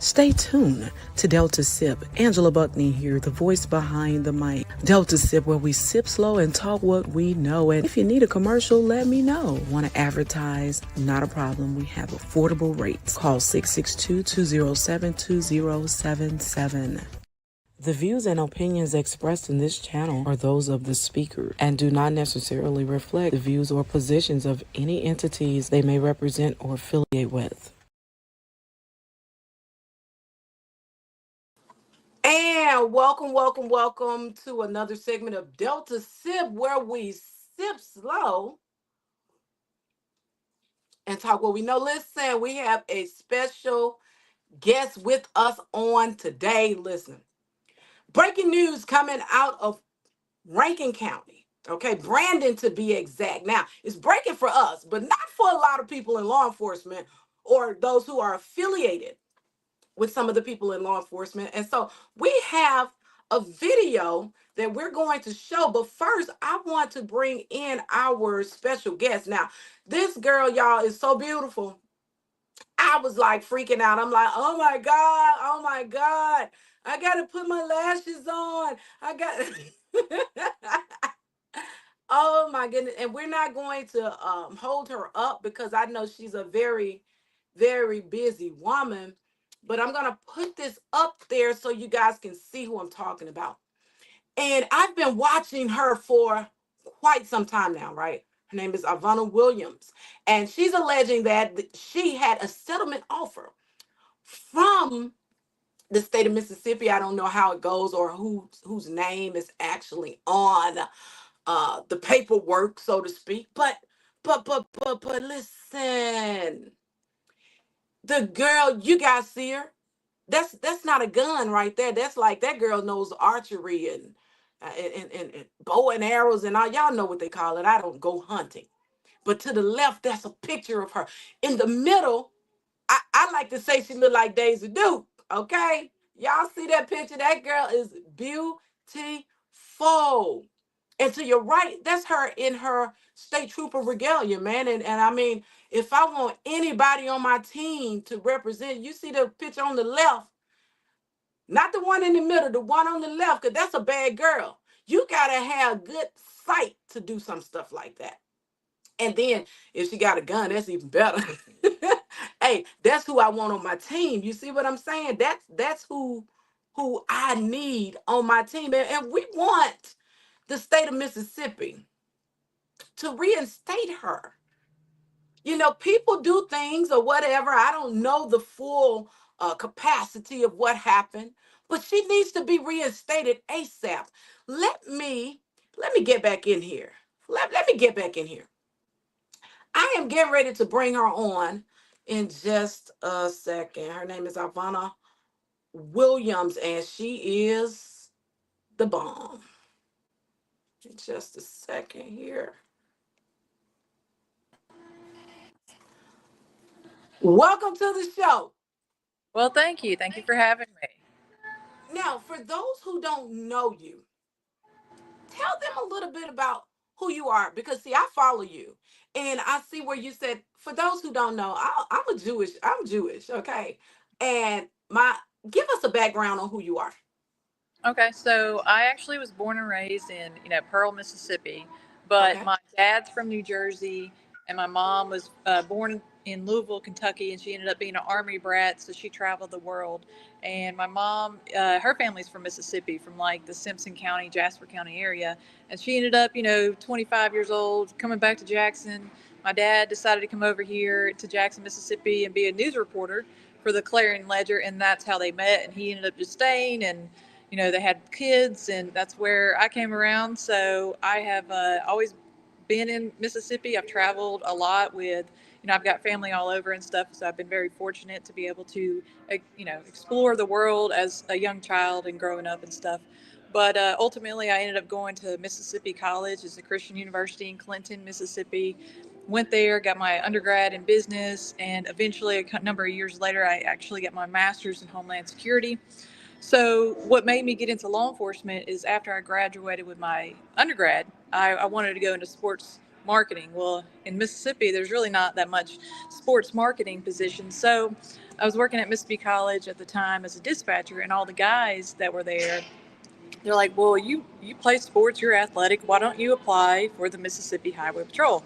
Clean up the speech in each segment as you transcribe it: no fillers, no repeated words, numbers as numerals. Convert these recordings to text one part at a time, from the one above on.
Stay tuned to Delta Sip. Angela Buckney here, the voice behind the mic. Delta Sip, where we sip slow and talk what we know. And if you need a commercial, let me know. Want to advertise? Not a problem. We have affordable rates. Call 662-207-2077. The views and opinions expressed in this channel are those of the speaker and do not necessarily reflect the views or positions of any entities they may represent or affiliate with. And welcome to another segment of Delta Sip, where we sip slow and talk what we know. Listen, we have a special guest with us on today. Listen, breaking news coming out of Rankin County. Okay, Brandon to be exact. Now, it's breaking for us, but not for a lot of people in law enforcement or those who are affiliated with some of the people in law enforcement. And so we have a video that we're going to show. But first, I want to bring in our special guest. Now, this girl, y'all, is so beautiful. I was like freaking out. I'm like, oh my God, oh my God. I got to put my lashes on. I got Oh my goodness. And we're not going to hold her up because I know she's a very, very busy woman. But I'm going to put this up there so you guys can see who I'm talking about. And I've been watching her for quite some time now, right? Her name is Ivana Williams. And she's alleging that she had a settlement offer from the state of Mississippi. I don't know how it goes or whose name is actually on the paperwork, so to speak. But listen, the girl, you guys see her? That's not a gun right there. That's like that girl knows archery and bow and arrows and all. Y'all know what they call it. I don't go hunting. But to the left, that's a picture of her. In the middle, I like to say she looked like Daisy Duke. Okay, y'all see that picture? That girl is beautiful. And to your right, that's her in her state trooper regalia, man. And I mean, if I want anybody on my team to represent, you see the picture on the left, not the one in the middle, the one on the left, because that's a bad girl. You got to have good sight to do some stuff like that. And then if she got a gun, that's even better. Hey, that's who I want on my team. You see what I'm saying? That's who I need on my team. And we want the state of Mississippi to reinstate her. You know, people do things or whatever. I don't know the full capacity of what happened, but she needs to be reinstated ASAP. Let me get back in here. Let me get back in here. I am getting ready to bring her on in just a second. Her name is Ivana Williams, and she is the bomb. In just a second here. Welcome to the show. Well, thank you. Thank you for having me. Now, for those who don't know you, tell them a little bit about who you are, because see, I follow you and I see where you said, for those who don't know, I'm Jewish, okay? And give us a background on who you are. Okay, so I actually was born and raised in, Pearl, Mississippi, but Okay. my dad's from New Jersey, and my mom was born in Louisville, Kentucky, and she ended up being an Army brat, so she traveled the world. And my mom, her family's from Mississippi, from like the Simpson County, Jasper County area, and she ended up, 25 years old, coming back to Jackson. My dad decided to come over here to Jackson, Mississippi, and be a news reporter for the Clarion Ledger, and that's how they met. And he ended up just staying, and they had kids, and that's where I came around. So I have always been in Mississippi. I've traveled a lot with, I've got family all over and stuff. So I've been very fortunate to be able to, explore the world as a young child and growing up and stuff. But ultimately, I ended up going to Mississippi College. It's a Christian university in Clinton, Mississippi. Went there, got my undergrad in business, and eventually, a number of years later, I actually got my master's in Homeland Security. So what made me get into law enforcement is after I graduated with my undergrad, I wanted to go into sports marketing. Well, in Mississippi, there's really not that much sports marketing positions. So I was working at Mississippi College at the time as a dispatcher, and all the guys that were there, they're like, "Well, you play sports, you're athletic. Why don't you apply for the Mississippi Highway Patrol?"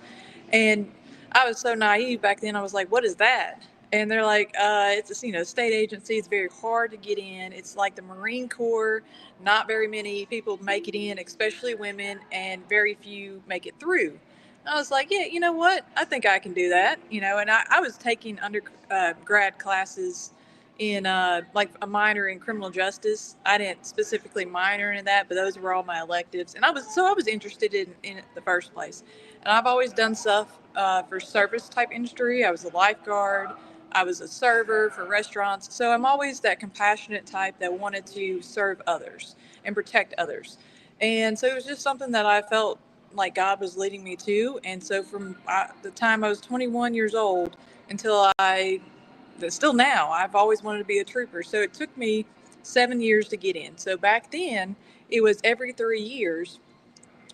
And I was so naive back then. I was like, "What is that?" And they're like, "It's a state agency. It's very hard to get in. It's like the Marine Corps. Not very many people make it in, especially women, and very few make it through." I was like, "Yeah, you know what? I think I can do that." And I was taking undergrad classes in like a minor in criminal justice. I didn't specifically minor in that, but those were all my electives, and I was interested in it in the first place. And I've always done stuff for service type industry. I was a lifeguard. I was a server for restaurants. So I'm always that compassionate type that wanted to serve others and protect others. And so it was just something that I felt like God was leading me to. And so from the time I was 21 years old until still now, I've always wanted to be a trooper. So it took me 7 years to get in. So back then, it was every 3 years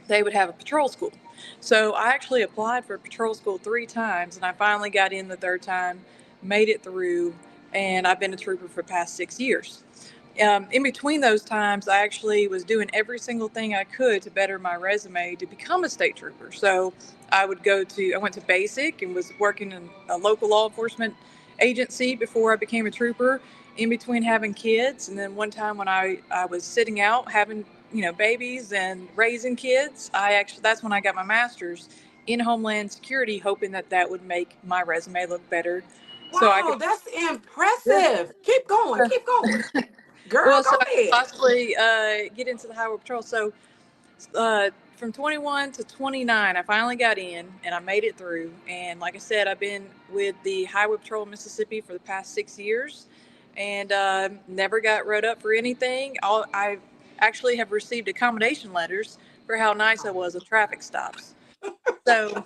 they would have a patrol school. So I actually applied for patrol school 3 times, and I finally got in the third time, made it through, and I've been a trooper for the past 6 years. In between those times, I actually was doing every single thing I could to better my resume to become a state trooper. So I went to basic and was working in a local law enforcement agency before I became a trooper, in between having kids. And then one time when I was sitting out having, babies and raising kids, that's when I got my master's in Homeland Security, hoping that that would make my resume look better. So I Wow, could, that's yeah. impressive. Keep going, keep going. Girl, Well, go so I could ahead. possibly get into the highway patrol. So from 21 to 29, I finally got in and I made it through. And like I said, I've been with the Highway Patrol of Mississippi for the past 6 years, and never got wrote up for anything. I actually have received accommodation letters for how nice I was at traffic stops. So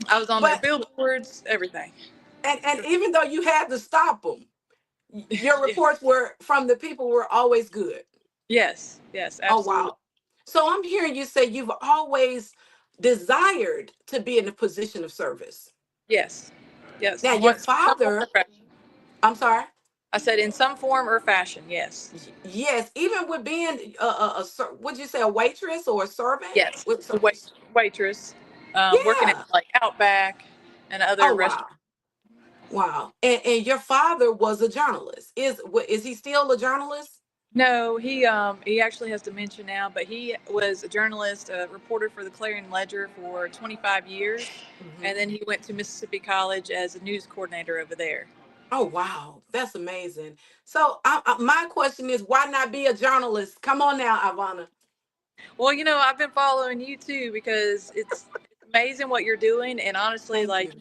I was on their But billboards, everything. and even though you had to stop them, your Yeah. reports were from the people were always good. Yes, yes, Oh absolutely. wow. So I'm hearing you say you've always desired to be in a position of service. Yes, yes. Now your What, some form or father, fashion. I'm sorry. I said in some form or fashion, yes. Yes, even with being would you say a waitress or a servant Yes, with a waitress, working at yeah. like Outback and other Oh wow. restaurants. Wow. And your father was a journalist. Is he still a journalist? No, he actually has dementia now, but he was a journalist, a reporter for the Clarion Ledger for 25 years, and Hmm. then he went to Mississippi College as a news coordinator over there. Oh wow, that's amazing. So my question is, why not be a journalist? Come on now, Ivana. Well, I've been following you too because it's amazing what you're doing, and honestly, Thank like you.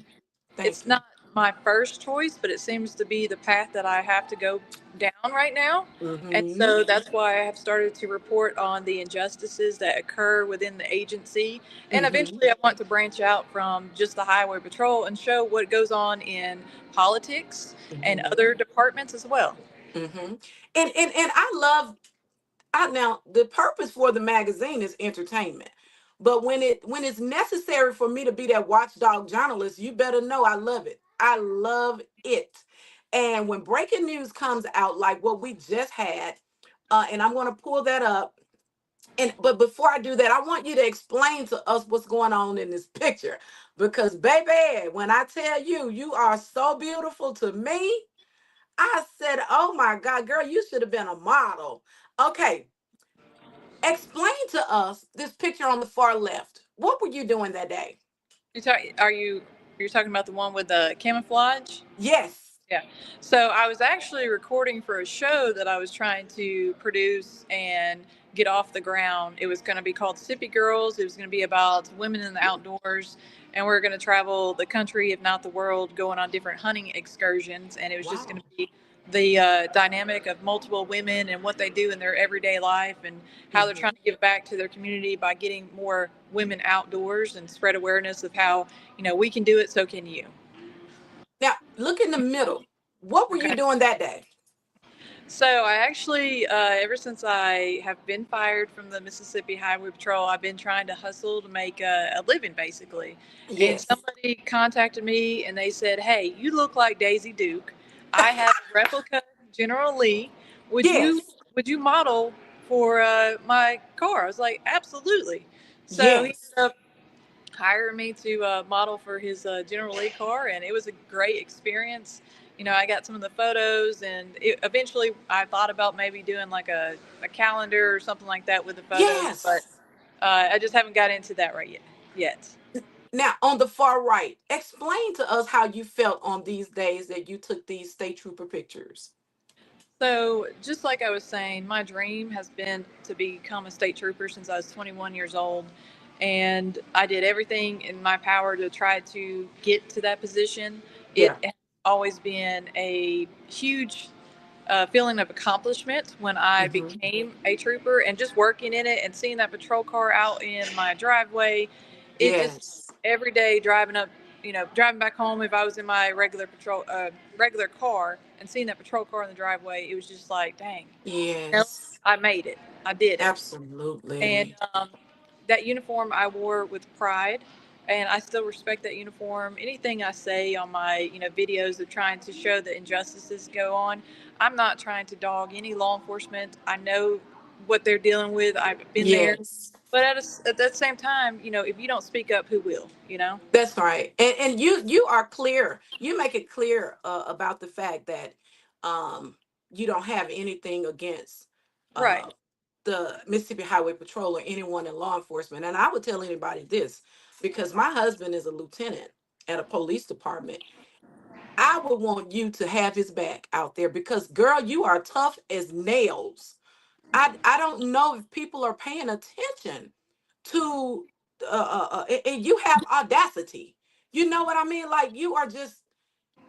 Thank it's you. not my first choice, but it seems to be the path that I have to go down right now. And Hmm. so that's why I have started to report on the injustices that occur within the agency. And Hmm. eventually I want to branch out from just the highway patrol and show what goes on in politics and Hmm. other departments as well. Hmm. And I now the purpose for the magazine is entertainment. But when it's necessary for me to be that watchdog journalist, you better know I love it. I love it. And when breaking news comes out like what we just had, and I'm going to pull that up. And but before I do that, I want you to explain to us what's going on in this picture, because baby, when I tell you you are so beautiful to me, I said, "Oh my God, girl, you should have been a model." Okay, explain to us this picture on the far left. What were you doing that day? You're talking about the one with the camouflage? Yes. Yeah. So I was actually recording for a show that I was trying to produce and get off the ground. It was going to be called Sippy Girls. It was going to be about women in the outdoors. And we are going to travel the country, if not the world, going on different hunting excursions. And it was just going Wow. to be the dynamic of multiple women and what they do in their everyday life and how they're trying Hmm. to give back to their community by getting more women outdoors and spread awareness of how, we can do it, so can you. Now look in the middle. What were you Okay. doing that day? So I actually, ever since I have been fired from the Mississippi Highway Patrol, I've been trying to hustle to make a living, basically. And Yes. somebody contacted me and they said, "Hey, you look like Daisy Duke. I have a replica General Lee. Would you Yes. would you model for my car? I was like, absolutely. So he Yes. ended up hiring me to model for his General Lee car, and it was a great experience. You know, I got some of the photos, and eventually I thought about maybe doing like a calendar or something like that with the photos, but Yes. I just haven't got into that right yet. Now, on the far right, explain to us how you felt on these days that you took these state trooper pictures. So, just like I was saying, my dream has been to become a state trooper since I was 21 years old. And I did everything in my power to try to get to that position. It Yeah. has always been a huge feeling of accomplishment when I Hmm. became a trooper, and just working in it and seeing that patrol car out in my driveway. It just, Yes. every day driving up, driving back home, if I was in my regular car and seeing that patrol car in the driveway, it was just like, dang, Yes. I made it. I did it. And Absolutely. that uniform I wore with pride, and I still respect that uniform. Anything I say on my videos of trying to show that injustices go on, I'm not trying to dog any law enforcement. I know what they're dealing with. I've been there, Yes. but at the same time, if you don't speak up, who will? That's right. And you are clear. You make it clear about the fact that um you don't have anything against Right. uh the Mississippi Highway Patrol or anyone in law enforcement. And I would tell anybody this, because my husband is a lieutenant at a police department. I would want you to have his back out there, because girl, you are tough as nails. I don't know if people are paying attention to and you have audacity. You know what I mean? Like, you are just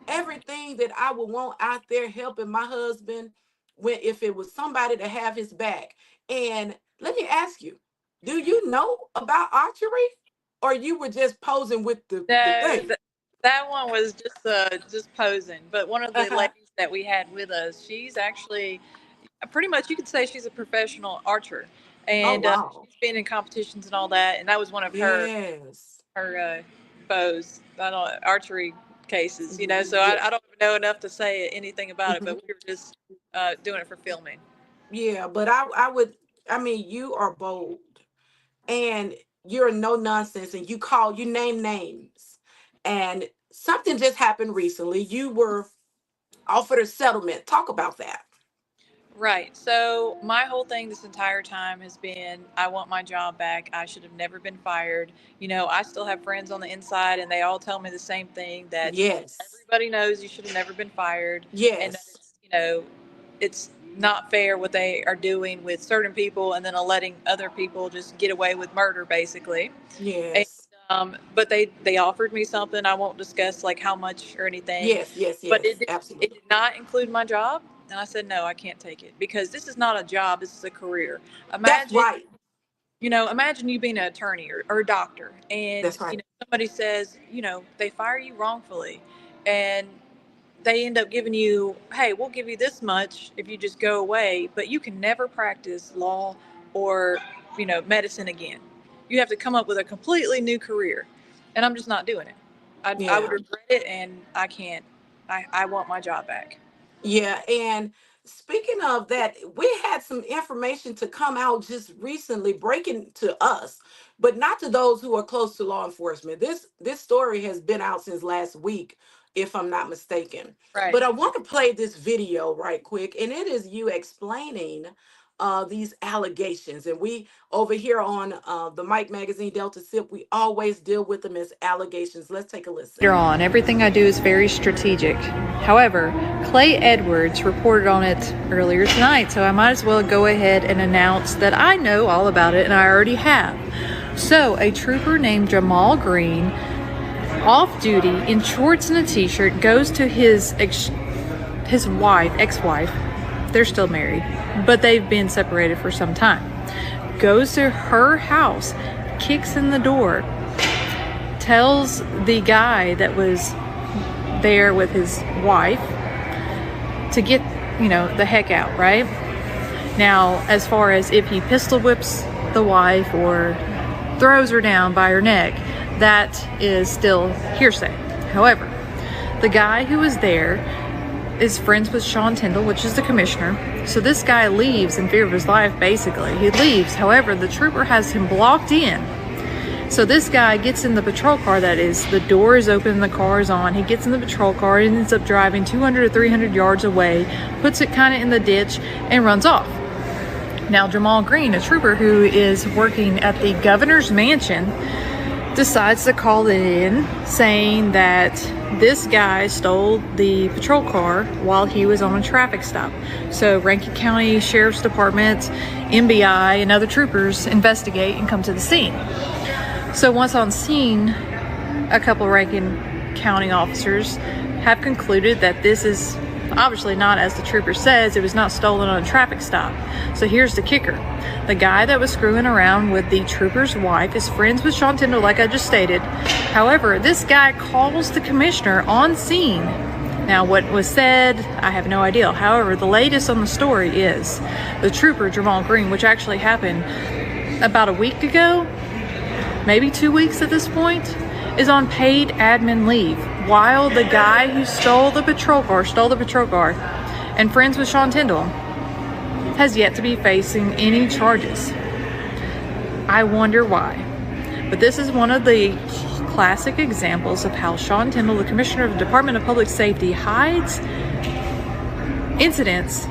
everything that I would want out there helping my husband, when if it was somebody to have his back. And let me ask you, do you know about archery, or you were just posing with the No, thing? that one was just posing. But one of the Uh-huh. ladies that we had with us, she's actually pretty much, you could say she's a professional archer, Oh and wow. she's been in competitions and all that. And that was one of Yes. her bows, I don't archery cases. So Yeah. I don't know enough to say anything about it, but we were just doing it for filming. Yeah, but I would, I mean, you are bold, and you're no nonsense, and you name names. And something just happened recently. You were offered a settlement. Talk about that. Right. So my whole thing this entire time has been, I want my job back. I should have never been fired. I still have friends on the inside, and they all tell me the same thing, that Yes. everybody knows you should have never been fired, and that Yes. it's not fair what they are doing with certain people, and then letting other people just get away with murder, basically. And, Yes. but they offered me something. I won't discuss like how much or anything, Yes. Yes. but Yes. it Absolutely. did not include my job. And I said, no, I can't take it, because this is not a job. This is a career. That's Imagine, right. imagine you being an attorney or a doctor, and That's right. somebody says, they fire you wrongfully, and they end up giving you, hey, we'll give you this much if you just go away, but you can never practice law or, medicine again. You have to come up with a completely new career. And I'm just not doing it. I would Yeah. regret it, and I can't. I want my job back. Yeah, and speaking of that, we had some information to come out just recently, breaking to us, but not to those who are close to law enforcement. This story has been out since last week, if I'm not mistaken. Right. But I want to play this video right quick, and it is you explaining these allegations. And we over here on the Mike Magazine Delta Sip, we always deal with them as allegations. Let's take a listen. Later on, everything I do is very strategic. However, Clay Edwards reported on it earlier tonight, so I might as well go ahead and announce that I know all about it, and I already have. So, a trooper named Jamal Green, off duty in shorts and a t-shirt, goes to his ex-wife. They're still married, but they've been separated for some time. Goes to her house, kicks in the door, tells the guy that was there with his wife to get, the heck out, right? Now, as far as if he pistol whips the wife or throws her down by her neck, that is still hearsay. However, the guy who was there is friends with Sean Tyndall, which is the commissioner. So this guy leaves in fear of his life, basically. He leaves. However, the trooper has him blocked in. So this guy gets in the patrol car, that is. The door is open, the car is on. He gets in the patrol car, ends up driving 200 or 300 yards away, puts it kind of in the ditch, and runs off. Now, Jamal Green, a trooper who is working at the governor's mansion, decides to call it in, saying that this guy stole the patrol car while he was on a traffic stop. So Rankin County Sheriff's Department, MBI, and other troopers investigate and come to the scene. So once on scene, a couple of Rankin County officers have concluded that this is obviously not, as the trooper says, it was not stolen on a traffic stop. So here's the kicker. The guy that was screwing around with the trooper's wife is friends with Sean Tyndall, like I just stated. However, this guy calls the commissioner on scene. Now, what was said, I have no idea. However, the latest on the story is the trooper, Jamal Green, which actually happened about a week ago, maybe 2 weeks at this point, is on paid admin leave, while the guy who stole the patrol car, and friends with Sean Tyndall, has yet to be facing any charges. I wonder why. But this is one of the classic examples of how Sean Tyndall, the Commissioner of the Department of Public Safety, hides incidents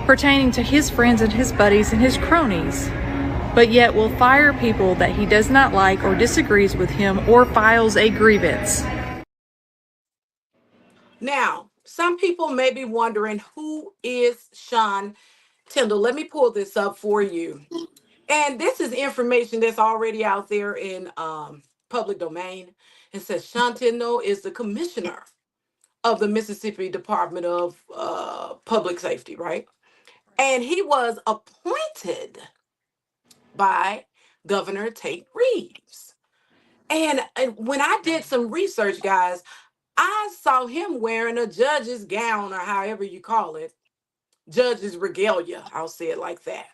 pertaining to his friends and his buddies and his cronies, but yet will fire people that he does not like or disagrees with him or files a grievance. Now, some people may be wondering, who is Sean Tyndall? Let me pull this up for you. And this is information that's already out there in public domain. It says Sean Tyndall is the commissioner of the Mississippi Department of Public Safety, right? And he was appointed by Governor Tate Reeves. And when I did some research, guys, I saw him wearing a judge's gown, or however you call it, judge's regalia. I'll say it like that.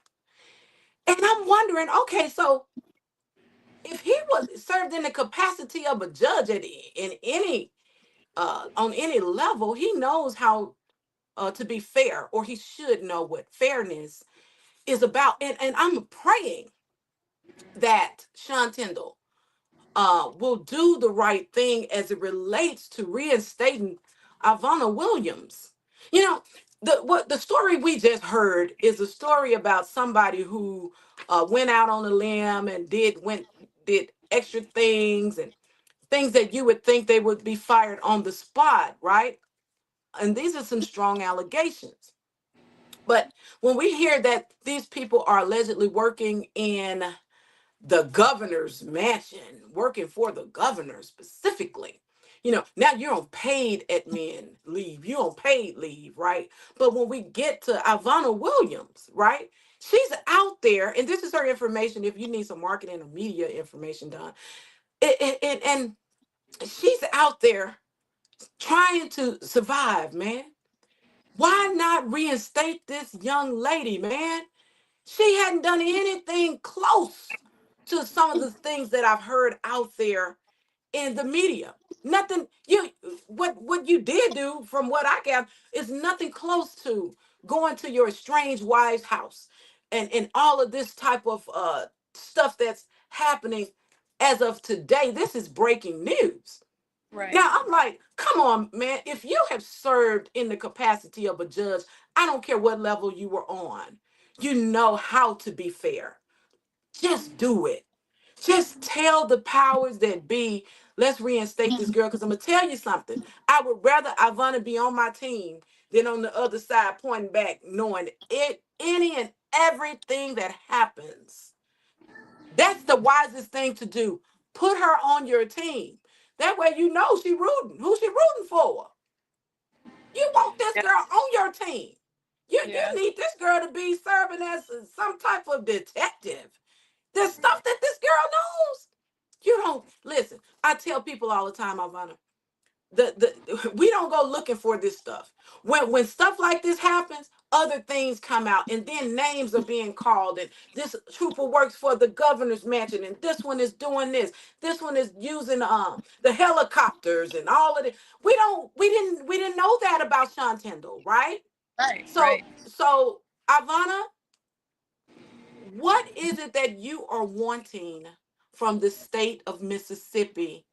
And I'm wondering, okay, so if he was served in the capacity of a judge in any on any level, he knows how to be fair, or he should know what fairness is about. And I'm praying that Sean Tyndall will do the right thing as it relates to reinstating Ivana Williams. You know, the story we just heard is a story about somebody who went out on a limb and did extra things, and things that you would think they would be fired on the spot, right? And these are some strong allegations. But when we hear that these people are allegedly working in the governor's mansion, working for the governor specifically. Now you're on paid admin leave, you're on paid leave, right? But when we get to Ivana Williams, right? She's out there, and this is her information if you need some marketing or media information done. And she's out there trying to survive, man. Why not reinstate this young lady, man? She hadn't done anything close to some of the things that I've heard out there in the media. Nothing what you did do, from what I got, is nothing close to going to your estranged wife's house and all of this type of stuff that's happening as of today. This is breaking news. Right. Now I'm like, come on, man. If you have served in the capacity of a judge, I don't care what level you were on, you know how to be fair. Just do it. Just tell the powers that be, let's reinstate this girl. Because I'm going to tell you something. I would rather Ivana be on my team than on the other side pointing back, knowing any and everything that happens. That's the wisest thing to do. Put her on your team. That way you know who she rooting for. You want this Yep. girl on your team. You Yeah. need this girl to be serving as some type of detective. The stuff that this girl knows. You don't listen. I tell people all the time, Ivana, we don't go looking for this stuff. When stuff like this happens, other things come out, and then names are being called, and this trooper works for the governor's mansion, and this one is doing this one is using the helicopters and all of it. We didn't know that about Sean Tyndall, right? Right, So right. so Ivana, what is it that you are wanting from the state of Mississippi,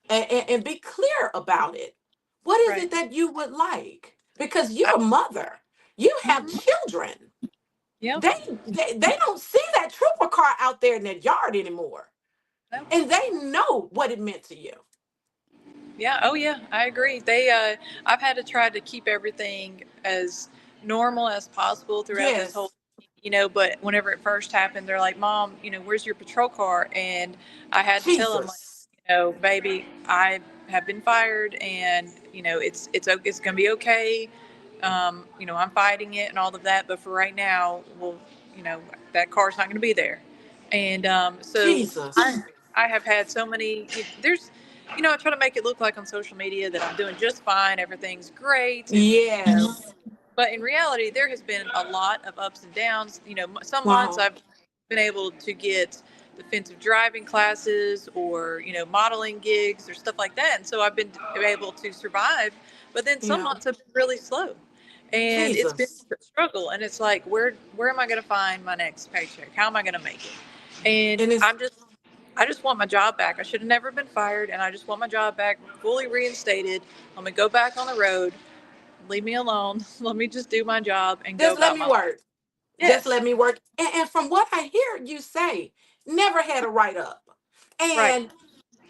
and be clear about it. What is Right. it that you would like? Because you're a mother, you have Mm-hmm. children. Yep. They don't see that trooper car out there in their yard anymore, No. and they know what it meant to you. Yeah. Oh, yeah. I agree. I've had to try to keep everything as normal as possible throughout this whole, Yes, but whenever it first happened, they're like, Mom, where's your patrol car? And I had to tell them, like, Jesus, baby, I have been fired, and it's gonna be okay. I'm fighting it and all of that, but for right now, well, that car's not gonna be there. And so Jesus. I have had so many. There's, I try to make it look like on social media that I'm doing just fine, everything's great, and Yes. but in reality, there has been a lot of ups and downs. Some months Wow. I've been able to get defensive driving classes or, modeling gigs or stuff like that. And so I've been able to survive. But then some Yeah. months have been really slow. And it's been Jesus. a struggle. And it's like, where am I going to find my next paycheck? How am I going to make it? And And it's I just want my job back. I should have never been fired. And I just want my job back, fully reinstated. Let me go back on the road. Leave me alone. Let me just do my job and go just let about me my life. work. Just Yes. let me work. And from what I hear you say, never had a write up. Right. And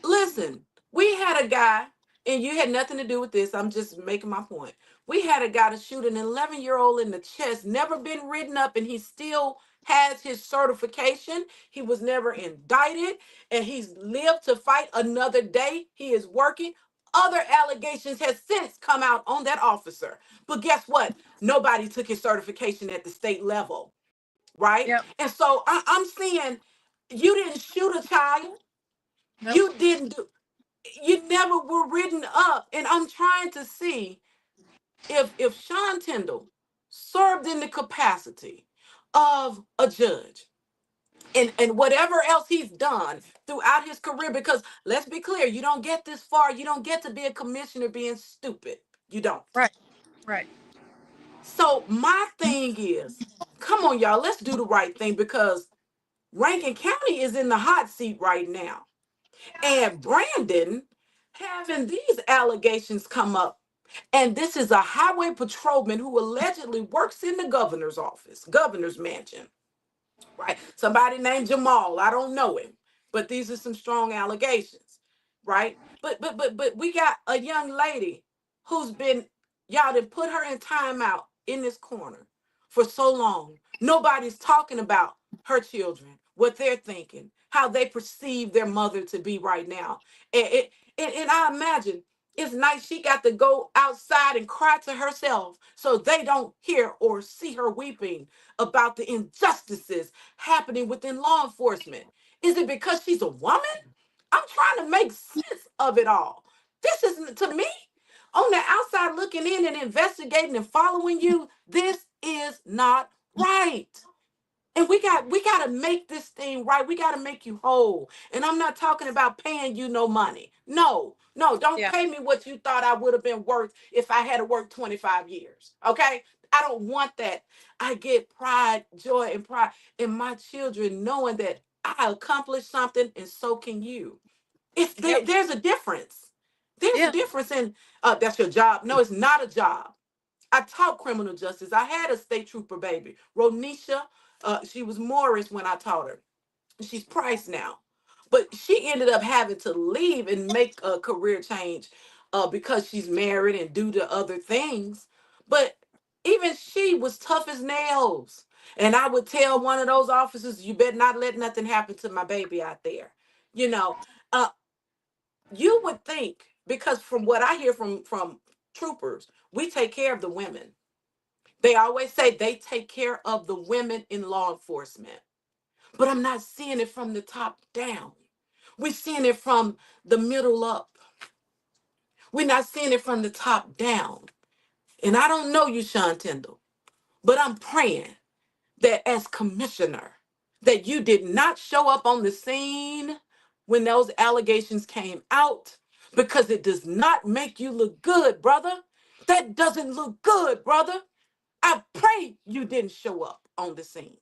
listen, we had a guy, and you had nothing to do with this. I'm just making my point. We had a guy to shoot an 11-year-old in the chest, never been written up, and he still has his certification. He was never indicted, and he's lived to fight another day. He is working. Other allegations has since come out on that officer. But guess what? Nobody took his certification at the state level, right? Yep. And so I'm saying you didn't shoot a child. Nope. You didn't do, you never were written up. And I'm trying to see if Sean Tyndall served in the capacity of a judge, and whatever else he's done throughout his career, because let's be clear, you don't get this far, you don't get to be a commissioner being stupid. You don't. Right. Right. So my thing is, come on, y'all, let's do the right thing, because Rankin County is in the hot seat right now. And Brandon having these allegations come up. And this is a highway patrolman who allegedly works in the governor's office, governor's mansion, right? Somebody named Jamal. I don't know him, but these are some strong allegations, right? But we got a young lady who's been, y'all done put her in timeout in this corner for so long. Nobody's talking about her children, what they're thinking, how they perceive their mother to be right now. And I imagine it's nice she got to go outside and cry to herself so they don't hear or see her weeping about the injustices happening within law enforcement. Is it because she's a woman? I'm trying to make sense of it all. This is, to me, on the outside looking in and investigating and following you, this is not right. And we got to make this thing right. We got to make you whole. And I'm not talking about paying you no money. No, no, don't Yeah. pay me what you thought I would have been worth if I had to work 25 years. Okay? I don't want that. I get pride, joy, and pride in my children knowing that I accomplished something, and so can you. Yep. There's a difference. There's a Yeah. difference in that's your job. No, it's not a job. I taught criminal justice. I had a state trooper baby, Ronisha. She was Morris when I taught her. She's Price now, but she ended up having to leave and make a career change because she's married and due to other things. But even she was tough as nails. And I would tell one of those officers, "You better not let nothing happen to my baby out there." You know, uh, you would think, because from what I hear from troopers, we take care of the women. They always say they take care of the women in law enforcement, but I'm not seeing it from the top down. We're seeing it from the middle up. We're not seeing it from the top down. And I don't know you, Sean Tyndall, but I'm praying that as commissioner, that you did not show up on the scene when those allegations came out, because it does not make you look good, brother. That doesn't look good, brother. I pray you didn't show up on the scene.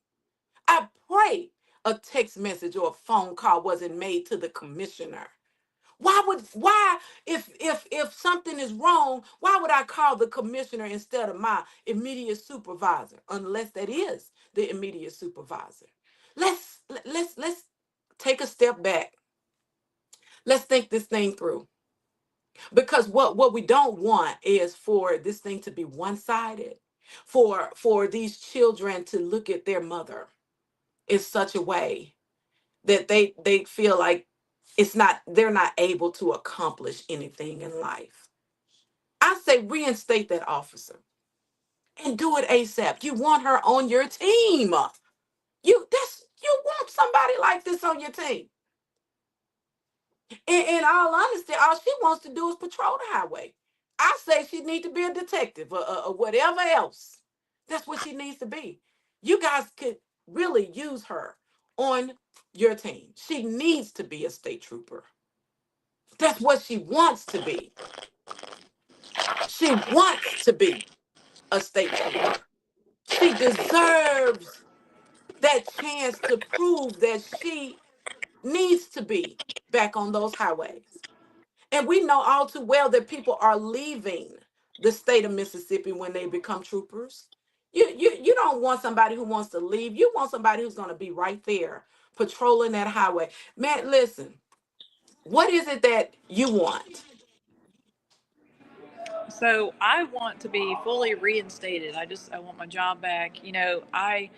I pray a text message or a phone call wasn't made to the commissioner. Why if something is wrong, why would I call the commissioner instead of my immediate supervisor, unless that is the immediate supervisor? Let's take a step back. Let's think this thing through. Because what we don't want is for this thing to be one-sided, for these children to look at their mother in such a way that they feel like they're not able to accomplish anything in life. I say reinstate that officer and do it ASAP. You want her on your team. You want somebody like this on your team. In all honesty, all she wants to do is patrol the highway. I say she needs to be a detective or whatever else. That's what she needs to be. You guys could really use her on your team. She needs to be a state trooper. That's what she wants to be. She wants to be a state trooper. She deserves that chance to prove that she needs to be back on those highways. And we know all too well that people are leaving the state of Mississippi when they become troopers. You don't want somebody who wants to leave. You want somebody who's going to be right there patrolling that highway. Man, listen, what is it that you want? So I want to be fully reinstated. I want my job back. I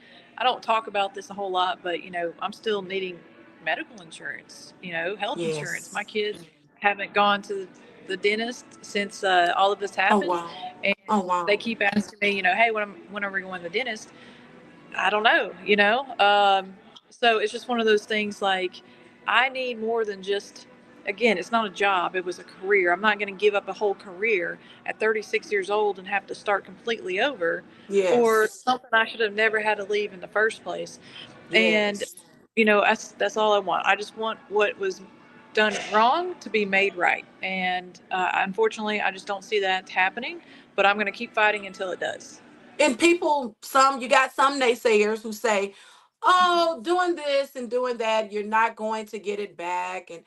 don't talk about this a whole lot, but I'm still needing medical insurance. Health insurance. Yes. My kids haven't gone to the dentist since all of this Oh, happened, wow. and Oh, they wow. keep asking me, hey, when are we going to the dentist? I don't know, so it's just one of those things like I need more than just, again, it's not a job, it was a career. I'm not going to give up a whole career at 36 years old and have to start completely over for Yes. something I should have never had to leave in the first place. And, Yes. that's all I want. I just want what was done wrong to be made right. And unfortunately, I just don't see that happening, but I'm going to keep fighting until it does. And you got some naysayers who say, oh, doing this and doing that, you're not going to get it back. And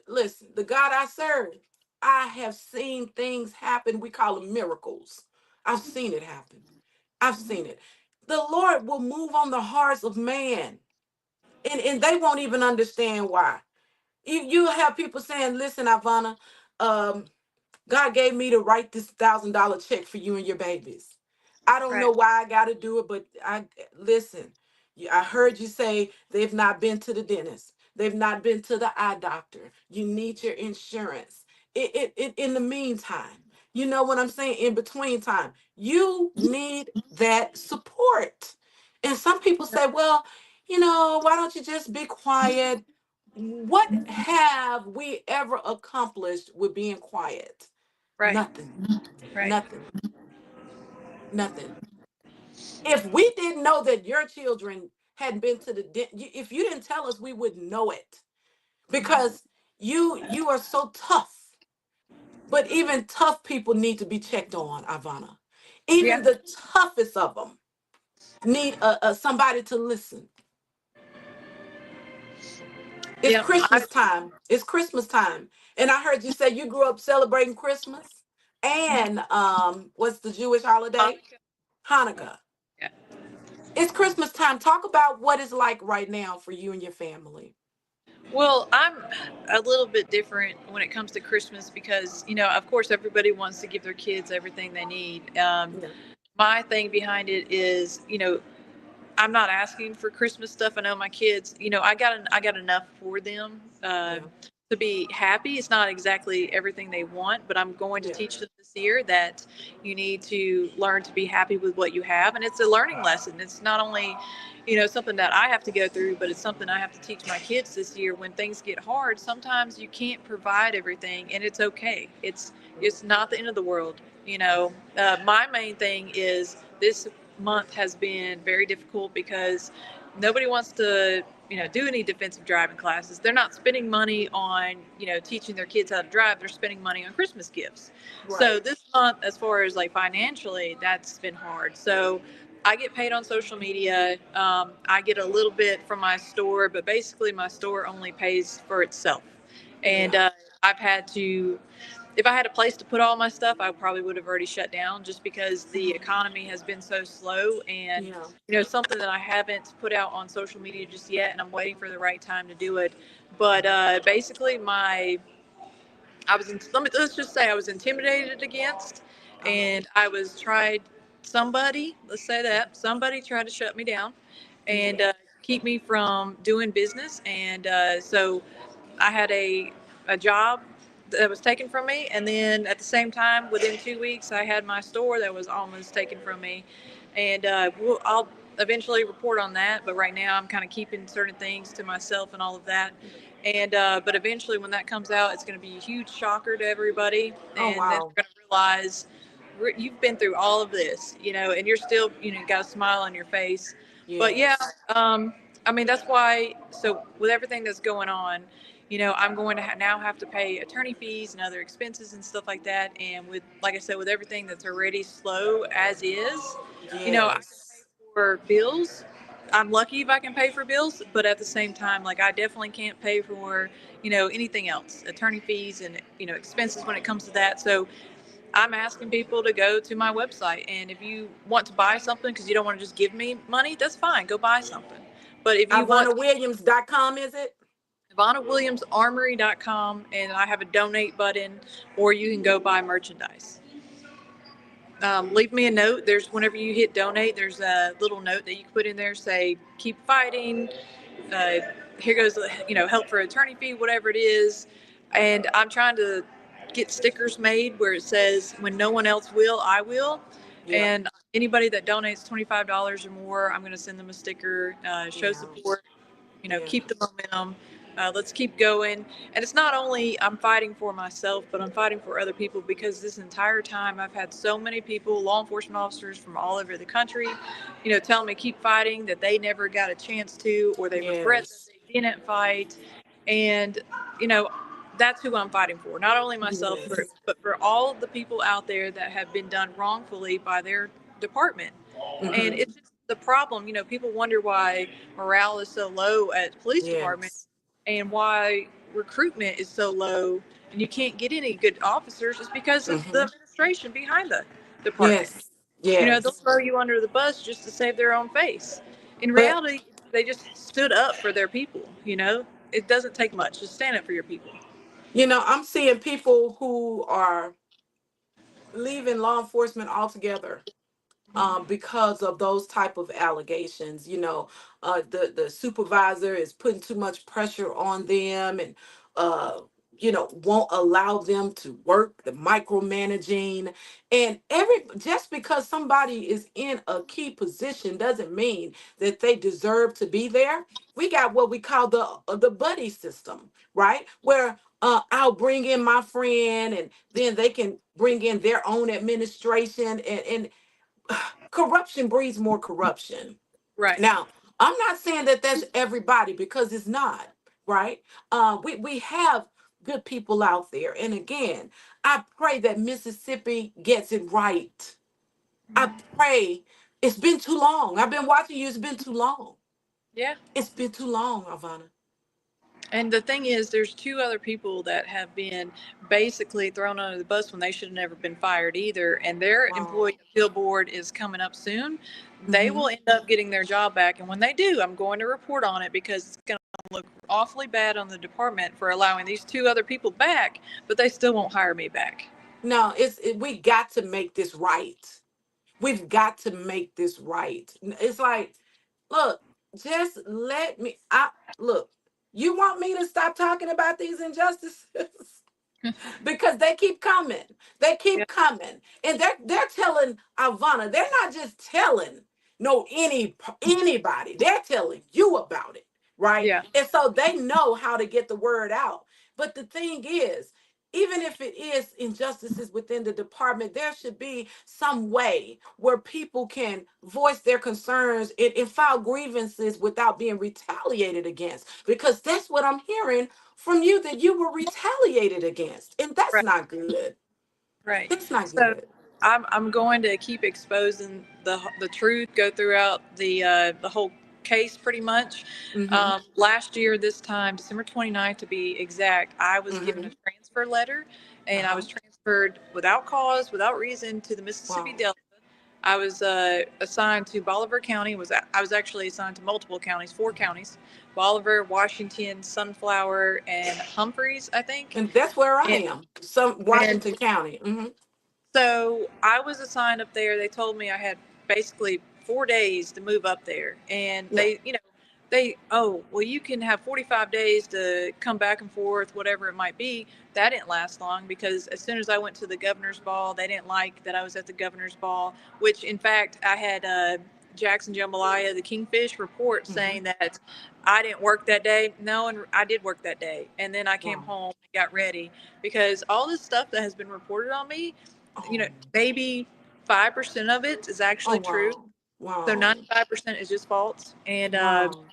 listen, the God I serve, I have seen things happen. We call them miracles. I've seen it happen. I've seen it. The Lord will move on the hearts of man, and they won't even understand why. You have people saying, listen, Ivana, um, God gave me to write this $1,000 check for you and your babies. I don't know Right. why I got to do it, but I listen. I heard you say they've not been to the dentist. They've not been to the eye doctor. You need your insurance. In the meantime, you know what I'm saying? In between time, you need that support. And some people say, well, why don't you just be quiet? What have we ever accomplished with being quiet? Right. Nothing. Right. Nothing. Nothing. If we didn't know that your children hadn't been to if you didn't tell us, we wouldn't know it, because you are so tough. But even tough people need to be checked on, Ivana. Yeah. Even the toughest of them need somebody to listen. It's Yeah. Christmas time. It's Christmas time. And I heard you say you grew up celebrating Christmas and what's the Jewish holiday? Hanukkah. Yeah. It's Christmas time. Talk about what it's like right now for you and your family. Well, I'm a little bit different when it comes to Christmas because, of course, everybody wants to give their kids everything they need. Yeah. My thing behind it is, I'm not asking for Christmas stuff. I know my kids, I got enough for them. Yeah. to be happy. It's not exactly everything they want, but I'm going to Yeah. teach them this year that you need to learn to be happy with what you have. And it's a learning lesson. It's not only, something that I have to go through, but it's something I have to teach my kids this year. When things get hard, sometimes you can't provide everything, and it's okay. It's not the end of the world. My main thing is this month has been very difficult because nobody wants to do any defensive driving classes. They're not spending money on teaching their kids how to drive. They're spending money on Christmas gifts. So Right. this month, as far as like financially, that's been hard. So I get paid on social media. I get a little bit from my store, but basically my store only pays for itself. And Yeah. I've had to, if I had a place to put all my stuff, I probably would have already shut down just because the Mhm. economy has been so slow. And Yeah. something that I haven't put out on social media just yet, and I'm waiting for the right time to do it. But basically, let's just say I was intimidated against, Uh-huh. and I was tried. Let's say that somebody tried to shut me down, and Okay. keep me from doing business. And so I had a job that was taken from me, and then at the same time, within 2 weeks, I had my store that was almost taken from me. And I'll eventually report on that, but right now I'm kind of keeping certain things to myself and all of that. And but eventually, when that comes out, it's going to be a huge shocker to everybody, Oh and then wow. they're going to realize you've been through all of this, and you're still, got a smile on your face. But yeah, Yes. I mean, that's why. So with everything that's going on, I'm going to now have to pay attorney fees and other expenses and stuff like that. And with, like I said, with everything that's already slow as is, I can pay Yes. for bills. I'm lucky if I can pay for bills, but at the same time, like I definitely can't pay for, anything else, attorney fees and, expenses when it comes to that. So I'm asking people to go to my website. And if you want to buy something because you don't want to just give me money, that's fine. Go buy something. But if you want IvanaWilliams.com, is it? IvanaWilliamsArmory.com, and I have a donate button, or you can go buy merchandise. Leave me a note. There's whenever you hit donate, there's a little note that you can put in there. Say, keep fighting. Uh, Here goes, help for attorney fee, whatever it is. And I'm trying to get stickers made where it says, when no one else will, I will. Yeah. And anybody that donates $25 or more, I'm going to send them a sticker. Show Yeah. support, Yeah. keep the momentum. Let's keep going. And it's not only I'm fighting for myself, but I'm fighting for other people, because this entire time I've had so many people, law enforcement officers from all over the country, telling me keep fighting, that they never got a chance to, or they regret that Yes. they didn't fight. And, you know, that's who I'm fighting for. Not only myself, Yes. but for all of the people out there that have been done wrongfully by their department. And Hmm. it's just the problem. People wonder why morale is so low at police departments, Yes. and why recruitment is so low, and you can't get any good officers, is because of the Hmm. administration behind the department. Yes. They'll Yes. throw you under the bus just to save their own face. In But reality, they just stood up for their people. It doesn't take much. Just stand up for your people. I'm seeing people who are leaving law enforcement altogether, because of those type of allegations. The supervisor is putting too much pressure on them, and uh, won't allow them to work, the micromanaging, and every just because somebody is in a key position doesn't mean that they deserve to be there. We got what we call the buddy system, right? Where I'll bring in my friend, and then they can bring in their own administration, and corruption breeds more corruption. Right. Now, I'm not saying that that's everybody, because it's not, right? We have good people out there. And again, I pray that Mississippi gets it right. I pray. It's been too long. I've been watching you. It's been too long. Yeah. It's been too long, Ivana. And the thing is, there's two other people that have been basically thrown under the bus when they should have never been fired either. And their Wow. employee appeal board is coming up soon. They Hmm. will end up getting their job back. And when they do, I'm going to report on it, because it's going to look awfully bad on the department for allowing these two other people back, but they still won't hire me back. No, we got to make this right. We've got to make this right. It's like, look, just let me. I look. You want me to stop talking about these injustices? Because they keep coming. They Yeah, keep coming. And they're telling Ivana, they're not just telling anybody. They're telling you about it, right? yeah, And so they know how to get the word out. But the thing is, even if it is injustices within the department, there should be some way where people can voice their concerns and file grievances without being retaliated against. Because that's what I'm hearing from you, that you were retaliated against. And that's right, not good. right. That's not So good. I'm going to keep exposing the truth, go throughout the whole case pretty much. Mm-hmm. Last year, this time, December 29th to be exact, I was given Mm-hmm. a transfer letter, and I Uh-huh. was transferred without cause, without reason, to the Mississippi Wow. Delta. I was assigned to Bolivar County. I was actually assigned to multiple counties, 4 counties: Bolivar, Washington, Sunflower, and Humphreys, I think. And that's where I And, am. Some and Washington County. Mm-hmm. so I was assigned up there. They told me I had basically 4 days to move up there. And Yeah. oh, well, you can have 45 days to come back and forth, whatever it might be. That didn't last long, because as soon as I went to the governor's ball, they didn't like that I was at the governor's ball, which in fact, I had Jackson Jambalaya, the Kingfish, report Mm-hmm. saying that I didn't work that day. No, and I did work that day. And then I came Wow. home and got ready, because all this stuff that has been reported on me, Oh. maybe 5% of it is Oh actually true. wow. So Wow. 95% is just false. And, Wow.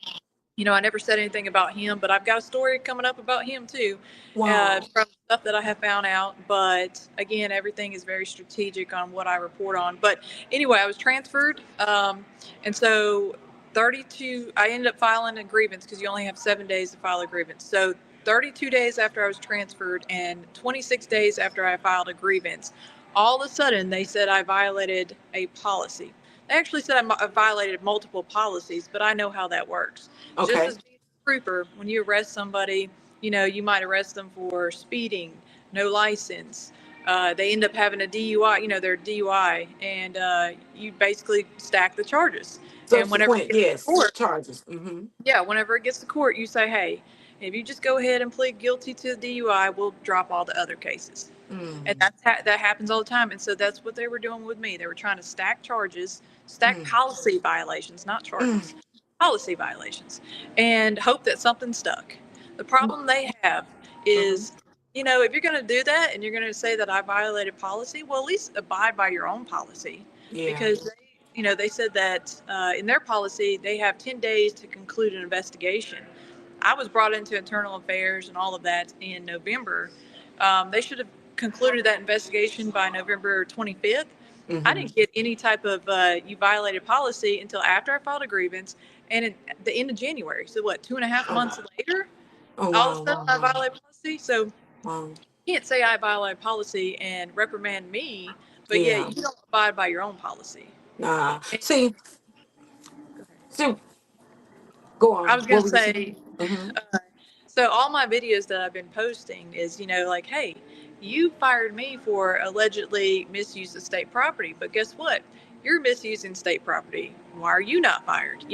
I never said anything about him, but I've got a story coming up about him too, Wow. from stuff that I have found out. But again, everything is very strategic on what I report on. But anyway, I was transferred. And so 32, I ended up filing a grievance, because you only have 7 days to file a grievance. So 32 days after I was transferred and 26 days after I filed a grievance, all of a sudden they said I violated a policy. They actually said I violated multiple policies, but I know how that works. Just Okay. as being a trooper, when you arrest somebody, you might arrest them for speeding, no license. They end up having a DUI, their DUI, and you basically stack the charges. And whenever it Subsequent, gets to yes, court, charges. Mm-hmm. yeah, whenever it gets to court, you say, hey, if you just go ahead and plead guilty to the DUI, we'll drop all the other cases. And Mm. that happens all the time. And so that's what they were doing with me. They were trying to stack charges, stack Mm. policy violations, not Mm. charges, policy violations, and hope that something stuck. The problem they have Mm-hmm. is, if you're going to do that and you're going to say that I violated policy, well, at least abide by your own policy. Yeah. Because they said that in their policy they have 10 days to conclude an investigation. I was brought into internal affairs and all of that in November. They should have concluded that investigation by November 25th. I Mm-hmm. didn't get any type of you violated policy until after I filed a grievance, and at the end of January. So what, 2.5 months Oh. later, Oh all of wow. a sudden Wow. I Wow. violated policy. So Wow. you can't say I violated policy and reprimand me, but yet Yeah. you don't abide by your own policy. Nah. And, See. go ahead. See. Go I on. was going What to were you saying? say, Mm-hmm. uh, so all my videos that I've been posting is, like, hey, you fired me for allegedly misuse of state property, but guess what? You're misusing state property. Why are you not fired?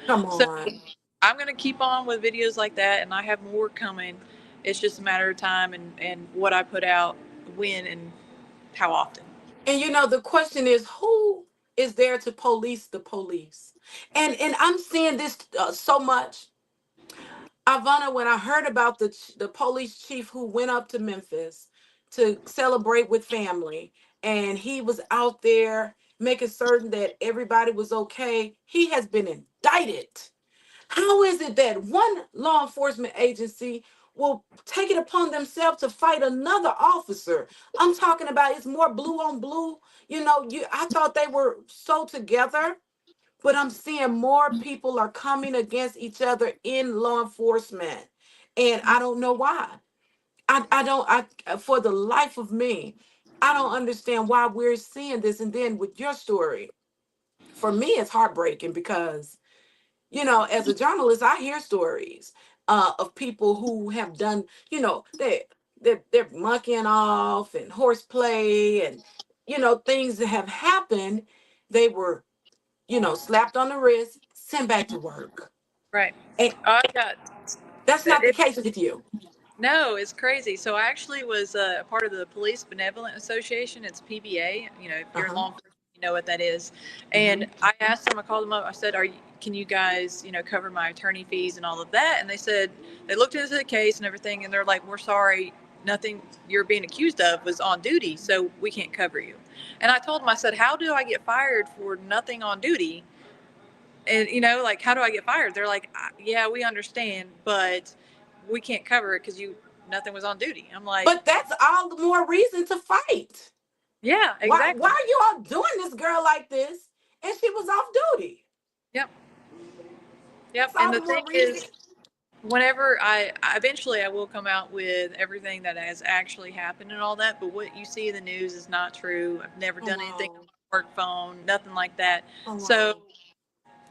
Come So on. I'm going to keep on with videos like that, and I have more coming. It's just a matter of time and what I put out, when, and how often. And the question is, who is there to police the police? And I'm seeing this so much. Ivana, when I heard about the police chief who went up to Memphis to celebrate with family, and he was out there making certain that everybody was okay, he has been indicted. How is it that one law enforcement agency will take it upon themselves to fight another officer? I'm talking about, it's more blue on blue. I thought they were so together, but I'm seeing more people are coming against each other in law enforcement. And I don't know why. I don't, for the life of me, I don't understand why we're seeing this. And then with your story, for me, it's heartbreaking because, as a journalist, I hear stories of people who have done, they're monkeying off and horseplay and, things that have happened. They were, slapped on the wrist, sent back to work. Right. And I got That's not the It, case with you. no, it's crazy. So I actually was a part of the Police Benevolent Association. It's PBA. You know, if you're in Uh-huh. law enforcement, you know what that is. Hmm. And I asked them, I called them up. I said, can you guys, cover my attorney fees and all of that? And they said, they looked into the case and everything, and they're like, we're sorry, nothing you're being accused of was on duty, so we can't cover you. And I told them, I said, how do I get fired for nothing on duty? And like, how do I get fired? They're like, yeah, we understand, but we can't cover it because you nothing was on duty. I'm like, But that's all the more reason to fight. yeah, Why exactly. are you all doing this girl like this? And she was off duty. Yep, That's yep. And all the the thing more reason. is, whenever eventually I will come out with everything that has actually happened and all that, but what you see in the news is not true. I've never Oh done anything on wow. my work phone, nothing like that. Oh So wow.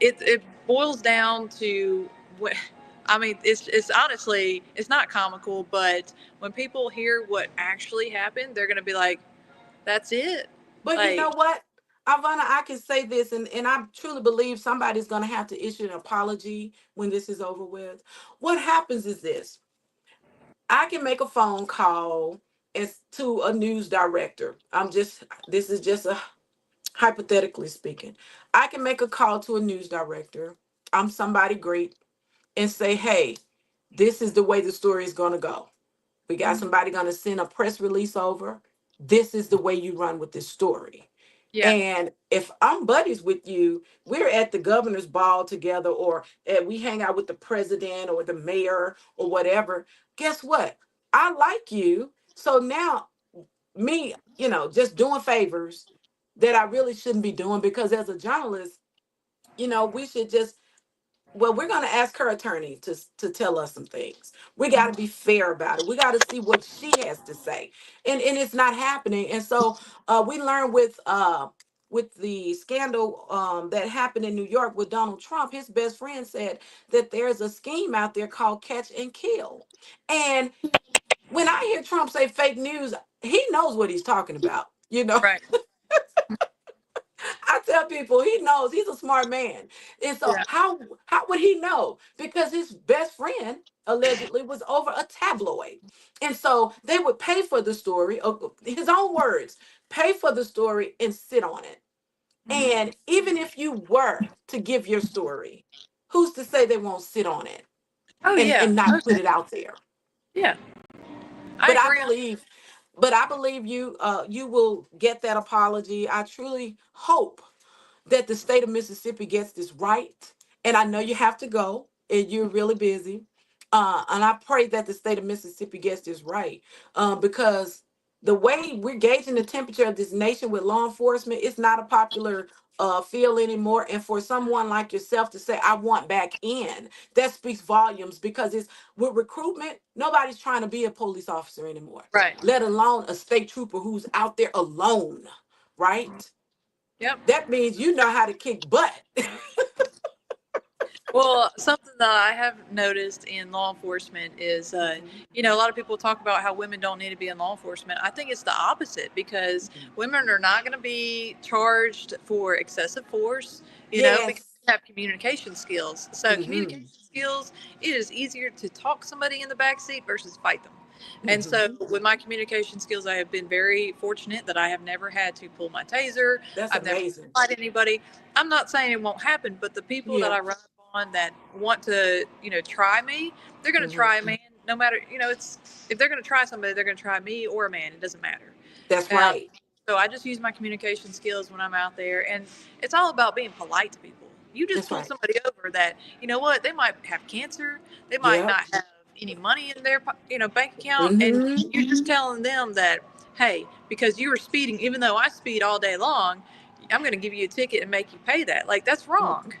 it boils down to what. I mean, it's honestly, it's not comical, but when people hear what actually happened, they're gonna be like, "That's it." But you know Like, what? Ivana, I can say this, and I truly believe somebody's going to have to issue an apology when this is over with. What happens is this: I can make a phone call as to a news director. This is just a hypothetically speaking. I can make a call to a news director. I'm somebody great and say, hey, this is the way the story is going to go. We got mhm, somebody going to send a press release over. This is the way you run with this story. yeah, And if I'm buddies with you, we're at the governor's ball together, or we hang out with the president or the mayor or whatever. Guess what? I like you. So now, me, just doing favors that I really shouldn't be doing, because as a journalist, we should just, well, we're going to ask her attorney to tell us some things. We got to be fair about it. We got to see what she has to say, and it's not happening. And so we learned with the scandal that happened in New York with Donald Trump. His best friend said that there's a scheme out there called catch and kill. And when I hear Trump say fake news, he knows what he's talking about. right, I tell people he knows, he's a smart man. And so yeah, how would he know? Because his best friend allegedly was over a tabloid. And so they would pay for the story, his own words, pay for the story and sit on it. hmm, And even if you were to give your story, who's to say they won't sit on it oh and, yeah, and not put okay, it out there? yeah, I But I agree. believe, but I believe you will get that apology. I truly hope that the state of Mississippi gets this right. And I know you have to go and you're really busy. And I pray that the state of Mississippi gets this right. Because the way we're gauging the temperature of this nation with law enforcement, it's not a popular feel anymore. And for someone like yourself to say, I want back in, that speaks volumes, because it's with recruitment, nobody's trying to be a police officer anymore, Right. let alone a state trooper who's out there alone, right? Yep. That means you know how to kick butt. Well, something that I have noticed in law enforcement is, Mhm, a lot of people talk about how women don't need to be in law enforcement. I think it's the opposite because mhm. women are not going to be charged for excessive force, because Yes. they have communication skills. So, communication Hmm. skills, it is easier to talk somebody in the back seat versus fight them. And so, Hmm. with my communication skills, I have been very fortunate that I have never had to pull my taser. That's I've never amazing. fight anybody. I'm not saying it won't happen, but the people that Yeah. I run on that want to, try me, they're going to Hmm. try a man. No matter, it's if they're going to try somebody, they're going to try me or a man. It doesn't matter. That's Um, right. so I just use my communication skills when I'm out there, and it's all about being polite to people. You just That's pull right. somebody over that what they might have cancer, they might Yep. not have any money in their bank account, and Hmm. you're just telling them that, hey, because you were speeding, even though I speed all day long, I'm going to give you a ticket and make you pay that. Like, that's wrong.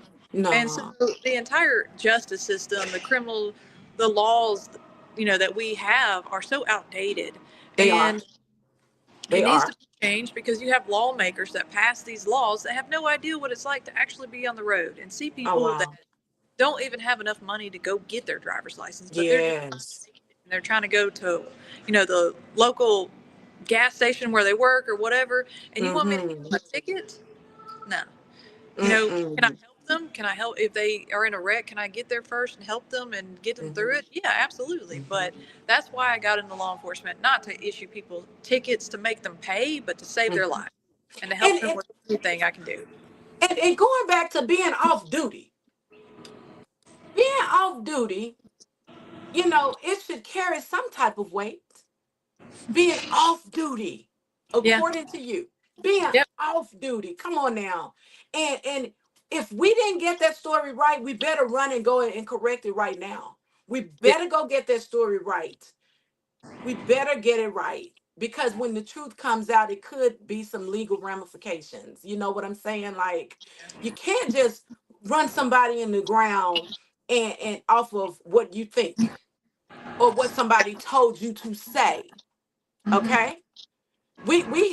And so No, the entire justice system, the laws, that we have are so outdated, they are. and it They needs to are. be changed because you have lawmakers that pass these laws that have no idea what it's like to actually be on the road and see Oh people that wow. don't even have enough money to go get their driver's license, but they're just trying to Yes. make it. And they're trying to go to, the local gas station where they work or whatever. And you want me to give Hmm. them a ticket? No. Can I Mm-mm. help them? Can I help if they are in a wreck? Can I get there first and help them and get them through Mm-hmm. it? Yeah, absolutely. But Mm-hmm. that's why I got into law enforcement, not to issue people tickets to make them pay, but to save their Mm-hmm. life and to help And, them with anything I can do. and going back to being off duty, it should carry some type of weight. Being off duty, Yeah. according to you, being Yep. off duty. Come on now. And if we didn't get that story right, we better run and go and correct it right now. We Yeah. better go get that story right. We better get it right. Because when the truth comes out, it could be some legal ramifications. You know what I'm saying? Like, you can't just run somebody in the ground and off of what you think or what somebody told you to say. Hmm. Okay?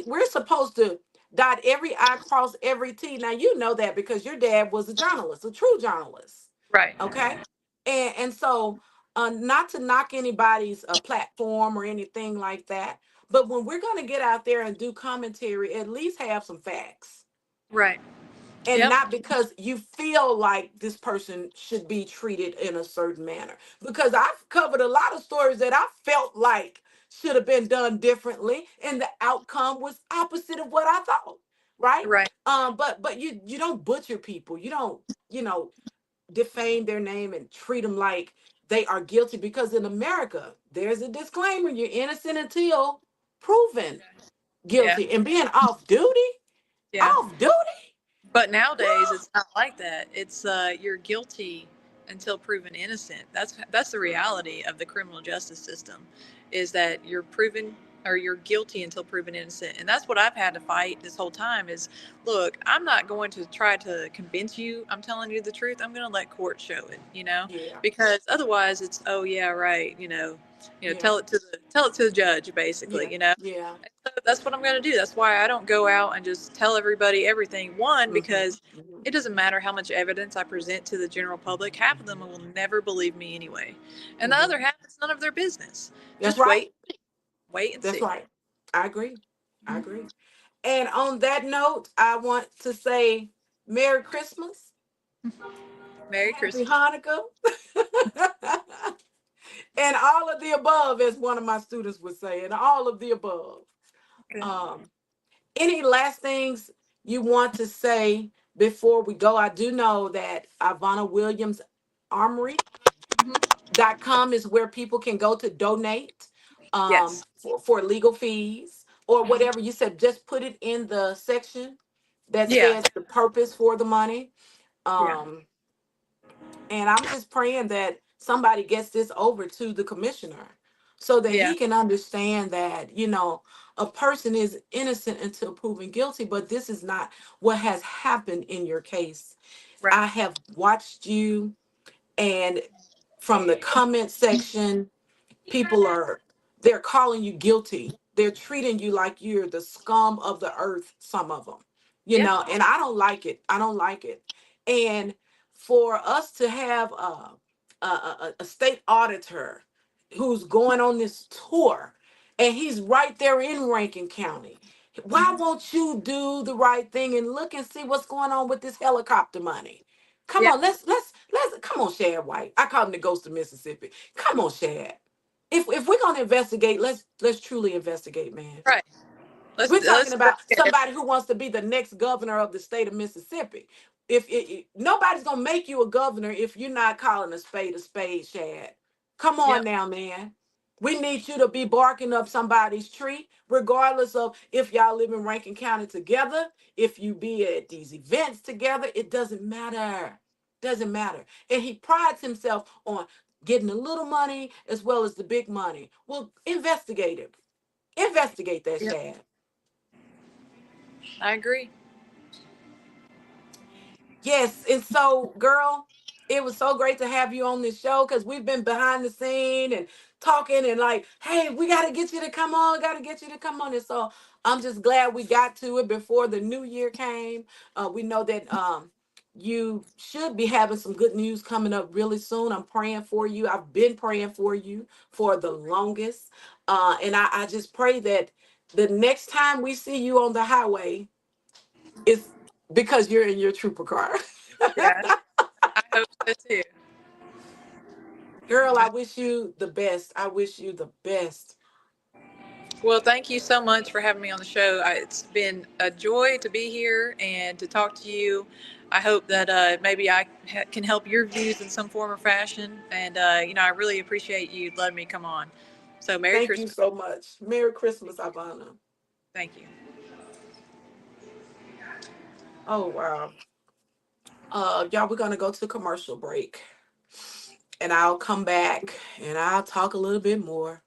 We're supposed to dot every I, cross every T. Now you know that because your dad was a journalist, a true journalist. Right. Okay, and so not to knock anybody's platform or anything like that, but when we're gonna get out there and do commentary, at least have some facts Right. and Yep. not because you feel like this person should be treated in a certain manner. Because I've covered a lot of stories that I felt like should have been done differently, and the outcome was opposite of what I thought. Right? Right. But you don't butcher people. You don't defame their name and treat them like they are guilty. Because in America, there's a disclaimer: you're innocent until proven Yeah. guilty. And being off duty, Yeah. off duty. But nowadays, it's not like that. It's you're guilty until proven innocent. That's the reality of the criminal justice system, is that you're proven or you're guilty until proven innocent. And that's what I've had to fight this whole time. Is look, I'm not going to try to convince you. I'm telling you the truth. I'm going to let court show it. Yeah. Because otherwise, it's oh yeah right. Yeah. Tell it to the judge basically. Yeah. Yeah. That's what I'm going to do. That's why I don't go out and just tell everybody everything. One, Hmm. because Hmm. it doesn't matter how much evidence I present to the general public, half of them will never believe me anyway. And the Hmm. other half, it's none of their business. That's Just right. wait and That's see. right. I agree. I agree. And on that note, I want to say Merry Christmas, Merry Happy Christmas. Hanukkah, and all of the above, as one of my students would say, and all of the above. Okay. Um, any last things you want to say before we go? I do know that Ivana Williams Armory Mhm. .com is where people can go to donate Yes. for legal fees or whatever. You said just put it in the section that Yeah. says the purpose for the money. Yeah. Um, and I'm just praying that somebody gets this over to the commissioner so that Yeah. he can understand that, a person is innocent until proven guilty, but this is not what has happened in your case. Right. I have watched you, and from the comment section, people are they're calling you guilty. They're treating you like you're the scum of the earth, some of them, Yeah. and I don't like it. I don't like it. And for us to have a state auditor who's going on this tour, and he's right there in Rankin County, why Mhm. won't you do the right thing and look and see what's going on with this helicopter money? Come Yeah. on, let's come on, Shad White. I call him the ghost of Mississippi. Come on, Shad. If we're gonna investigate, let's truly investigate, man. Right. Let's We're talking let's about investigate somebody everything. who wants to be the next governor of the state of Mississippi. Nobody's gonna make you a governor if you're not calling a spade, Shad. Come on Yep. now, man. We need you to be barking up somebody's tree, regardless of if y'all live in Rankin County together, if you be at these events together. It doesn't matter. Doesn't matter. And he prides himself on getting the little money as well as the big money. Well, investigate it. Investigate that, Yep. Shad. I agree. Yes, and so, girl, it was so great to have you on this show because we've been behind the scene and talking and like, hey, we got to get you to come on, got to get you to come on. And so I'm just glad we got to it before the new year came. We know that you should be having some good news coming up really soon. I'm praying for you. I've been praying for you for the longest. And I just pray that the next time we see you on the highway, it's because you're in your trooper car. Yeah, I hope so too. Girl, I wish you the best. I wish you the best. Well, thank you so much for having me on the show. It's been a joy to be here and to talk to you. I hope that maybe I can help your views in some form or fashion. And, I really appreciate you letting me come on. So, Merry Thank you Christmas. so much. Merry Christmas, Ivana. Thank you. Oh wow. Y'all, we're gonna go to commercial break. And I'll come back and I'll talk a little bit more.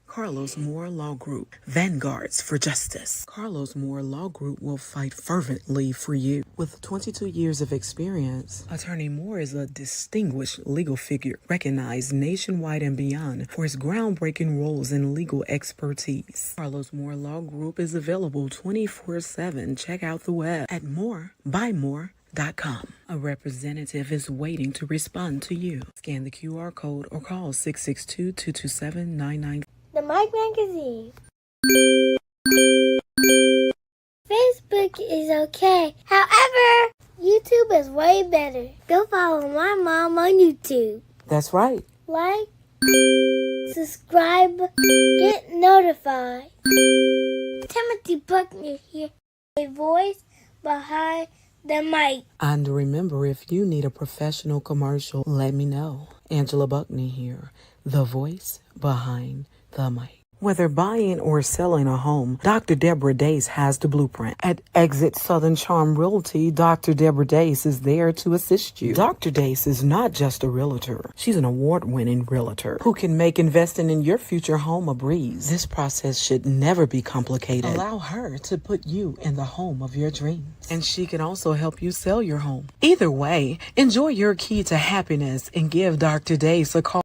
Carlos Moore Law Group, Vanguards for Justice. Carlos Moore Law Group will fight fervently for you. With 22 years of experience, Attorney Moore is a distinguished legal figure, recognized nationwide and beyond for his groundbreaking roles in legal expertise. Carlos Moore Law Group is available 24/7. Check out the web at morebymore.com. A representative is waiting to respond to you. Scan the QR code or call 662-227-99. The Mike Magazine. Facebook is okay. However, YouTube is way better. Go follow my mom on YouTube. That's right. Like, subscribe, get notified. Timothy Buckner here. A voice behind the mic. And remember, if you need a professional commercial, let me know. Angela Buckney here, the voice behind the mic. Whether buying or selling a home, Dr. Deborah Dace has the blueprint. At Exit Southern Charm Realty, Dr. Deborah Dace is there to assist you. Dr. Dace is not just a realtor. She's an award-winning realtor who can make investing in your future home a breeze. This process should never be complicated. Allow her to put you in the home of your dreams. And she can also help you sell your home. Either way, enjoy your key to happiness and give Dr. Dace a call.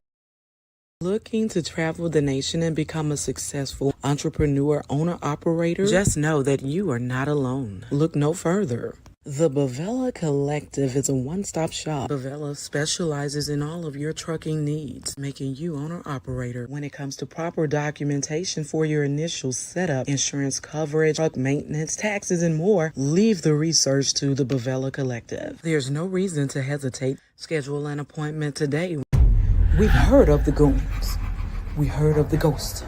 Looking to travel the nation and become a successful entrepreneur, owner, operator? Just know that you are not alone. Look no further. The Bavella Collective is a one-stop shop. Bavella specializes in all of your trucking needs, making you owner-operator. When it comes to proper documentation for your initial setup, insurance coverage, truck maintenance, taxes, and more, leave the research to the Bavella Collective. There's no reason to hesitate. Schedule an appointment today. We've heard of the goons. We heard of the ghost.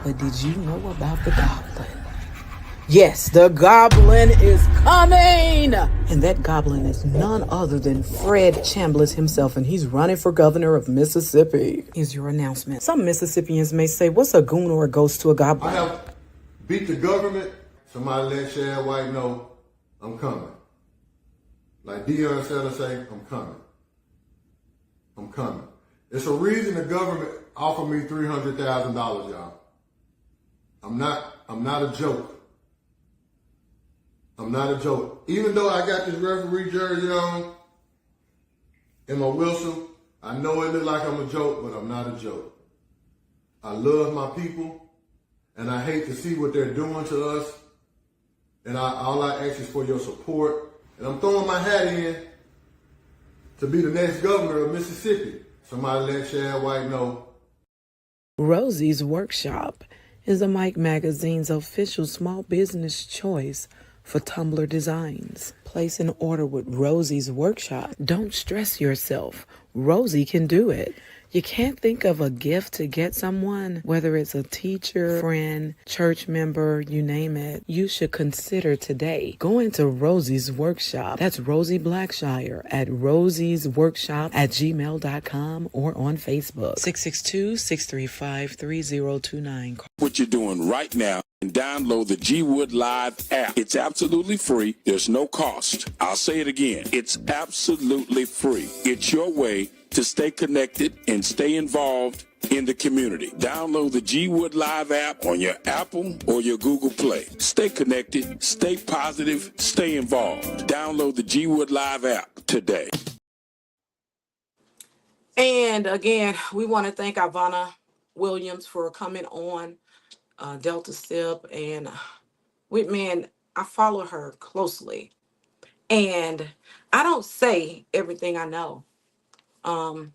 But did you know about the goblin? Yes, the goblin is coming! And that goblin is none other than Fred Chambliss himself, and he's running for governor of Mississippi. Here's your announcement. Some Mississippians may say, what's a goon or a ghost to a goblin? I have beat the government. Somebody let Shad White know I'm coming. Like Deion Sanders say, I'm coming. I'm coming. It's a reason the government offered me $300,000, y'all. I'm not a joke. I'm not a joke. Even though I got this referee jersey on and my whistle, I know it look like I'm a joke, but I'm not a joke. I love my people, and I hate to see what they're doing to us. And all I ask is for your support. And I'm throwing my hat in to be the next governor of Mississippi. Somebody let Shad White know. Rosie's Workshop is a Mike Magazine's official small business choice for Tumblr designs. Place an order with Rosie's Workshop. Don't stress yourself. Rosie can do it. You can't think of a gift to get someone, whether it's a teacher, friend, church member, you name it. You should consider today going to Rosie's Workshop. That's Rosie Blackshire at rosiesworkshop@gmail.com or on Facebook. 662-635-3029. What you're doing right now and download the G Wood Live app. It's absolutely free. There's no cost. I'll say it again. It's absolutely free. It's your way to stay connected and stay involved in the community. Download the G Wood Live app on your Apple or your Google Play. Stay connected, stay positive, stay involved. Download the G Wood Live app today. And again, we want to thank Ivana Williams for coming on Delta Sip. And Whitman, I follow her closely. And I don't say everything I know. And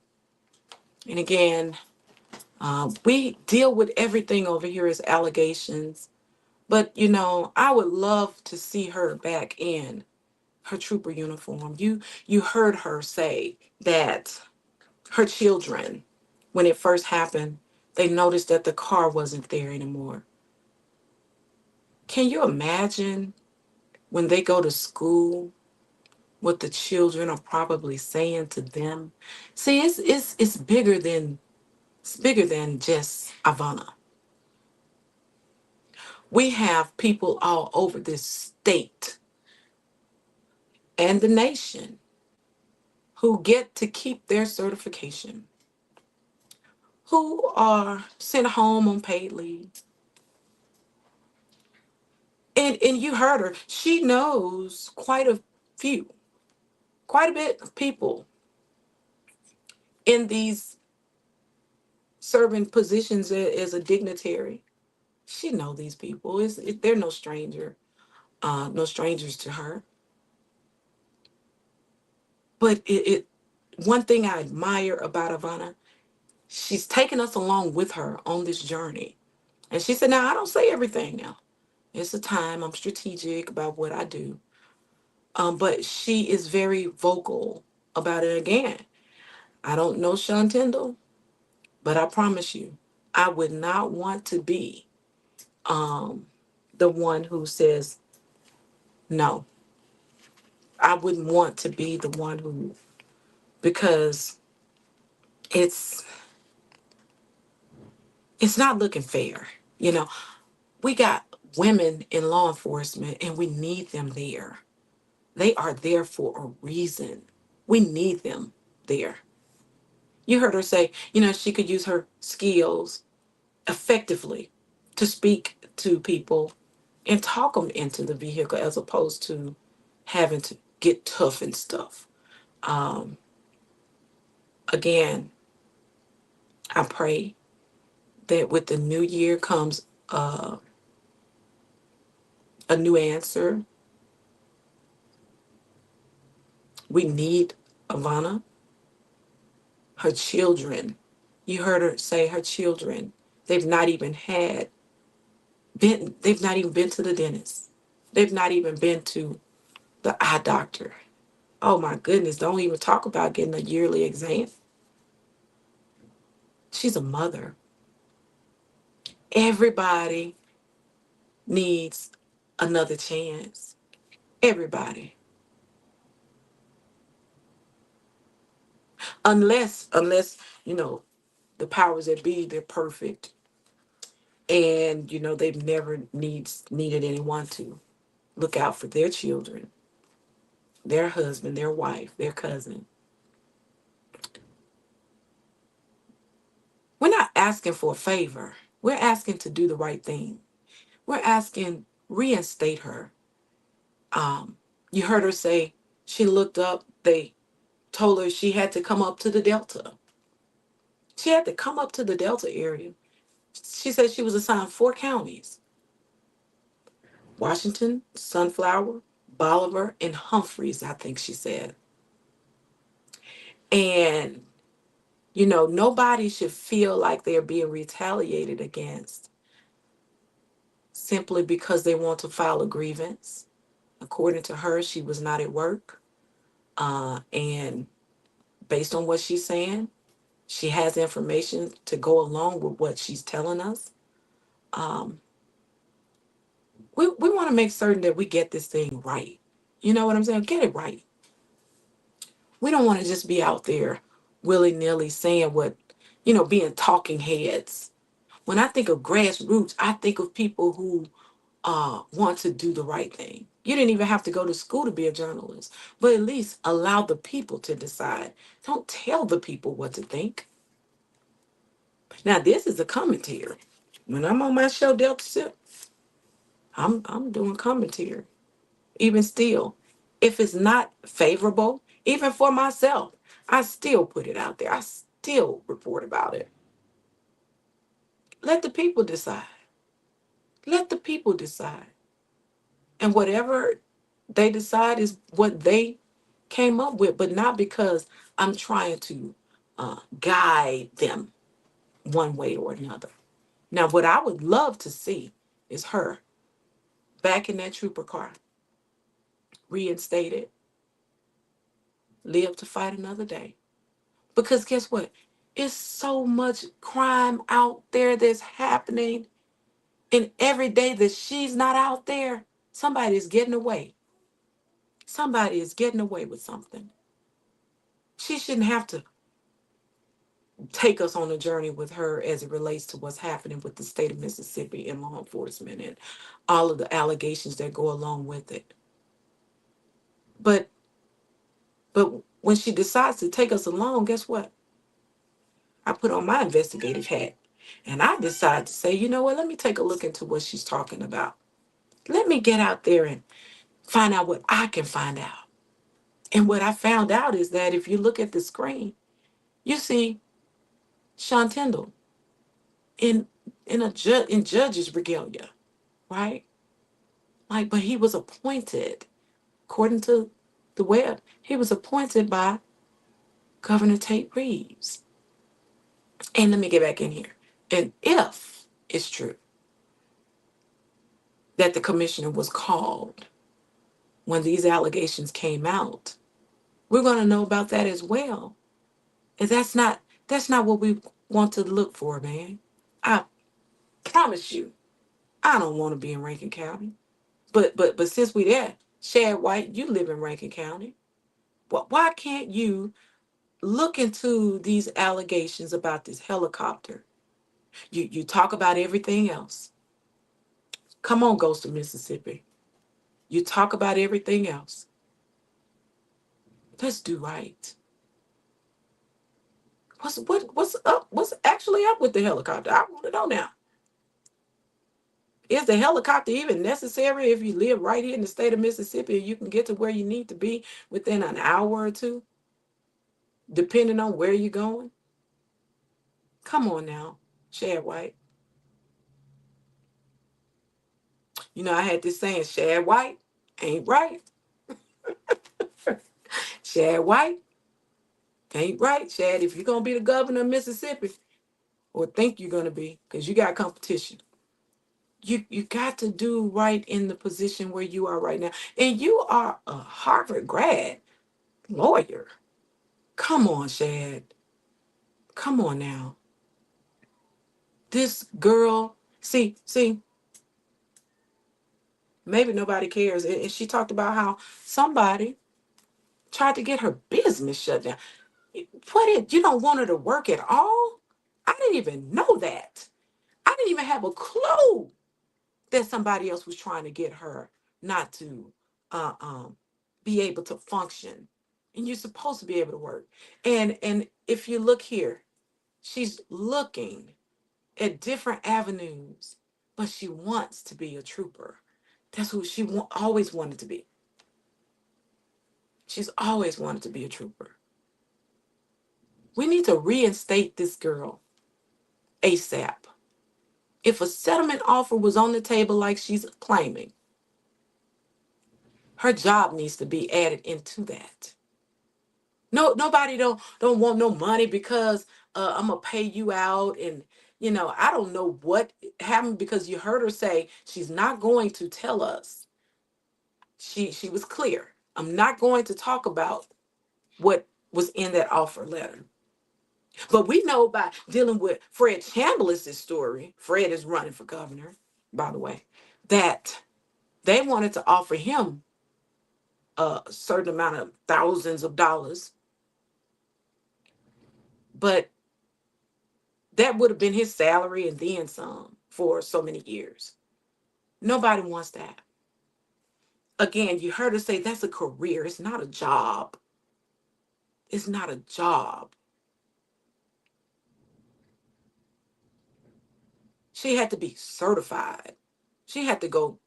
again, we deal with everything over here as allegations. But, I would love to see her back in her trooper uniform. You heard her say that her children, when it first happened, they noticed that the car wasn't there anymore. Can you imagine when they go to school what the children are probably saying to them? See, it's bigger than just Ivana. We have people all over this state and the nation who get to keep their certification, who are sent home on paid leave. And you heard her. She knows few, quite a bit of people in these serving positions as a dignitary. She know these people. They're no stranger, no strangers to her. But one thing I admire about Ivana, she's taken us along with her on this journey. And she said, now I don't say everything now. It's a time I'm strategic about what I do. But she is very vocal about it again. I don't know Sean Tyndall, but I promise you, I would not want to be um, the one who says no. I wouldn't want to be the one who, because it's it's not looking fair. You know, we got women in law enforcement and we need them there. They are there for a reason. We need them there. You heard her say, she could use her skills effectively to speak to people and talk them into the vehicle as opposed to having to get tough and stuff. Um, Again, I pray that with the new year comes a new answer. We need Ivana, her children. You heard her say her children. They've not even had they've not even been to the dentist. They've not even been to the eye doctor. Oh my goodness, don't even talk about getting a yearly exam. She's a mother. Everybody needs another chance. Everybody. Unless, the powers that be, they're perfect. And, they've never needed anyone to look out for their children, their husband, their wife, their cousin. We're not asking for a favor. We're asking to do the right thing. We're asking reinstate her. You heard her say she looked up, they told her she had to come up to the Delta. She had to come up to the Delta area. She said she was assigned 4 counties: Washington, Sunflower, Bolivar, and Humphreys, I think she said. And, nobody should feel like they're being retaliated against simply because they want to file a grievance. According to her, she was not at work. And based on what she's saying, she has information to go along with what she's telling us. Um, we want to make certain that we get this thing right. You know what I'm saying? Get it right. We don't want to just be out there willy-nilly saying being talking heads. When I think of grassroots, I think of people who want to do the right thing. You didn't even have to go to school to be a journalist, but at least allow the people to decide. Don't tell the people what to think. Now, this is a commentary. When I'm on my show, Delta Sip, I'm doing commentary. Even still, if it's not favorable, even for myself, I still put it out there. I still report about it. Let the people decide. Let the people decide. And whatever they decide is what they came up with, but not because I'm trying to guide them one way or another. Now, what I would love to see is her back in that trooper car, reinstated, live to fight another day. Because guess what? It's so much crime out there that's happening. And every day that she's not out there, somebody is getting away. Somebody is getting away with something. She shouldn't have to take us on a journey with her as it relates to what's happening with the state of Mississippi and law enforcement and all of the allegations that go along with it. But but when she decides to take us along, guess what? I put on my investigative hat and I decide to say, you know what, let me take a look into what she's talking about. Let me get out there and find out what I can find out. And what I found out is that if you look at the screen, you see Sean Tyndall in in judge's regalia, right? Like, but he was appointed, according to the web, he was appointed by Governor Tate Reeves. And let me get back in here. And if it's true that the commissioner was called when these allegations came out, we're going to know about that as well. And that's not what we want to look for, man. I promise you, I don't want to be in Rankin County. But since we there, Shad White, you live in Rankin County. Why can't you look into these allegations about this helicopter? You talk about everything else. Come on, Ghost of Mississippi. You talk about everything else. Let's do right. What's up? What's actually up with the helicopter? I want to know now. Is the helicopter even necessary if you live right here in the state of Mississippi and you can get to where you need to be within an hour or two, depending on where you're going? Come on now, Shad White. You know, I had this saying, Shad White ain't right. Shad White ain't right, Shad. If you're going to be the governor of Mississippi, or think you're going to be, because you got competition, you got to do right in the position where you are right now. And you are a Harvard grad lawyer. Come on, Shad. Come on now. This girl, see, maybe nobody cares. And she talked about how somebody tried to get her business shut down. You don't want her to work at all? I didn't even know that. I didn't even have a clue that somebody else was trying to get her not to uh, um, be able to function. And you're supposed to be able to work. And if you look here, she's looking at different avenues, but she wants to be a trooper. That's who she always wanted to be. She's always wanted to be a trooper. We need to reinstate this girl ASAP. If a settlement offer was on the table like she's claiming, her job needs to be added into that. No, nobody don't want no money because I'm gonna pay you out, and I don't know what happened because you heard her say she's not going to tell us. She was clear. I'm not going to talk about what was in that offer letter. But we know by dealing with Fred Chambliss' story, Fred is running for governor, by the way, that they wanted to offer him a certain amount of thousands of dollars, but that would have been his salary and then some for so many years. Nobody wants that. Again, you heard her say that's a career. It's not a job. It's not a job. She had to be certified. She had to go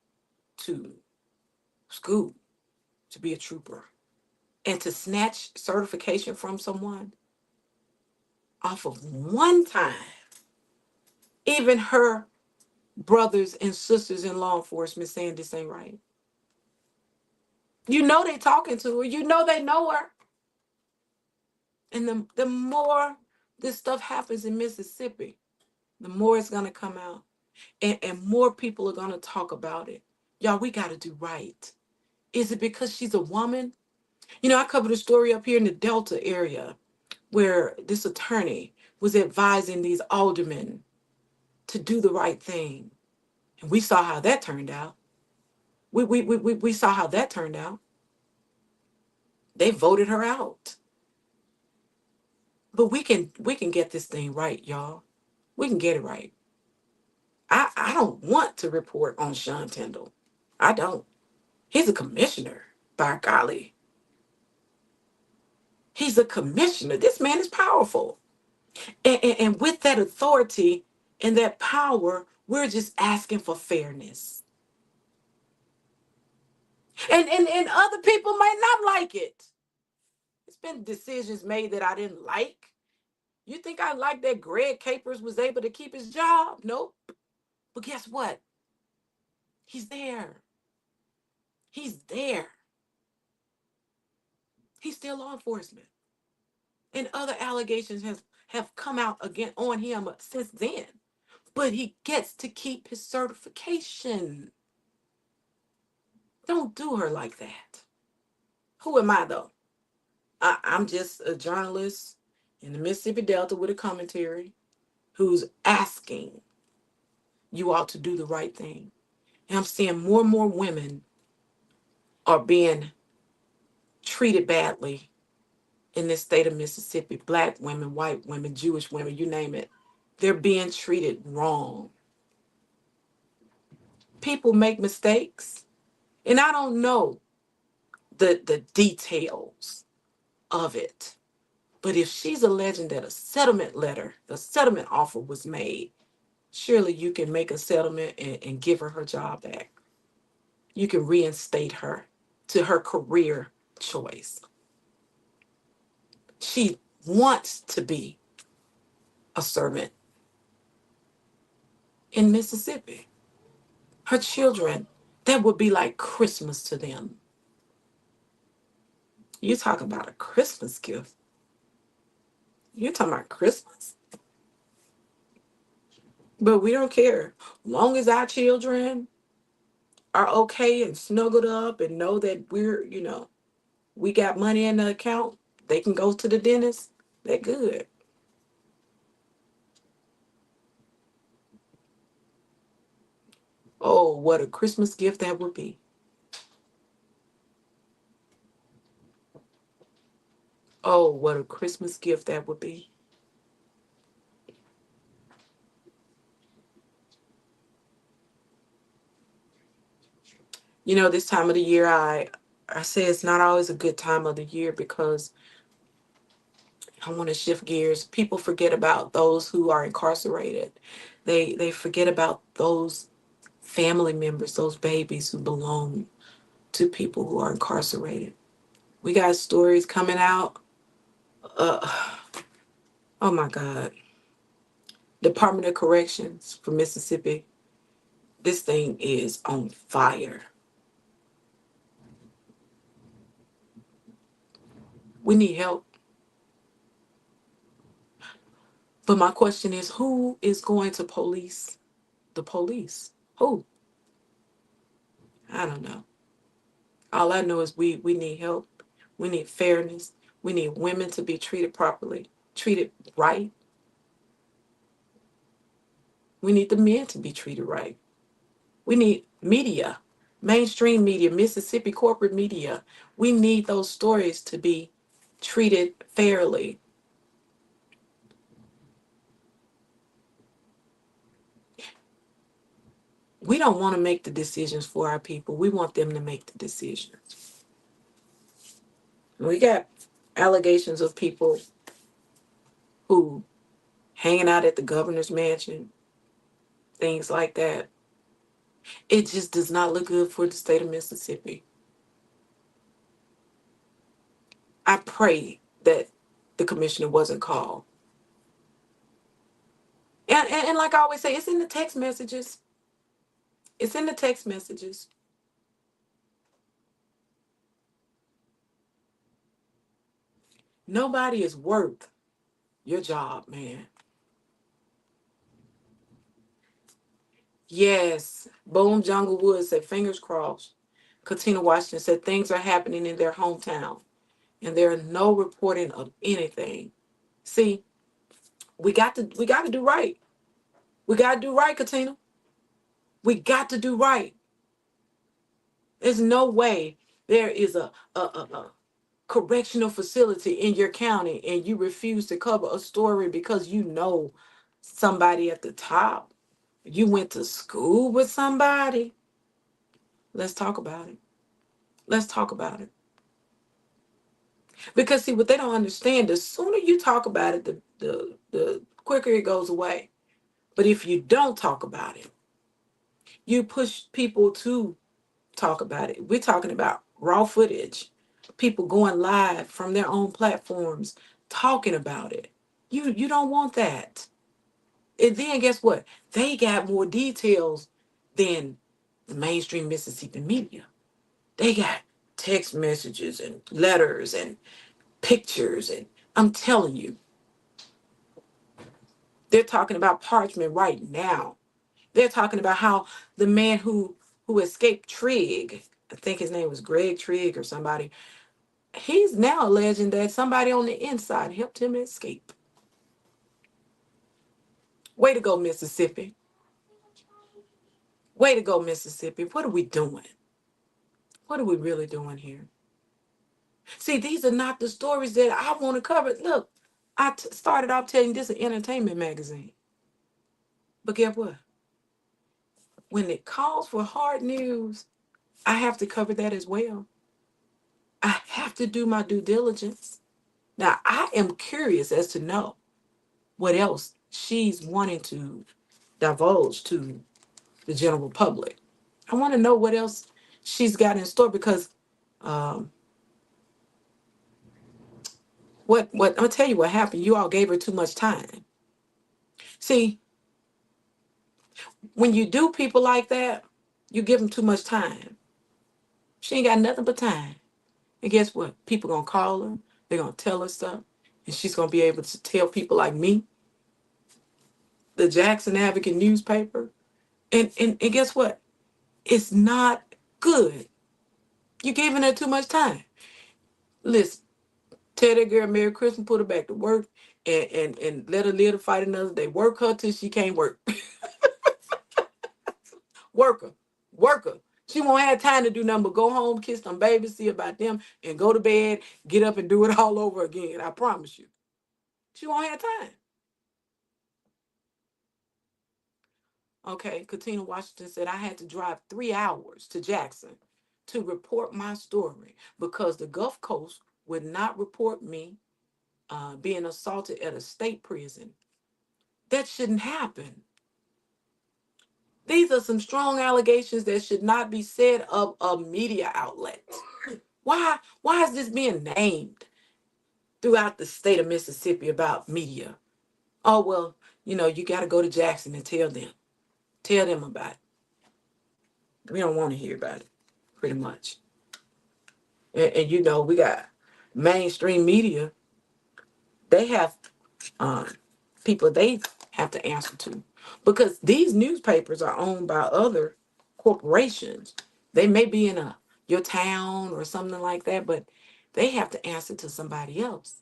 to school to be a trooper. And to snatch certification from someone off of one time, even her brothers and sisters in law enforcement saying this ain't right. You know they talking to her. You know they know her. And the more this stuff happens in Mississippi, the more it's going to come out. And more people are going to talk about it. Y'all, we got to do right. Is it because she's a woman? You know, I covered a story up here in the Delta area where this attorney was advising these aldermen to do the right thing. And we saw how that turned out. We saw how that turned out. They voted her out. But we can get this thing right, y'all. We can get it right. I don't want to report on Sean Tindall. I don't. He's a commissioner, by golly. He's a commissioner. This man is powerful. And with that authority and that power, we're just asking for fairness. And other people might not like it. It's been decisions made that I didn't like. You think I like that Greg Capers was able to keep his job? Nope. But guess what? He's there. He's there. He's still law enforcement. And other allegations have come out again on him since then. But he gets to keep his certification. Don't do her like that. Who am I, though? I'm just a journalist in the Mississippi Delta with a commentary who's asking you all to do the right thing. And I'm seeing more and more women are being treated badly in this state of Mississippi. Black women, white women, Jewish women, you name it. They're being treated wrong. People make mistakes. And I don't know the details of it. But if she's alleging that a settlement offer was made, surely you can make a settlement and give her job back. You can reinstate her to her career choice. She wants to be a servant in Mississippi. Her children, that would be like Christmas to them. You talk about a Christmas gift. You're talking about Christmas. But we don't care. Long as our children are okay and snuggled up and know that we got money in the account, they can go to the dentist, they're good. Oh, what a Christmas gift that would be. Oh, what a Christmas gift that would be. You know, this time of the year, I say it's not always a good time of the year because I want to shift gears. People forget about those who are incarcerated. They forget about those family members, those babies who belong to people who are incarcerated. We got stories coming out. Oh my God. Department of Corrections for Mississippi. This thing is on fire. We need help. But my question is, who is going to police the police? Who? I don't know. All I know is we need help. We need fairness. We need women to be treated properly, treated right. We need the men to be treated right. We need media, mainstream media, Mississippi corporate media. We need those stories to be treated fairly. We don't want to make the decisions for our people. We want them to make the decisions. We got allegations of people who hanging out at the governor's mansion, things like that. It just does not look good for the state of Mississippi. I pray that the commissioner wasn't called. And like I always say, it's in the text messages. It's in the text messages. Nobody is worth your job, man. Yes. Boom Jungle Woods said, fingers crossed. Katina Washington said, things are happening in their hometown. and there are no reporting of anything. See, we got to do right. We got to do right, Katina. We got to do right. There's no way there is a correctional facility in your county and you refuse to cover a story because you know somebody at the top. You went to school with somebody. Let's talk about it. Let's talk about it. Because see, what they don't understand, the sooner you talk about it, the quicker it goes away. But if you don't talk about it, you push people to talk about it. We're talking about raw footage, people going live from their own platforms, talking about it. You don't want that. And then guess what? They got more details than the mainstream Mississippi media. They got text messages and letters and pictures, and I'm telling you, they're talking about parchment right now. They're talking about how the man who escaped Trigg, I think his name was Greg Trigg or somebody, he's now alleging that somebody on the inside helped him escape. Way to go, Mississippi. Way to go, Mississippi. What are we doing? What are we really doing here? See, these are not the stories that I want to cover. Look, started off telling you this is an entertainment magazine. But guess what? When it calls for hard news, I have to cover that as well. I have to do my due diligence. Now, I am curious as to know what else she's wanting to divulge to the general public. I want to know what else she's got in store because um, what I'm gonna tell you what happened. You all gave her too much time. See, when you do people like that, you give them too much time. She ain't got nothing but time. And guess what? People gonna call her. They're gonna tell her stuff, and she's gonna be able to tell people like me, the Jackson Advocate newspaper. And guess what? It's not good. You're giving her too much time. Listen, tell that girl Merry Christmas, put her back to work, and let her live to fight another day. Work her till she can't work. Work her. Work her. She won't have time to do nothing but go home, kiss them babies, see about them, and go to bed, get up and do it all over again. I promise you. She won't have time. Okay, Katina Washington said I had to drive 3 hours to Jackson to report my story because the Gulf Coast would not report me being assaulted at a state prison. That shouldn't happen. These are some strong allegations that should not be said of a media outlet. Why is this being named throughout the state of Mississippi about media? Oh, well, you got to go to Jackson and tell them. Tell them about it. We don't want to hear about it, pretty much. And we got mainstream media. They have people they have to answer to because these newspapers are owned by other corporations. They may be in your town or something like that, but they have to answer to somebody else.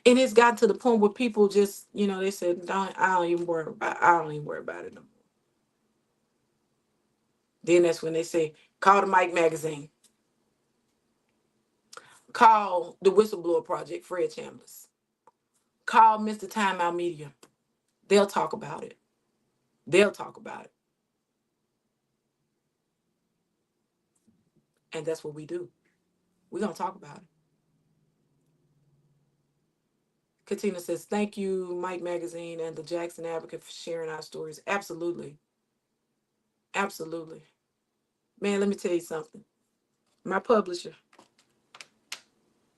And it's gotten to the point where people just, they said, I don't even worry about it no more. Then that's when they say, call the Mike magazine. Call the Whistleblower Project, Fred Chambliss. Call Mr. Time Out Media. They'll talk about it. They'll talk about it. And that's what we do. We're going to talk about it. Katina says, thank you, Mike Magazine and the Jackson Advocate, for sharing our stories. Absolutely. Absolutely. Man, let me tell you something. My publisher,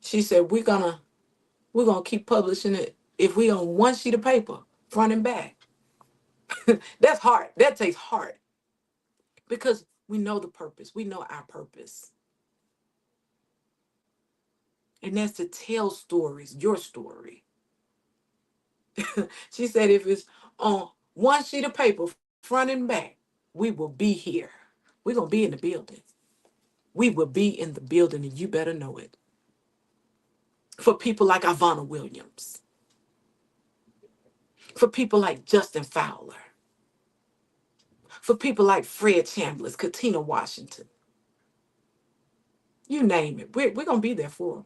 she said, we're gonna keep publishing it if we on one sheet of paper, front and back. That's hard. That takes heart. Because we know the purpose. We know our purpose. And that's to tell stories, your story. She said, if it's on one sheet of paper, front and back, we will be here. We're going to be in the building. We will be in the building, and you better know it. for people like Ivana Williams, for people like Justin Fowler, for people like Fred Chambliss, Katina Washington. You name it. We're going to be there for them.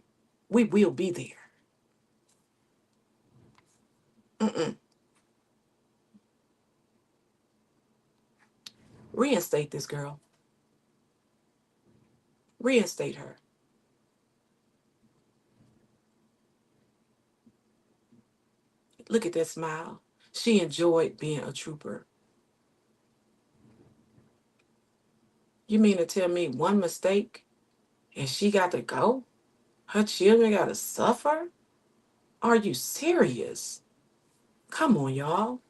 We will be there. Reinstate this girl. Reinstate her. Look at that smile. She enjoyed being a trooper. You mean to tell me one mistake and she got to go? Her children got to suffer? Are you serious? Come on, y'all.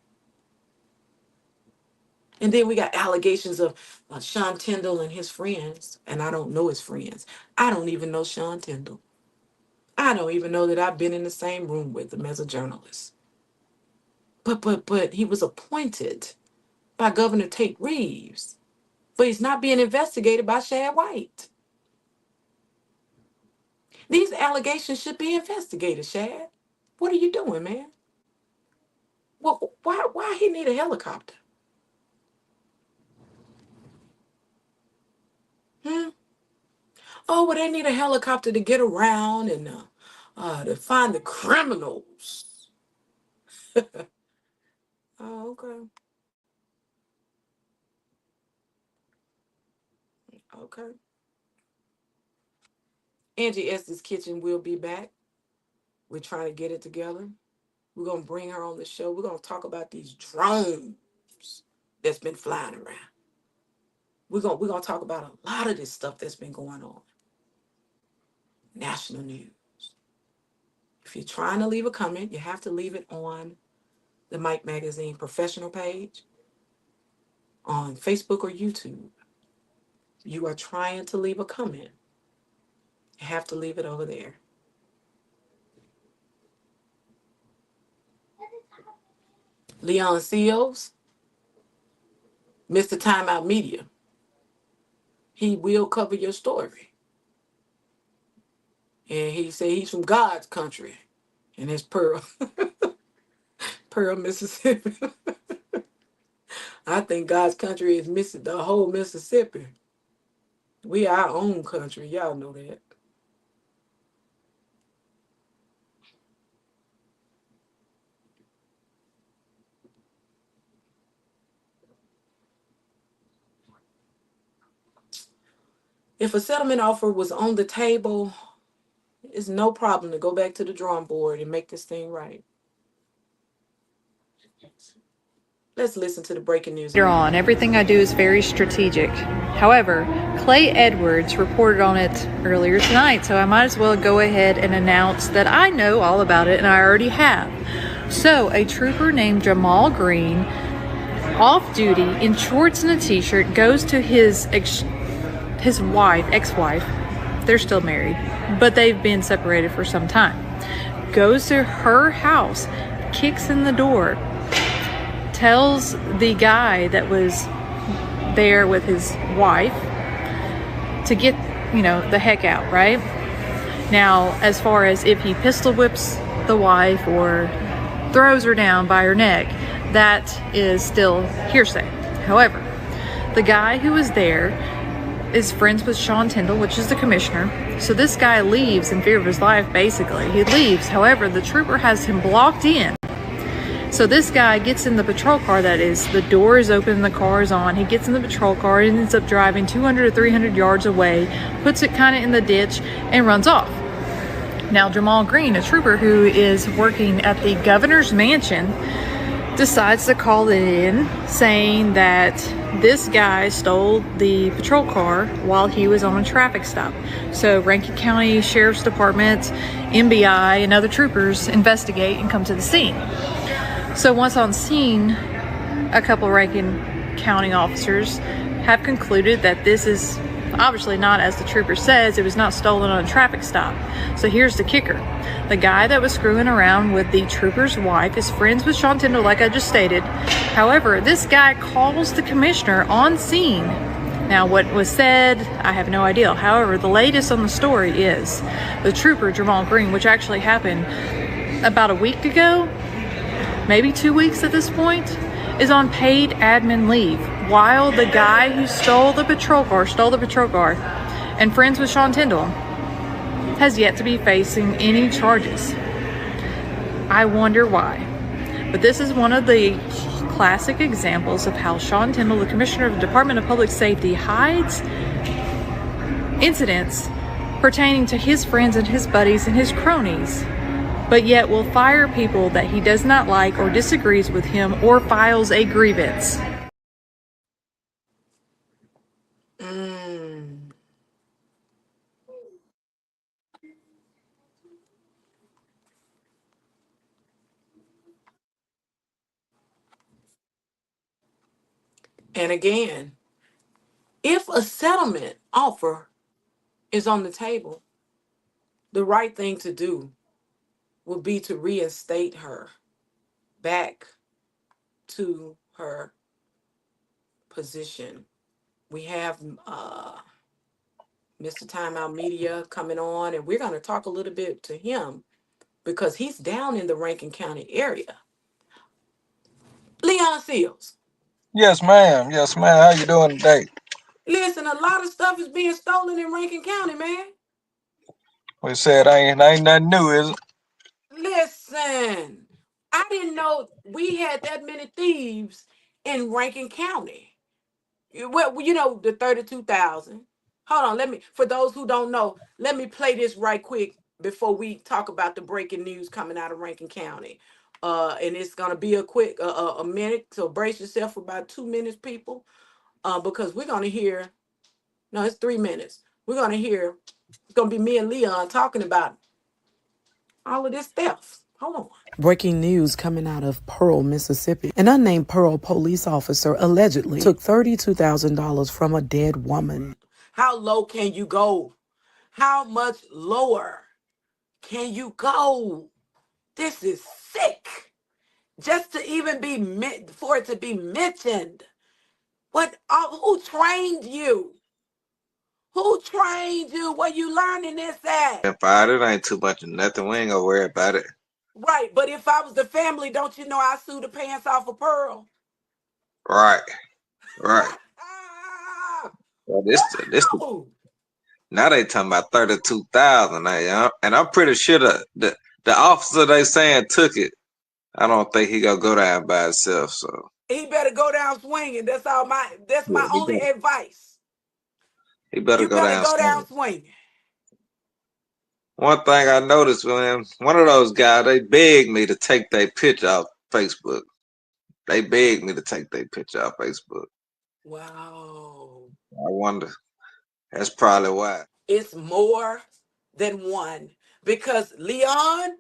And then we got allegations of Sean Tyndall and his friends. And I don't know his friends. I don't even know Sean Tyndall. I don't even know that I've been in the same room with him as a journalist. But he was appointed by Governor Tate Reeves. But he's not being investigated by Shad White. These allegations should be investigated, Shad. What are you doing, man? Well, why he need a helicopter? Oh, well, they need a helicopter to get around and to find the criminals. Oh, okay. Okay. Angie Estes Kitchen will be back. We're trying to get it together. We're going to bring her on the show. We're going to talk about these drones that's been flying around. We're going to talk about a lot of this stuff that's been going on. National news. If you're trying to leave a comment, you have to leave it on the Mike Magazine professional page on Facebook or YouTube. You are trying to leave a comment, you have to leave it over there. Leon Seals, Mr. Timeout Media. He will cover your story. And he said he's from God's country. And it's Pearl. Pearl, Mississippi. I think God's country is the whole Mississippi. We our own country. Y'all know that. If a settlement offer was on the table, it's no problem to go back to the drawing board and make this thing right. Let's listen to the breaking news. Later on, everything I do is very strategic. However, Clay Edwards reported on it earlier tonight, so I might as well go ahead and announce that I know all about it, and I already have. So, a trooper named Jamal Green, off duty in shorts and a t-shirt, goes to his ex-wife. They're still married, but they've been separated for some time. Goes to her house, kicks in the door, tells the guy that was there with his wife to get, the heck out, right? Now, as far as if he pistol whips the wife or throws her down by her neck, that is still hearsay. However, the guy who was there is friends with Sean Tyndall, which is the commissioner. So this guy leaves in fear of his life, basically. He leaves. However, the trooper has him blocked in. So this guy gets in the patrol car, that is, the door is open, the car is on. He gets in the patrol car, ends up driving 200 or 300 yards away, puts it kind of in the ditch, and runs off. Now, Jamal Green, a trooper who is working at the governor's mansion, decides to call it in, saying that this guy stole the patrol car while he was on a traffic stop. So Rankin County Sheriff's Department, MBI, and other troopers investigate and come to the scene. So once on scene, a couple of Rankin County officers have concluded that this is obviously not, as the trooper says, it was not stolen on a traffic stop. So here's the kicker. The guy that was screwing around with the trooper's wife is friends with Sean Tyndall, like I just stated. However, this guy calls the commissioner on scene Now, what was said, I have no idea. However, the latest on the story is the trooper, Jamal Green, which actually happened about a week ago, maybe 2 weeks at this point, is on paid admin leave, while the guy who stole the patrol car, and friends with Sean Tyndall, has yet to be facing any charges. I wonder why. But this is one of the classic examples of how Sean Tyndall, the Commissioner of the Department of Public Safety, hides incidents pertaining to his friends and his buddies and his cronies, but yet will fire people that he does not like or disagrees with him or files a grievance. And again, if a settlement offer is on the table, the right thing to do would be to reinstate her back to her position. We have Mr. Timeout Media coming on, and we're going to talk a little bit to him because he's down in the Rankin County area. Leon Seals. Yes, ma'am. Yes, ma'am. How you doing today? Listen, a lot of stuff is being stolen in Rankin County, man. We said ain't nothing new, is it? Listen, I didn't know we had that many thieves in Rankin County. Well, you know, the 32,000. Hold on, for those who don't know, let me play this right quick before we talk about the breaking news coming out of Rankin County. And it's gonna be a quick a minute, so brace yourself for about 2 minutes, people. Because we're gonna hear, no, it's 3 minutes. We're gonna hear, it's gonna be me and Leon talking about all of this theft. Hold on. Breaking news coming out of Pearl, Mississippi. An unnamed Pearl police officer allegedly took $32,000 from a dead woman. How low can you go? How much lower can you go? This is sick. Just to even for it to be mentioned. Who trained you? Who trained you? Where you learning this at? About it ain't too much of nothing. We ain't gonna worry about it. Right, but if I was the family, don't you know I sue the pants off of Pearl? Right. Well, this now they talking about 32,000. And I'm pretty sure the officer they saying took it. I don't think he gonna go down by himself. So he better go down swinging. That's my only advice. He better go down swinging. One thing I noticed, William, one of those guys, they begged me to take their picture off Facebook. Wow. I wonder. That's probably why. It's more than one. Because, Leon,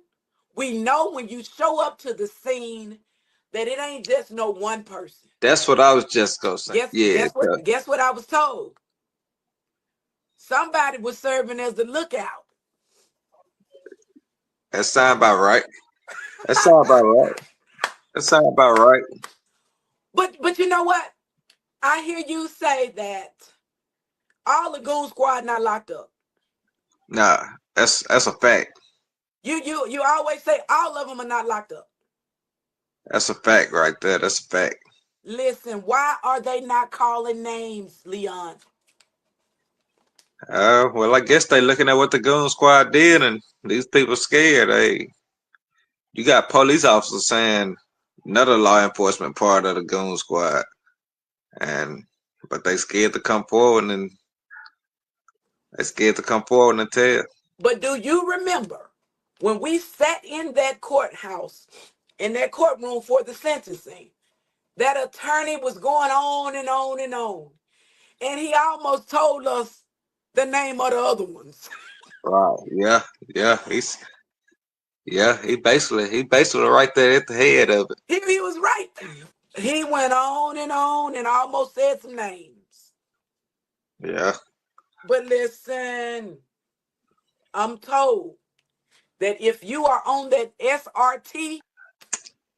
we know when you show up to the scene that it ain't just no one person. That's what I was just going to say. Guess what I was told? Somebody was serving as the lookout. That sound about right. That sound about right. But you know what? I hear you say that all the goon squad not locked up. Nah, that's a fact. You always say all of them are not locked up. That's a fact right there. That's a fact. Listen, why are they not calling names, Leon? Well, I guess they looking at what the goon squad did, and these people scared. You got police officers saying another law enforcement part of the goon squad, but they scared to come forward and tell. But do you remember when we sat in that courthouse, in that courtroom for the sentencing, that attorney was going on and on and on, and he almost told us the name of the other ones. Right. Yeah. He basically right there at the head of it. He was right. He went on and almost said some names. Yeah. But listen, I'm told that if you are on that SRT,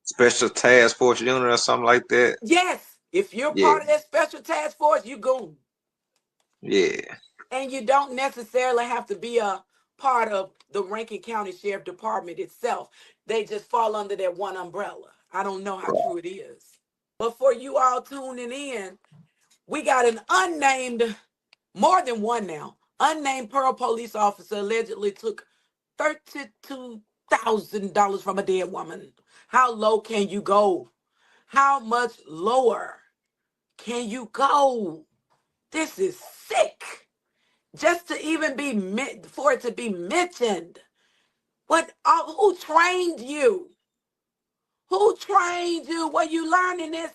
Special Task Force Unit or something like that. yes, if you're part of that Special Task Force, you goon. Yeah. And you don't necessarily have to be a part of the Rankin County Sheriff Department itself. They just fall under that one umbrella. I don't know how true it is. But for you all tuning in, we got an unnamed, more than one now, unnamed Pearl police officer allegedly took $32,000 from a dead woman. How low can you go? How much lower can you go? This is sick. Just to even be for it to be mentioned. What? Who trained you? Who trained you? Were you learning this?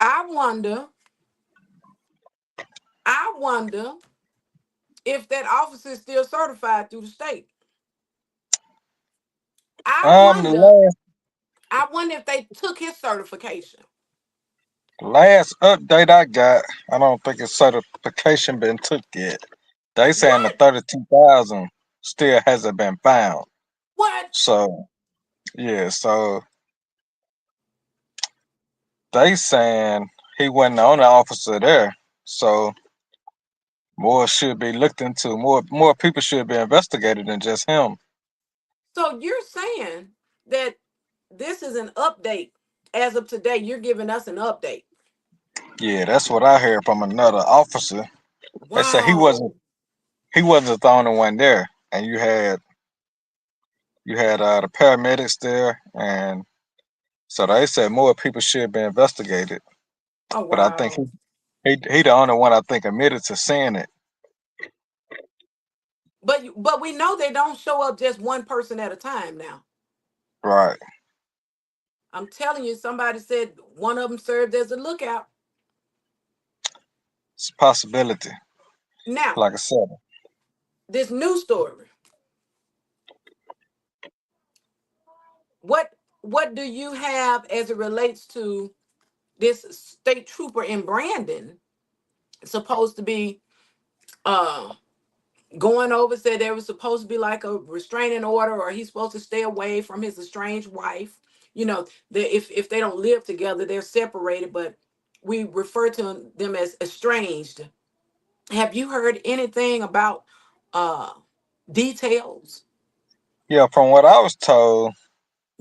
I wonder. I wonder if that officer is still certified through the state. I The wonder. last I wonder if they took his certification. last update I got, I don't think his certification been took yet. They saying the What? 32,000 still hasn't been found. What? So yeah, so they saying he wasn't the only officer there. So more should be looked into. More people should be investigated than just him. So you're saying that this is an update as of today? You're giving us an update. Yeah, that's what I heard from another officer. They said Wow. he wasn't the only one there, and you had the paramedics there, and so they said more people should be investigated. Oh But I think wow. he the only one I think admitted to seeing it. But we know they don't show up just one person at a time now. Right, I'm telling you, somebody said one of them served as a lookout. it's a possibility. Now, Like I said, this new story. What do you have as it relates to this state trooper in Brandon supposed to be uh going over, said there was supposed to be like a restraining order, or he's supposed to stay away from his estranged wife. If they don't live together, they're separated, but we refer to them as estranged. Have you heard anything about uh details? yeah, from what I was told,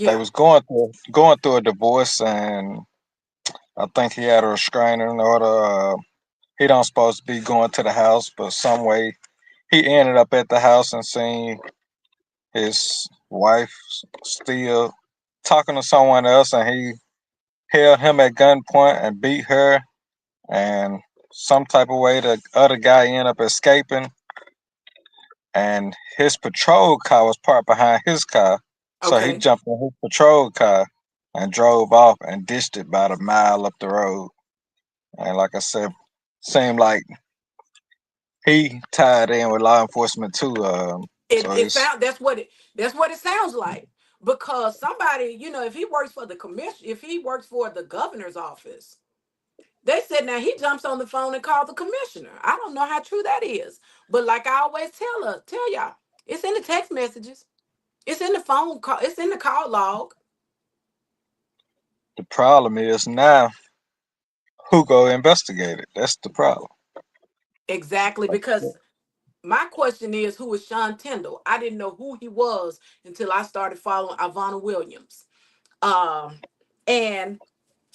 they Yeah. was going through a divorce, and I think he had a restraining order. He don't supposed to be going to the house, but some way he ended up at the house and seen his wife still talking to someone else, and he held him at gunpoint and beat her. And some type of way, the other guy ended up escaping, and his patrol car was parked behind his car. So he Okay. jumped in his patrol car and drove off and ditched it about a mile up the road. And like I said, seemed like he tied in with law enforcement too. It So it it's sound that's what it sounds like. Because somebody, if he works for the commission, if he works for the governor's office, they said now he jumps on the phone and calls the commissioner. I don't know how true that is. But like I always tell y'all, it's in the text messages. It's in the phone call, it's in the call log. the problem is now who go investigate it? That's the problem. Exactly. Because my question is, who is Sean Tyndall? I didn't know who he was until I started following Ivana Williams. Um, and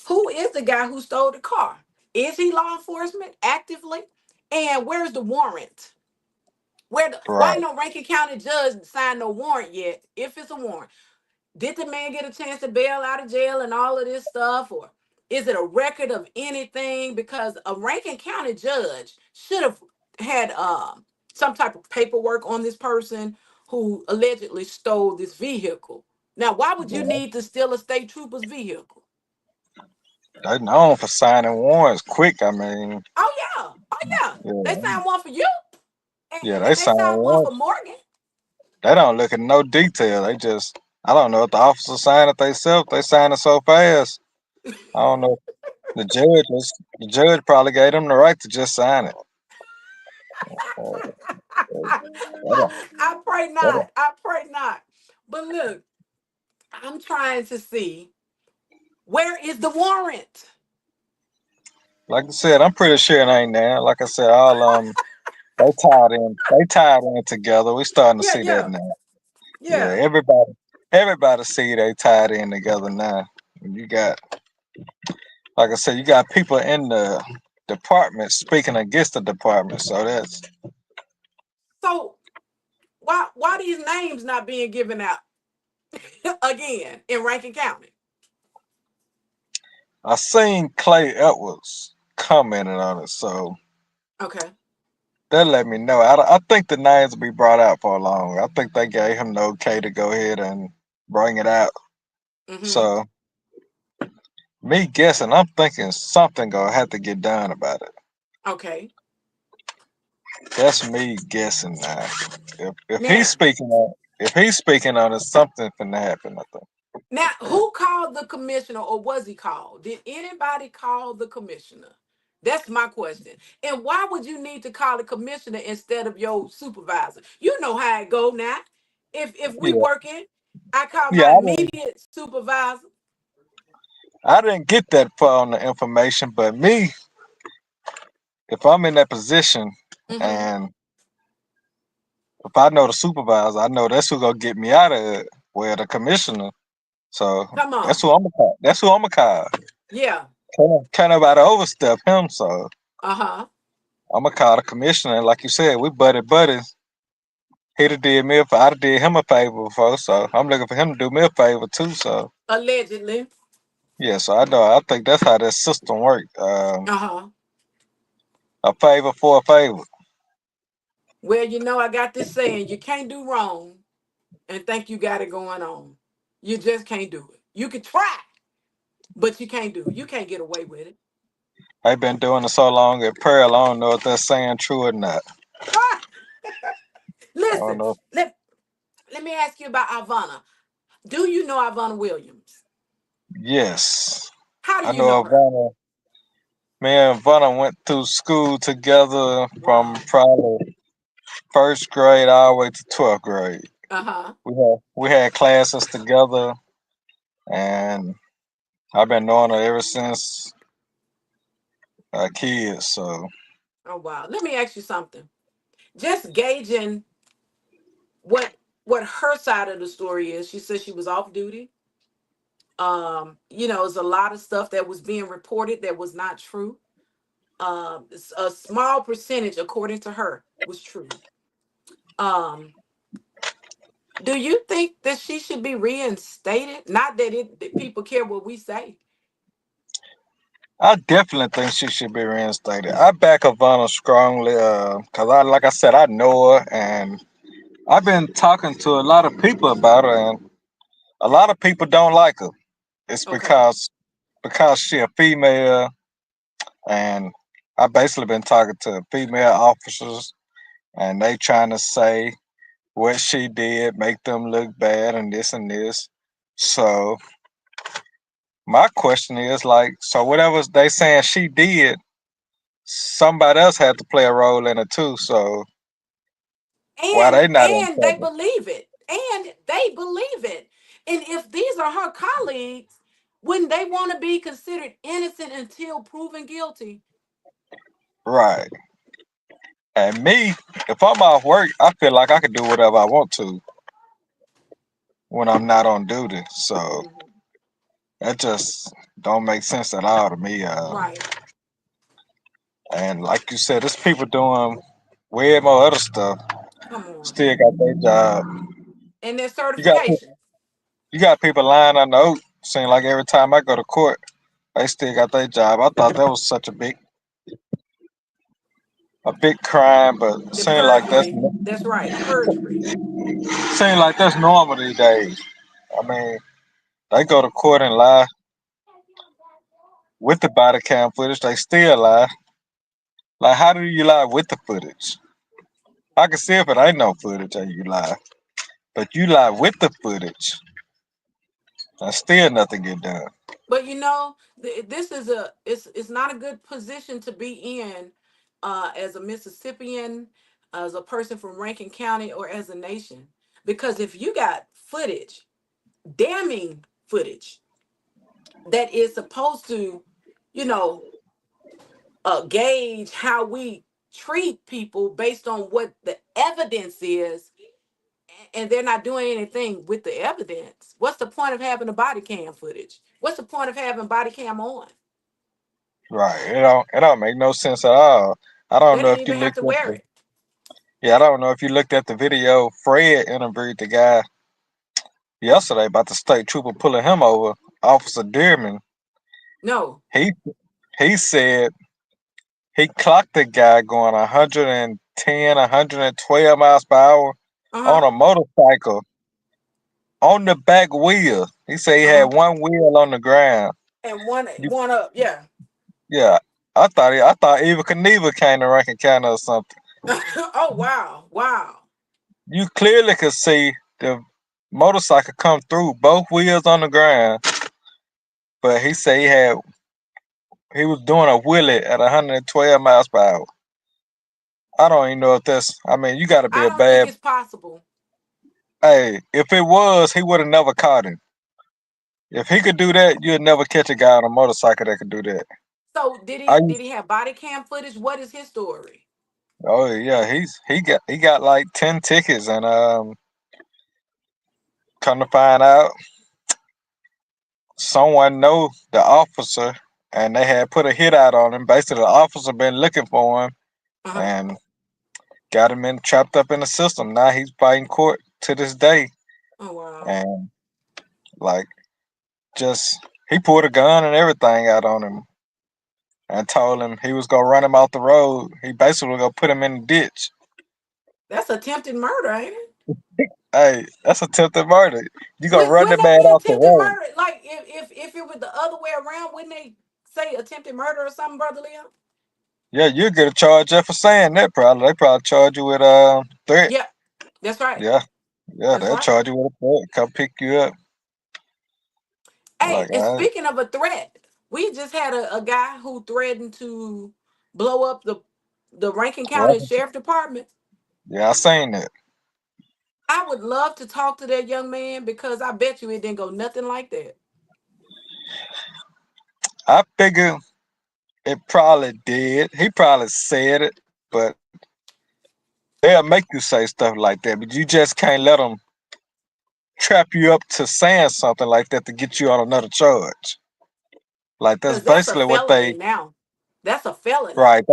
who is the guy who stole the car? Is he law enforcement actively? And where's the warrant? Why Right. no Rankin County judge signed no warrant yet? If it's a warrant, did the man get a chance to bail out of jail and all of this stuff, or is it a record of anything? Because a Rankin County judge should have had some type of paperwork on this person who allegedly stole this vehicle. Now, why would you Yeah. need to steal a state trooper's vehicle? They known for signing warrants quick. I mean, Oh yeah, oh yeah. They yeah, signed one for you, and, yeah, they and they sign signed one for warrants. Morgan. They don't look at no detail. They just, I don't know if the officer signed it themselves. They signed it so fast. I don't know. The judge probably gave them the right to just sign it. Uh, that don't- I pray that not. don't- I pray not. But look, I'm trying to see. Where is the warrant? Like I said, I'm pretty sure it ain't there. Like I said, all they tied in. They tied in together. We starting to Yeah, see that yeah, now. Yeah, yeah. everybody see they tied in together now. You got, like I said, you got people in the department speaking against the department. So that's So why these names not being given out again in Rankin County? I seen Clay Edwards commenting on it, so Okay. that let me know. I think the names will be brought out for long. I think they gave him the okay to go ahead and bring it out. Mm-hmm. So me guessing, I'm thinking something gonna have to get done about it. Okay. That's me guessing now. Now, If he's speaking on it, something finna happen. I think. now, who called the commissioner, or was he called? Did anybody call the commissioner? That's my question. And why would you need to call the commissioner instead of your supervisor? You know how it go now. If we Yeah, working, I call yeah. my immediate supervisor. I didn't get that far on the information, but me, if I'm in that position Mm-hmm. and if I know the supervisor, I know that's who gonna get me out of it. Well, the commissioner. So Come that's on. who I'm gonna call. That's who I'm gonna call. Yeah. Can't nobody overstep him. So Uh-huh. I'm gonna call the commissioner. Like you said, we buddies. He'd have did me if I'd have did him a favor before. So I'm looking for him to do me a favor too. So Allegedly. yeah, so I know. I think that's how that system works. Uh-huh. A favor for a favor. Well, I got this saying, you can't do wrong and think you got it going on. You just can't do it. You can try, but you can't do it. You can't get away with it. I've been doing it so long at Pearl. I don't know if that's saying true or not. Ah, I don't listen, know. let me ask you about Ivana. Do you know Ivana Williams? Yes, How do I you know know her? Ivana. Me and Ivana went through school together from Wow. probably first grade all the way to 12th grade. Uh-huh. We had classes together, and I've been knowing her ever since kids. So Oh, wow. Let me ask you something. Just gauging what her side of the story is. She said she was off duty. It's a lot of stuff that was being reported that was not true. A small percentage, according to her, was true. Um, do you think that she should be reinstated? Not that that people care what we say. I definitely think she should be reinstated. I back Ivana strongly because like I said, I know her, and I've been talking to a lot of people about her, and a lot of people don't like her. It's Okay. because she a female, and I basically been talking to female officers, and they trying to say what she did make them look bad and this and this. So my question is like, so whatever they saying she did, somebody else had to play a role in it too. So why And they not in and they trouble? believe it. And they believe it. And if these are her colleagues, wouldn't they want to be considered innocent until proven guilty? Right. And me, if I'm off work, I feel like I can do whatever I want to when I'm not on duty. So Mhm. that just don't make sense at all to me. Right. And like you said, there's people doing way more other stuff. Come on. Still got their job. And their You got certification. people, you got people lying on the oath. Seem like every time I go to court, they still got their job. I thought that was such a big crime, but The seem perjury. That's right. Perjury. like that's normal these days. I mean, they go to court and lie with the body cam footage. They still lie. Like, how do you lie with the footage? I can see if it ain't no footage and you lie, but you lie with the footage, and still nothing get done. But this is it's not a good position to be in as a Mississippian, as a person from Rankin County, or as a nation. Because if you got footage, damning footage, that is supposed to, you know, gauge how we treat people based on what the evidence is, and they're not doing anything with the evidence. What's the point of having the body cam footage? What's the point of having body cam on? Right. It don't make no sense at all. I They don't know didn't if you even have looked to at wear the it. yeah, I don't know if you looked at the video. Fred interviewed the guy yesterday about the state trooper pulling him over, Officer Dearman. No. He he said he clocked the guy going 110, 112 miles per hour Uh-huh. on a motorcycle on the back wheel. He said he Uh-huh. had one wheel on the ground. And one You, one up, yeah. yeah, I thought Eva Knievel came to Rankin County or something. Oh wow. Wow. You clearly could see the motorcycle come through, both wheels on the ground. But he said he was doing a wheelie at 112 miles per hour. I don't even know if that's. I mean, you got to be I a don't think bad. it's possible. Hey, if it was, he would have never caught him. If he could do that, you'd never catch a guy on a motorcycle that could do that. So did I he did he have body cam footage? What is his story? Oh yeah, he got like 10 tickets, and come to find out, someone know the officer, and they had put a hit out on him. Basically, the officer been looking for him Uh-huh. and got him in trapped up in the system. Now he's fighting court to this day, Oh wow. and like just he pulled a gun and everything out on him and told him he was gonna run him off the road. He basically gonna put him in the ditch. That's attempted murder, ain't it? Hey, that's attempted murder. You gonna run the Wouldn't that man be off the attempted road? murder? Like if it was the other way around, wouldn't they say attempted murder or something, Brother Leon? Yeah, you get a charge just for saying that. Probably they probably charge you with threat. Yeah, that's right. Yeah, yeah, That's they'll right. charge you with a threat. Come pick you up. Hey, Like, and speaking of a threat, we just had a guy who threatened to blow up the Rankin County well, Sheriff Department. yeah, I seen that. I would love to talk to that young man because I bet you it didn't go nothing like that. I figure it probably did. He probably said it, but they'll make you say stuff like that. But you just can't let them trap you up to saying something like that to get you on another charge. Like that's Because that's a basically what felony they now. That's a felony. right.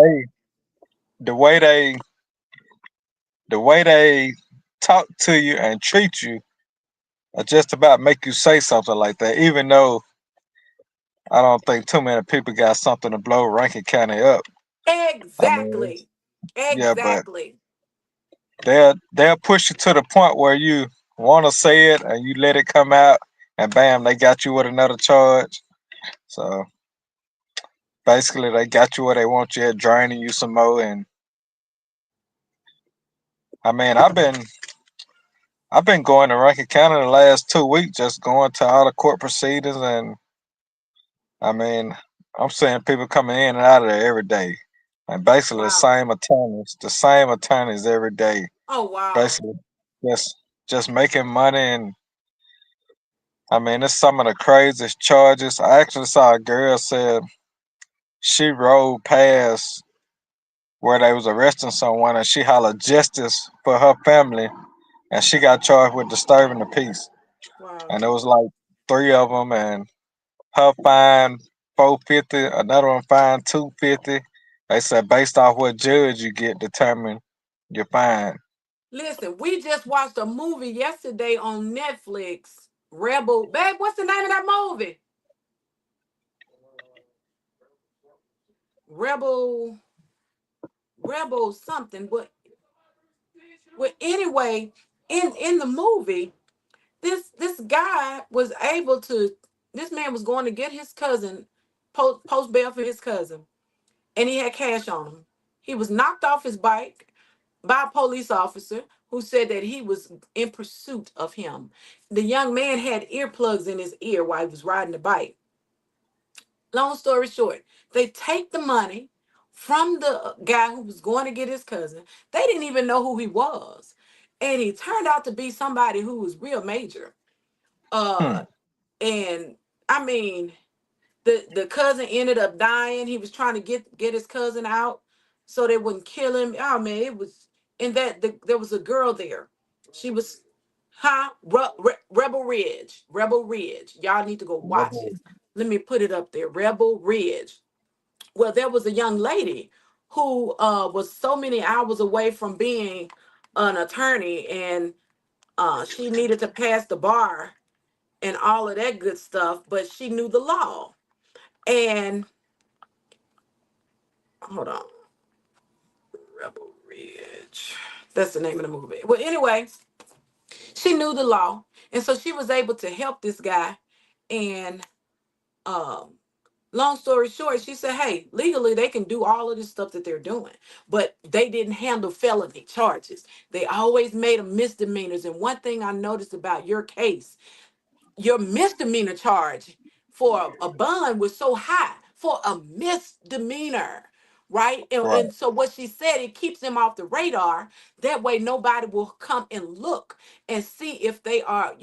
The way they the way they talk to you and treat you are just about make you say something like that. Even though I don't think too many people got something to blow Rankin County up. I mean, Exactly. yeah, but Exactly. they'll push you to the point where you want to say it and you let it come out, and bam, they got you with another charge. So basically, they got you where they want you at, draining you some more. And I mean, I've been going to Rankin County the last 2 weeks, just going to all the court proceedings, and I mean, I'm seeing people coming in and out of there every day, and basically Wow. the same attorneys every day, Oh wow. basically just just making money. And I mean, it's some of the craziest charges. I actually saw a girl said she rode past where they was arresting someone, and she hollered justice for her family, and she got charged with disturbing the peace. Wow. And it was like three of them, and her fine 450, another one fine 250. They said based off what judge you get, determine your fine. Listen, we just watched a movie yesterday on Netflix. Rebel. Babe, what's the name of that movie? Rebel. Rebel something. But well, anyway, in the movie, this guy was able to. This man was going to get his cousin post bail for his cousin, and he had cash on him. He was knocked off his bike by a police officer who said that he was in pursuit of him. The young man had earplugs in his ear while he was riding the bike. Long story short, they take the money from the guy who was going to get his cousin. They didn't even know who he was. And he turned out to be somebody who was real major. Hmm. Uh and I mean, The cousin ended up dying. He was trying to get his cousin out so they wouldn't kill him. Oh man, it was. And there was a girl there. She was, Rebel Ridge. Rebel Ridge. Y'all need to go watch it. Let me put it up there. Rebel Ridge. Well, there was a young lady who was so many hours away from being an attorney, and she needed to pass the bar and all of that good stuff, but she knew the law. And hold on, Rebel Ridge. That's the name of the movie. Well, anyway, she knew the law, and so she was able to help this guy. And um, long story short, she said, "Hey, legally they can do all of this stuff that they're doing, but they didn't handle felony charges. They always made them misdemeanors." And one thing I noticed about your case, your misdemeanor charge for a bond was so high for a misdemeanor, right? Right. And so what she said, it keeps them off the radar. That way, nobody will come and look and see if they are,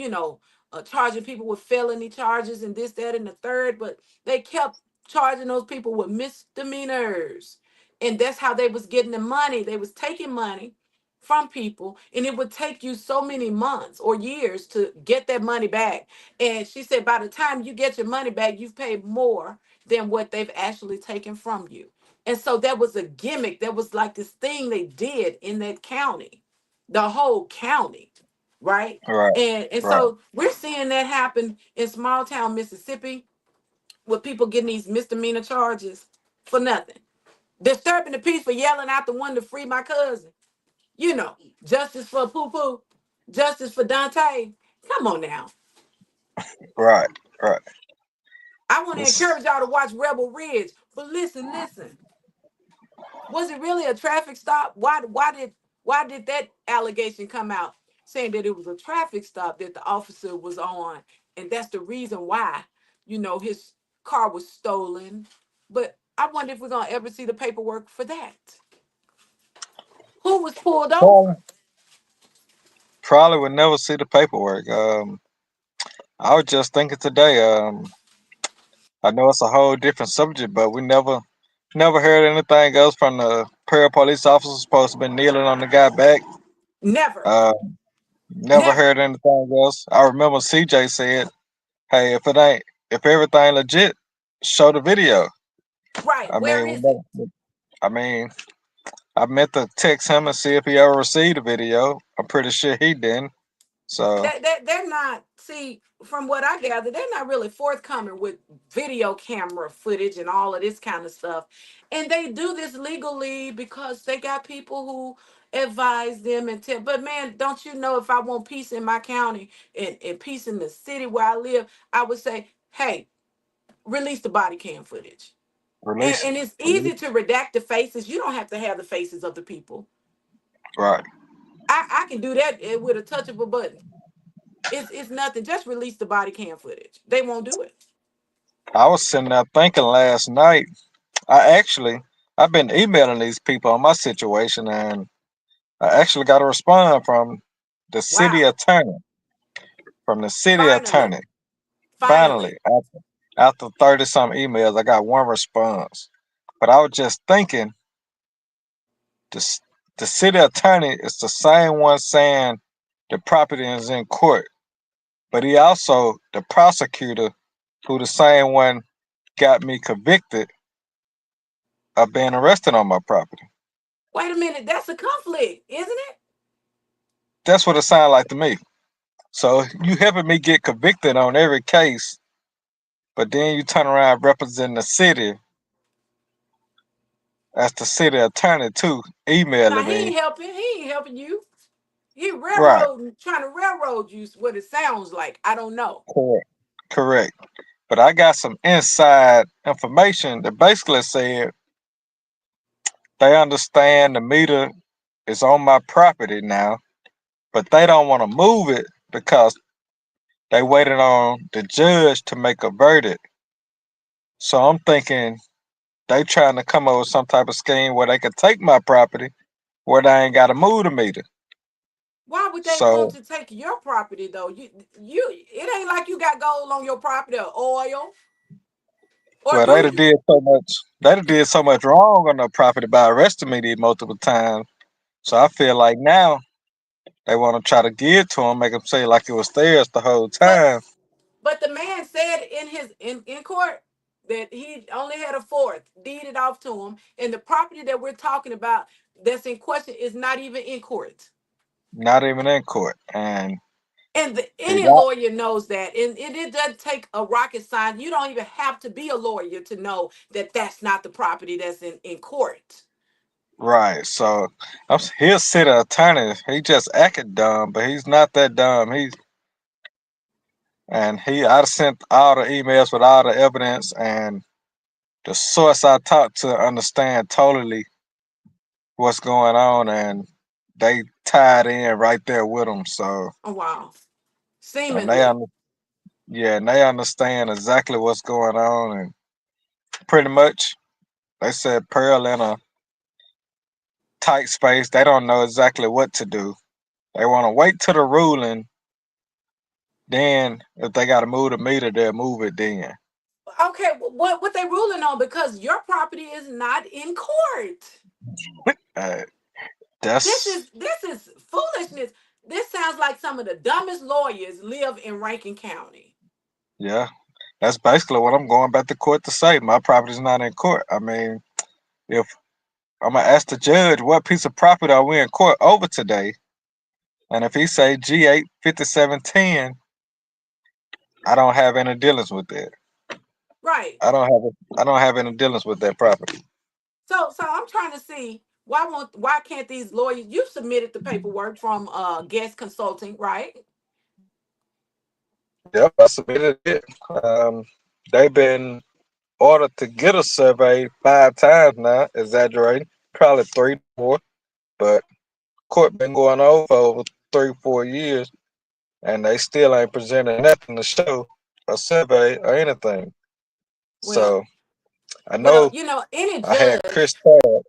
charging people with felony charges and this, that, and the third. But they kept charging those people with misdemeanors, and that's how they was getting the money. They was taking money from people, and it would take you so many months or years to get that money back. And she said, by the time you get your money back, you've paid more than what they've actually taken from you. And so that was a gimmick. That was like this thing they did in that county, the whole county, right? Right. And Right. so we're seeing that happen in small town Mississippi with people getting these misdemeanor charges for nothing. Disturbing the peace for yelling out the one to free my cousin. Justice for Poo Poo, justice for Dante. Come on now. Right. Right. I want to It's encourage y'all to watch Rebel Ridge. But listen. Was it really a traffic stop? Why did that allegation come out saying that it was a traffic stop that the officer was on, and that's the reason why his car was stolen? But I wonder if we're gonna ever see the paperwork for that. Who was pulled probably, over? probably would never see the paperwork. I was just thinking today. I know it's a whole different subject, but we never heard anything else from the pair of police officers supposed to be kneeling on the guy back. Never, Uh, Never never. heard anything else. I remember CJ said, "Hey, if everything legit, show the video." Right. I Where mean, is it? I mean, I meant to text him and see if he ever received the video. I'm pretty sure he didn't. So, That they're not, see, from what I gather, they're not really forthcoming with video camera footage and all of this kind of stuff. And they do this legally because they got people who advise them and tell. But man, don't you know, if I want peace in my county and peace in the city where I live, I would say, hey, release the body cam footage. And, release it. and it's Release easy to redact the faces. You don't have to have the faces of the people. it. Right. I can do that with a touch of a button. It's nothing. Just release the body cam footage. They won't do it. I was sitting there thinking last night. I've been emailing these people on my situation, and I actually got a response the city Wow. attorney. From the city Finally. attorney. Finally, Finally. after 30 some emails, I got one response. But I was just thinking, the the city attorney is the same one saying the property is in court, but he also the prosecutor, who the same one got me convicted of being arrested on my property. Wait a minute. That's a conflict, isn't it? That's what it sounded like to me. So you helping me get convicted on every case, but then you turn around representing the city as the city attorney too, Now emailing he me. ain't helping. He ain't helping you. He Right, trying to railroad you. Is what it sounds like. I don't know. correct, correct. But I got some inside information that basically said they understand the meter is on my property now, but they don't want to move it because they waited on the judge to make a verdict. So I'm thinking they trying to come up with some type of scheme where they can take my property where they ain't got to move the meter. Why would they want So to take your property though? You it ain't like you got gold on your property or oil. Or Well, do they'd have you? did so much. They'd have did so much wrong on the property by arresting me these multiple times. So I feel like now they want to try to give it to him, make him say like it was theirs the whole But time. the man said in his in court that he only had a fourth deeded off to him, and the property that we're talking about that's in question is not even in court. Not even in court, and And he any got lawyer knows that. And it doesn't take a rocket science. You don't even have to be a lawyer to know that that's not the property that's in court. right. So he'll sit attorney. He just acted dumb, but he's not that dumb. I sent all the emails with all the evidence and the source I talked to understand totally what's going on, and they tied in right there with him. So Oh, wow. and they Seemingly. under, yeah, and they understand exactly what's going on, and pretty much they said Pearl in a tight space. They don't know exactly what to do. They want to wait till the ruling. Then, if they got to move the meter, they'll move it then. Okay, what they ruling on? Because your property is not in court. Uh, This that's is this is foolishness. This sounds like some of the dumbest lawyers live in Rankin County. yeah. That's basically what I'm going back to court to say. My property's not in court. I mean, if I'm gonna ask the judge what piece of property are we in court over today, and if he say G8 5710, I don't have any dealings with that. Right. I don't have any dealings with that property. So I'm trying to see why can't these lawyers, you submitted the paperwork from guest consulting, right? Yep, I submitted it. Um, they've been ordered to get a survey 5 times now, exaggerating, probably three, four. But court been going on for over 3, 4 years, and they still ain't presented nothing to show a survey or anything. Well, So I know any I had Chris judge, Todd.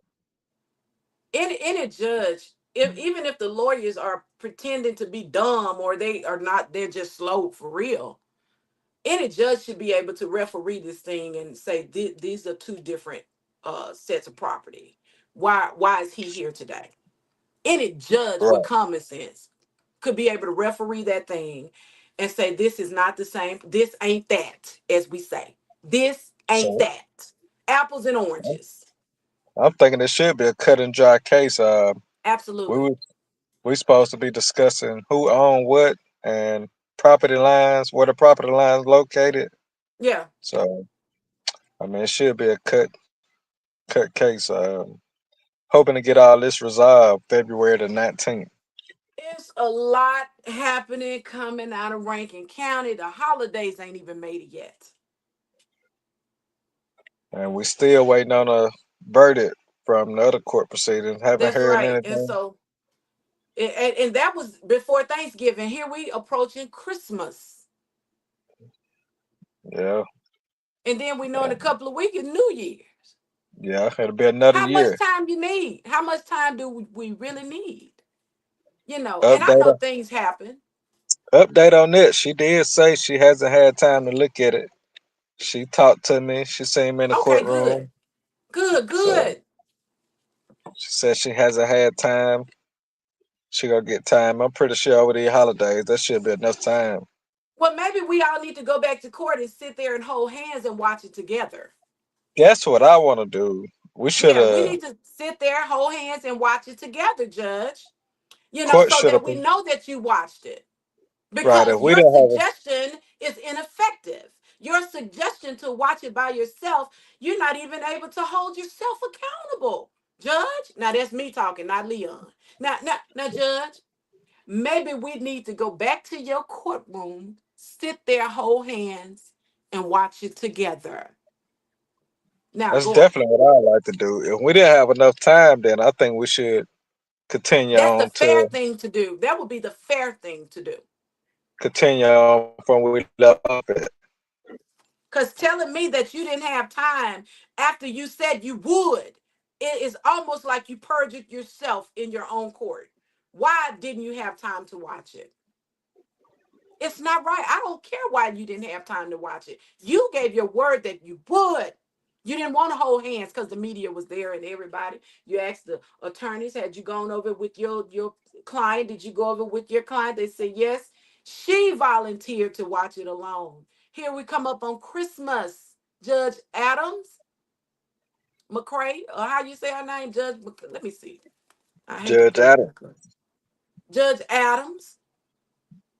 any judge, if even if the lawyers are pretending to be dumb or they are not, they're just slow for real. Any judge should be able to referee this thing and say these are two different sets of property. Why is he here today? Any judge with Right. common sense could be able to referee that thing and say this is not the same. This ain't that, as we say. This ain't So that. Apples and oranges. I'm thinking it should be a cut and dry case. We Absolutely. were we supposed to be discussing who owned what and property lines, where the property lines located. Yeah. So I mean, it should be a cut case. Hoping to get all this resolved February the 19th. It's a lot happening coming out of Rankin County. The holidays ain't even made it yet. And we still waiting on a verdict from the other court proceedings. Haven't That's heard right. And anything. so, and that was before Thanksgiving. Here we approaching Christmas. Yeah, And then we know in a and couple of weeks, New Year's. yeah, it'll be another How much year. time you need? How much time do we really need? And I know Update things happen. update on this. She did say she hasn't had time to look at it. She talked to me. She seen me in the Okay, good. courtroom. Good, So good. she said she hasn't had time. She gonna get time. I'm pretty sure over the holidays that should be enough time. Well, maybe we all need to go back to court and sit there and hold hands and watch it together. That's what I want to do. We should Yeah, we have need to sit there, hold hands, and watch it together, Judge. court So should have that we know that you watched it. right. If Because we your didn't have suggestion is ineffective. Your suggestion to watch it by yourself, you're not even able to hold yourself accountable. Judge, now that's me talking, not Leon. Now, Judge, maybe we need to go back to your courtroom, sit there, hold hands, and watch it together. Now, that's go on. definitely what I like to do. If we didn't have enough time, then I think we should That's the fair thing to do. That would be the fair thing to do. continue on from where we left off at. Because telling me that you didn't have time after you said you would, it is almost like you perjured yourself in your own court. Why didn't you have time to watch it? It's not right. I don't care why you didn't have time to watch it. You gave your word that you would. You didn't want to hold hands because the media was there and everybody. You asked the attorneys, had you gone over with your client? Did you go over with your client? They said yes. She volunteered to watch it alone. Here we come up on Christmas. Judge Adams McCray, or how you say her name, Judge? Let me see. I hate to Judge do it Adam. because Judge Adams.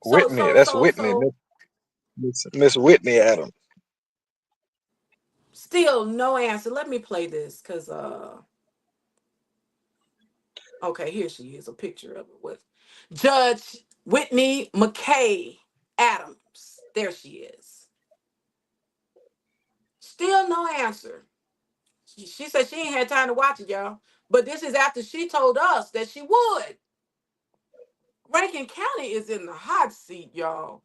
So Whitney. so That's so Whitney. so Miss Whitney Adams. still no answer. Let me play this because okay, here she is, a picture of it with Judge Whitney McKay Adams. There she is. Still no answer. She said she ain't had time to watch it, y'all. But this is after she told us that she would. Rankin County is in the hot seat, y'all.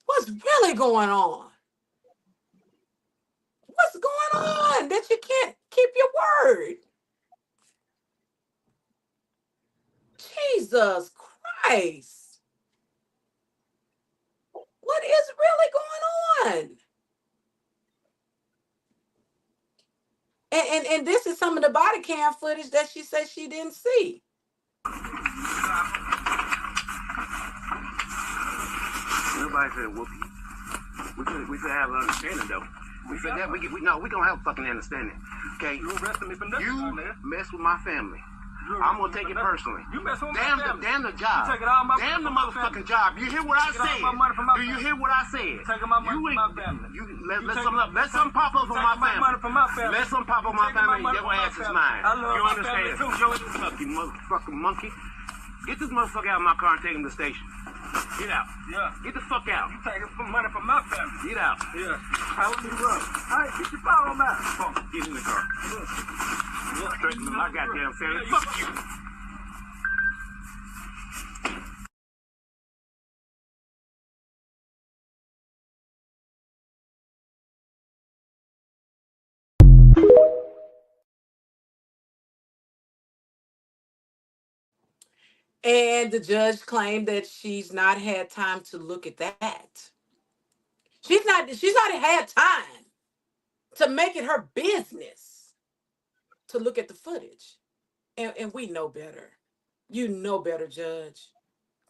What's really going on? What's going on that you can't keep your word? Jesus Christ. What is really going on? And this is some of the body cam footage that she said she didn't see. Nobody said whoop you. We should have an understanding though. We said that we gonna have a fucking understanding. Okay. You arrested me for nothing. You mess with my family. I'm gonna take it personally. You mess with my family. Damn the job. Damn the motherfucking job. You hear what I said? Do you hear what I said? Taking my money from my family. Let some pop up on my family. Let some pop up on my family. Your ass is mine. You understand? Fucking motherfucking monkey. Get this motherfucker out of my car and take him to the station. Get out. Yeah. Get the fuck out. You taking money from my family. Get out. Yeah. How would you run? Hey, get your power out. Get in the car. Yeah. Straighten to my goddamn family. Fuck you. And the judge claimed that she's not had time to look at that. She's not had time to make it her business to look at the footage. And we know better. You know better, Judge.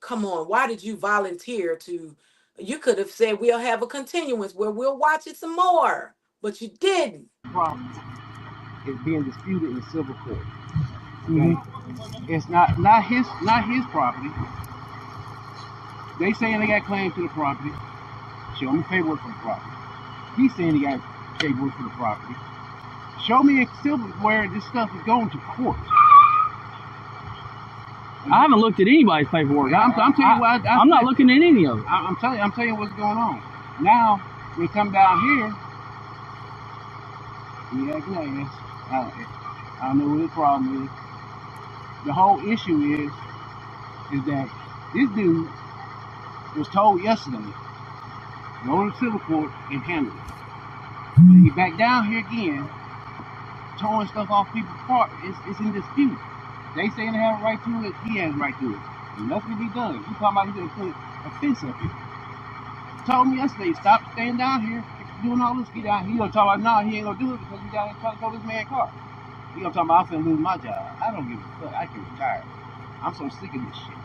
Come on, why did you volunteer to? You could have said we'll have a continuance where we'll watch it some more, but you didn't. Property is being disputed in civil court. Okay? It's not his property. They saying they got claim to the property. Show me paperwork for the property. He's saying he got paperwork for the property. Show me where this stuff is going to court. I haven't looked at anybody's paperwork. I'm telling you what I'm not looking at any of it. I'm telling you what's going on. Now we come down here. He acting ass. I don't know what his problem is. The whole issue is that this dude was told yesterday, go to civil court and handle it. But he back down here again, towing stuff off people's cars. It's in dispute. They saying they have a right to it. He has a right to it. And nothing can be done. He talking about he's gonna put a fence up here. Told me yesterday, stop staying down here, doing all this. Get out. He gonna talk about no, he ain't gonna do it because we down here trying to tow this man's car. He gonna talk about I'm finna lose my job. I don't give a fuck. I can retire. I'm so sick of this shit.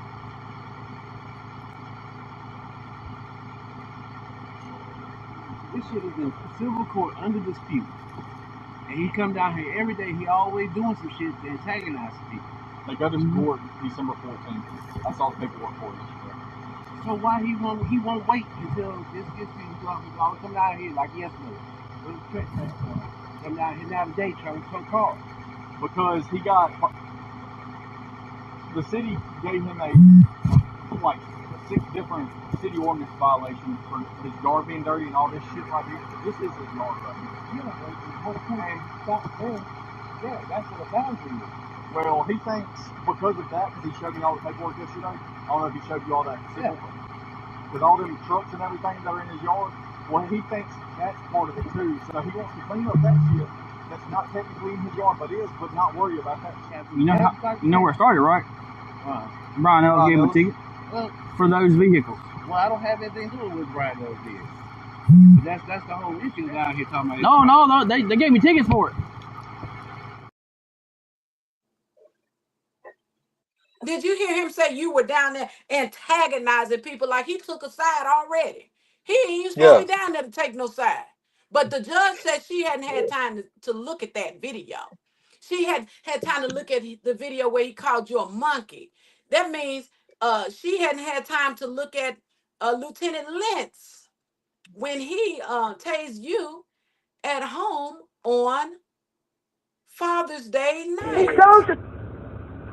This shit is in civil court under dispute. And he come down here every day. He always doing some shit to antagonize people. They go to court December 14th. I saw the paperwork for it. So why he won't wait until this gets people all come down here like yesterday? Come down here now today trying to tow cars. Because he got the city gave him like 6 different city ordinance violations for his yard being dirty and all this shit right here. This is his yard right here. Yeah, that's what a boundary is. Well, he thinks because of that, because he showed me all the paperwork yesterday, I don't know if he showed you all that. Yeah. With all them trucks and everything that are in his yard, well, he thinks that's part of it too. So he wants to clean up that shit that's not technically in his yard, but is, but not worry about that. You know where it started, right? Brian Ellis gave him a ticket for those vehicles. Well, I don't have anything to do with what Brian does did. But that's the whole issue down here talking about. No, they gave me tickets for it. Did you hear him say you were down there antagonizing people like he took a side already? He ain't even supposed Yeah, to be down there to take no side. But the judge said she hadn't had time to look at that video. She had had time to look at the video where he called you a monkey. That means she hadn't had time to look at Lieutenant Lentz when he tased you at home on Father's Day night.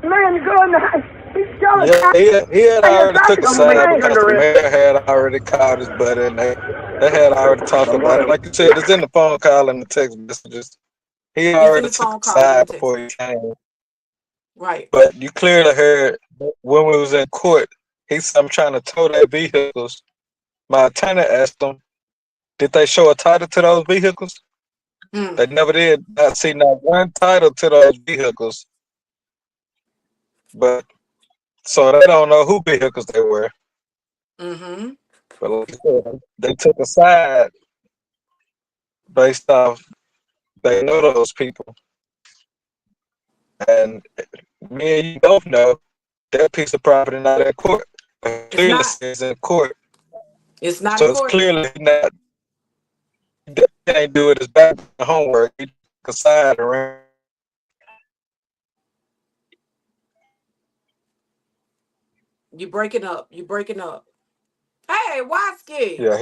Man, good night. He's showing yeah. He had you're already took talking a over me. side I ain't because under the arrest. mayor had already called his butt, and they had already talked about it. Like you said, it's in the phone call and the text messages. He It's in already the took phone a call and the side text before he message. came. Right. But you clearly heard when we was in court, he said, I'm trying to tow their vehicles. My attorney asked him, did they show a title to those vehicles? Hmm. They never did. Not see not one title to those vehicles. But so they don't know who vehicles they were. Mm-hmm. But like I said, they took a side based off they know those people. And me and you both know that piece of property not in court. It's Clearly not. says in court. It's not in So it's court. clearly not he ain't do it his back homework. He took a side around. You breaking up. You breaking up. Hey, Watsky. Yeah,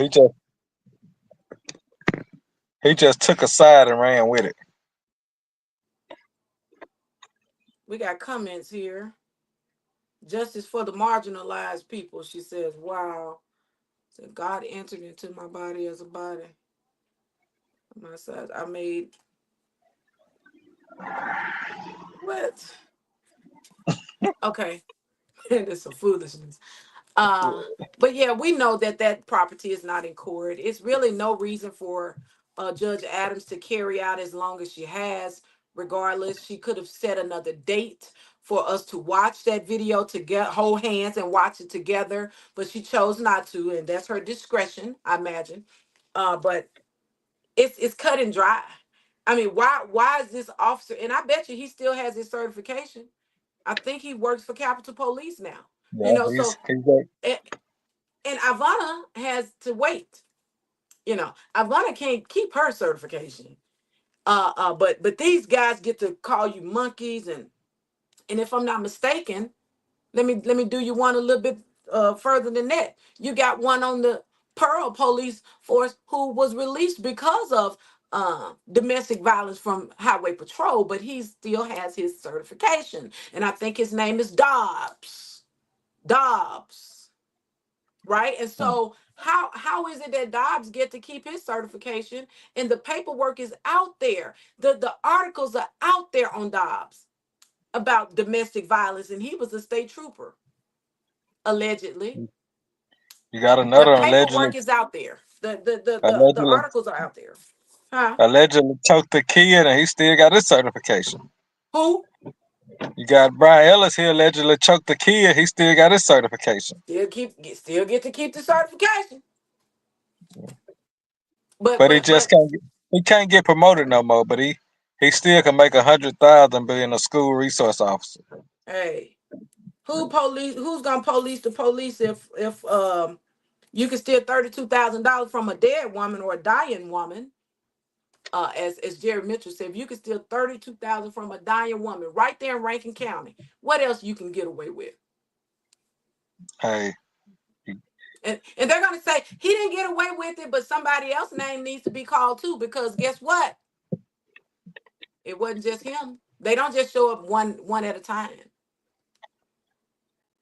he just took a side and ran with it. We got comments here. Justice for the marginalized people. She says, wow. Said God entered into my body as a body. My size. I made what? Okay. It's some foolishness. But yeah, we know that that property is not in court. It's really no reason for Judge Adams to carry out as long as she has. Regardless, she could have set another date for us to watch that video to get hold hands and watch it together, but she chose not to, and that's her discretion, I imagine. But it's cut and dry. I mean, why is this officer? And I bet you he still has his certification. I think he works for Capitol Police now. You Yeah, know, he's so and Ivana has to wait. You know, Ivana can't keep her certification. But these guys get to call you monkeys, and if I'm not mistaken, let me do you one a little bit further than that. You got one on the Pearl Police Force who was released because of domestic violence from Highway Patrol, but he still has his certification, and I think his name is Dobbs. Dobbs. Right? And so how is it that Dobbs get to keep his certification and the paperwork is out there? The articles are out there on Dobbs about domestic violence, and he was a state trooper, allegedly. you got The another paperwork is out there. The allegedly articles are out there. Huh? allegedly choked the kid and he still got his certification. Who? You got Brian Ellis here allegedly choked the kid, he still got his certification. Still get to keep the certification. But But he but just but he can't get promoted no more, but he still can make 100,000 being a school resource officer. hey, who's gonna police the police if you can steal $32,000 from a dead woman or a dying woman? As Jerry Mitchell said, if you can steal 32,000 from a dying woman right there in Rankin County, what else you can get away with? Hey, And they're gonna say he didn't get away with it, but somebody else's name needs to be called too, because guess what? It wasn't just him. They don't just show up one at a time.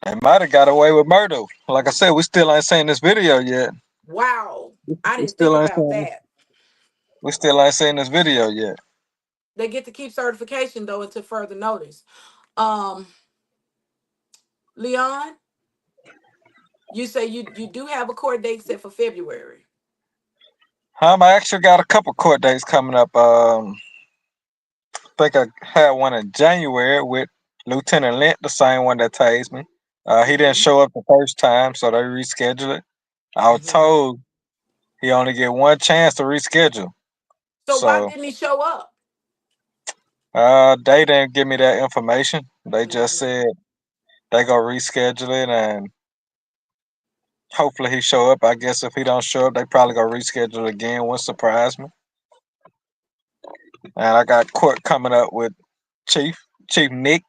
they might have got away with murder. Like I said, we still ain't seen this video yet. Wow, I We didn't think still ain't about seen that. we still ain't seen this video yet. They get to keep certification though until further notice. Um, Leon, you say you do have a court date set for February. I actually got a couple court dates coming up. I think I had one in January with Lieutenant Lent, the same one that tased me. He didn't Mm-hmm. show up the first time, so they rescheduled it. I was told he only get one chance to reschedule. So why So didn't he show up? they didn't give me that information. They just Mhm. said they gonna reschedule it and hopefully he show up. I guess if he don't show up, they probably gonna reschedule it again. Wouldn't surprise me. And I got court coming up with Chief Nick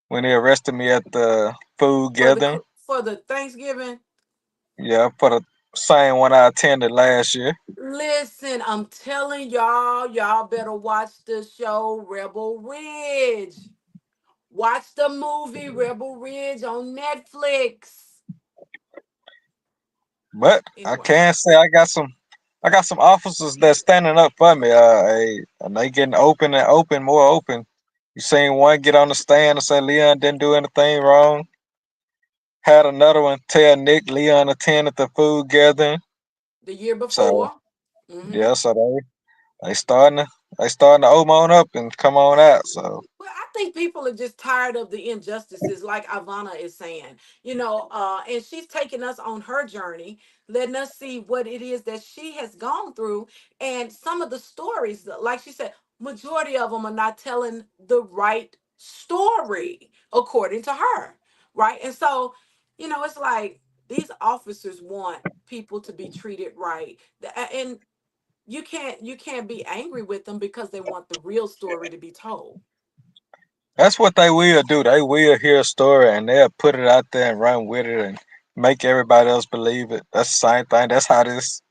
when they arrested me at the food gathering. For the Thanksgiving. Yeah, for the same one I attended last year. Listen, I'm telling y'all better watch the show Rebel Ridge. Watch the movie Rebel Ridge on Netflix. But I Anyway, can say I got some officers that's standing up for me. And they getting more open. You seen one get on the stand and say Leon didn't do anything wrong. Had another one tell Nick Leon attended the food gathering. the year So before. Mm-hmm. yeah, so they starting to open on up and come on out. So Well, I think people are just tired of the injustices, like Ivana is saying, and she's taking us on her journey, letting us see what it is that she has gone through. And some of the stories, like she said, majority of them are not telling the right story, according to her. Right. And so, it's like these officers want people to be treated right. And you can't be angry with them because they want the real story to be told. that's what they will do. They will hear a story and they'll put it out there and run with it and make everybody else believe it. That's the same thing. That's how this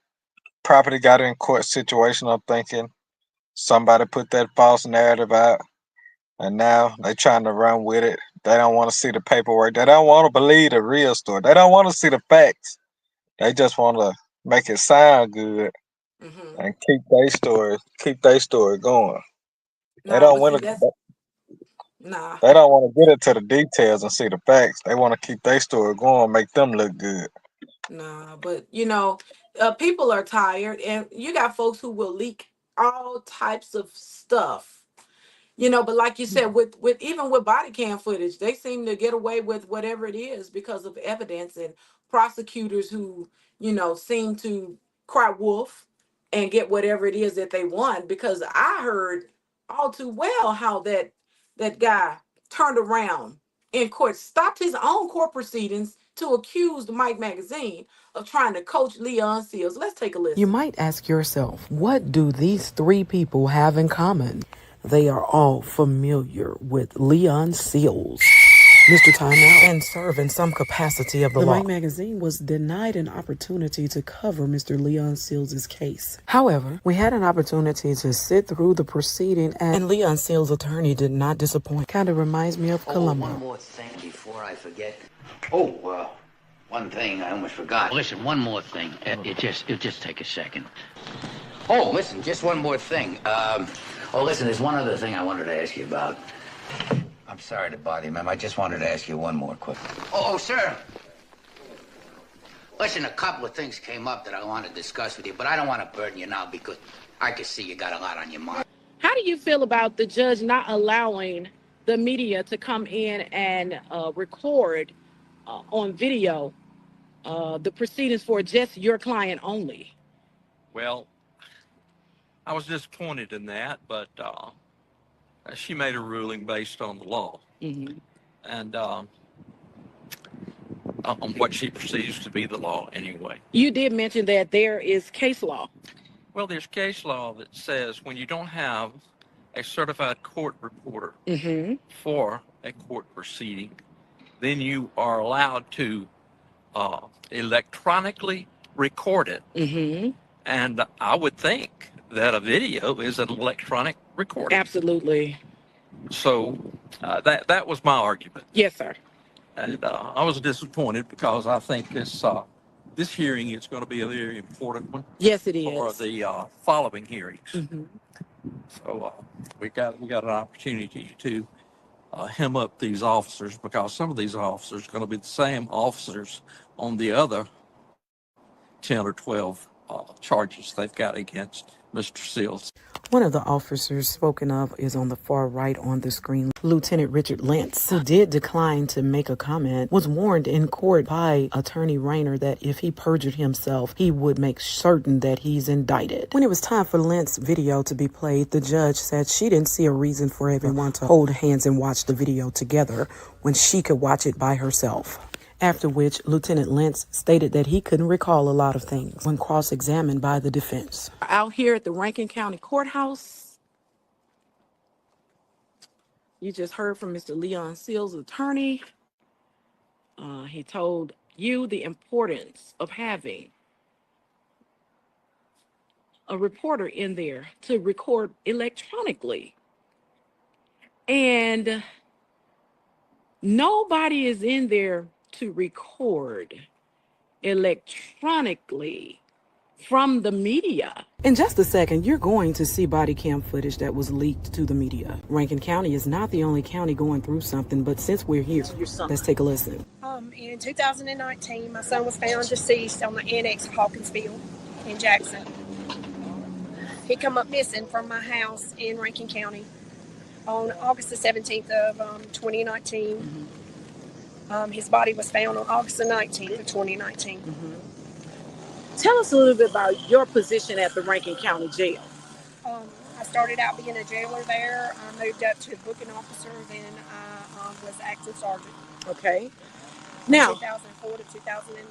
property got in court situation. I'm thinking somebody put that false narrative out and now they trying to run with it. They don't want to see the paperwork. They don't want to believe the real story. They don't want to see the facts. They just want to make it sound good Hmm. and keep their story going. They Nah, don't but want see, to. that's nah, They don't want to get into the details and see the facts. They want to keep their story going, make them look good. nah. But people are tired, and you got folks who will leak all types of stuff. But like you said, with even with body cam footage, they seem to get away with whatever it is because of evidence and prosecutors who, seem to cry wolf and get whatever it is that they want. Because I heard all too well how that guy turned around in court, stopped his own court proceedings to accuse Mike Magazine of trying to coach Leon Seals. Let's take a You listen. might ask yourself, what do these three people have in common? They are all familiar with Leon Seals, Mr. Timeout, and serve in some capacity of the law. Mike Magazine was denied an opportunity to cover Mr. Leon Seals' case. However, we had an opportunity to sit through the proceeding, and Leon Seals' attorney did not disappoint. Kind of reminds me of Columbo. One more thing before I forget. One thing I almost forgot. Listen, one more thing. It'll just take a second. Oh, listen, just one more thing. Listen, there's one other thing I wanted to ask you about. I'm sorry to bother you, ma'am. I just wanted to ask you one more quick. Sir. Listen, a couple of things came up that I want to discuss with you, but I don't want to burden you now because I can see you got a lot on your mind. How do you feel about the judge not allowing the media to come in and record on video the proceedings for just your client only? Well, I was disappointed in that, but she made a ruling based on the law Mm-hmm. and on what she perceives to be the law anyway. You did mention that there is case law. Well, there's case law that says when you don't have a certified court reporter Mm-hmm. for a court proceeding, then you are allowed to electronically record it. Mm-hmm. And I would think that a video is an electronic recording. Absolutely. So that was my argument. Yes, sir. And I was disappointed because I think this hearing is going to be a very important one. Yes, it is. For the following hearings. Mm-hmm. So we got an opportunity to hem up these officers because some of these officers are going to be the same officers on the other 10 or 12 charges they've got against Mr. Seals. One of the officers spoken of is on the far right on the screen. Lieutenant Richard Lentz, who did decline to make a comment, was warned in court by Attorney Rayner that if he perjured himself, he would make certain that he's indicted. When it was time for Lentz's video to be played, the judge said she didn't see a reason for everyone to hold hands and watch the video together when she could watch it by herself. After which, Lieutenant Lentz stated that he couldn't recall a lot of things when cross-examined by the defense. Out here at the Rankin County Courthouse, you just heard from Mr. Leon Seals' attorney. He told you the importance of having a reporter in there to record electronically. And nobody is in there to record electronically from the media. In just a second, you're going to see body cam footage that was leaked to the media. Rankin County is not the only county going through something, but since we're here, let's take a listen. In 2019, my son was found deceased on the annex of Hawkinsville in Jackson. He come up missing from my house in Rankin County on August the 17th of 2019. His body was found on August the 19th of 2019. Tell us a little bit about your position at the Rankin County Jail. I started out being a jailer there. I moved up to booking officer, then I was acting sergeant. Okay. Now, 2004 to 2009.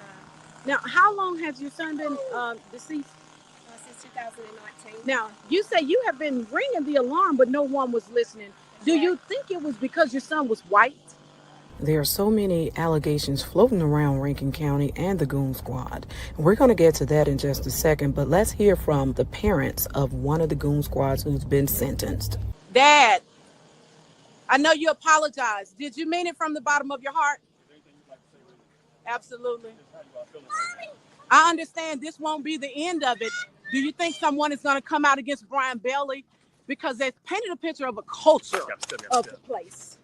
Now, how long has your son been deceased? Since 2019. Now, you say you have been ringing the alarm, but no one was listening. Do you think it was because your son was white? There are so many allegations floating around Rankin County and the Goon Squad. We're going to get to that in just a second, but let's hear from the parents of one of the Goon Squads who's been sentenced. Dad, I know you apologize. Did you mean it from the bottom of your heart? Absolutely. I understand this won't be the end of it. Do you think someone is going to come out against Brian Bailey? Because they've painted a picture of a culture of the place.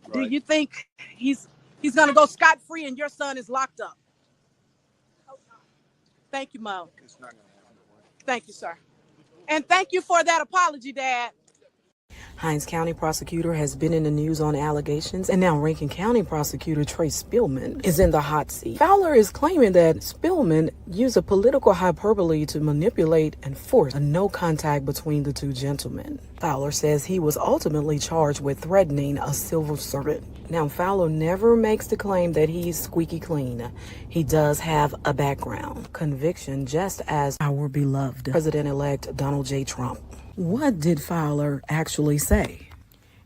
Right. Do you think he's going to go scot-free and your son is locked up? Thank you, Mo. Thank you, sir. And thank you for that apology, Dad. Hinds County prosecutor has been in the news on allegations, and now Rankin County prosecutor Trey Spillman is in the hot seat. Fowler is claiming that Spillman used a political hyperbole to manipulate and force a no contact between the two gentlemen. Fowler says he was ultimately charged with threatening a civil servant. Now, Fowler never makes the claim that he's squeaky clean. He does have a background conviction, just as our beloved President-elect Donald J. Trump. What did Fowler actually say?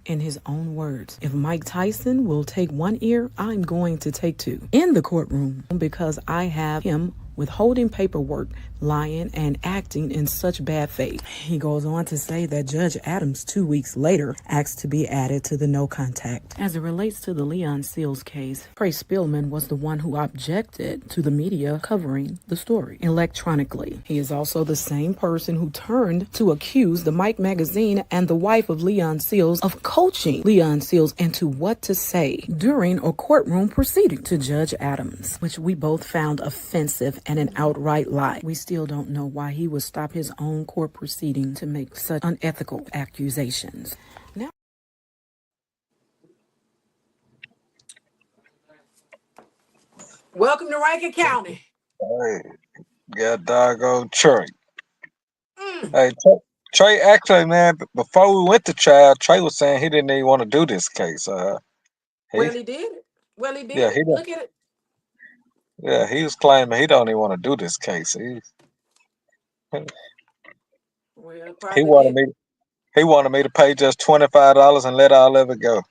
In his own words, if Mike Tyson will take one ear, I'm going to take two. In the courtroom, because I have him withholding paperwork, lying, and acting in such bad faith. He goes on to say that Judge Adams 2 weeks later asked to be added to the no contact. As it relates to the Leon Seals case, Trey Spillman was the one who objected to the media covering the story electronically. He is also the same person who turned to accuse the Mike magazine and the wife of Leon Seals of coaching Leon Seals into what to say during a courtroom proceeding to Judge Adams, which we both found offensive and an outright lie. We still don't know why he would stop his own court proceeding to make such unethical accusations. Now, welcome to Rankin County. Hey, got doggone Trey. Hey, Trey, actually, man, before we went to trial, Trey was saying he didn't even want to do this case. He did. Well, he did. Yeah, Look at it. Yeah, he was claiming he don't even want to do this case. He wanted me to pay just $25 and let all of it go.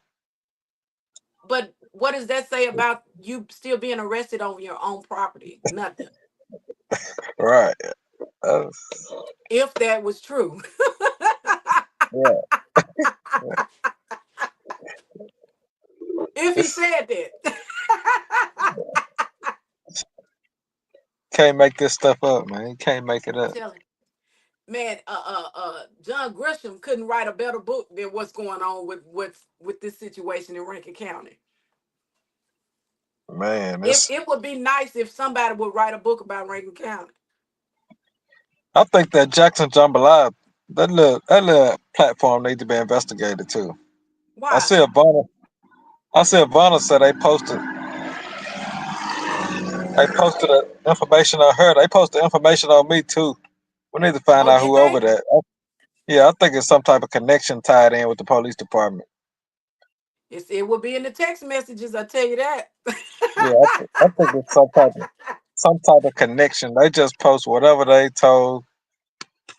But what does that say about you still being arrested on your own property? Nothing. Right. If that was true. Yeah. If he said that. Can't make this stuff up, man. You can't make it up. Man, John Grisham couldn't write a better book than what's going on with this situation in Rankin County. Man, it would be nice if somebody would write a book about Rankin County. I think that Jackson Jambalaya, that little platform needs to be investigated too. I Why? see Ivana said they posted the information on her. They posted information on me too. We need to find Oh, out did who over they? that. Yeah, I think it's some type of connection tied in with the police department. It will be in the text messages. I tell you that. Yeah, I think it's some type of connection. They just post whatever they told.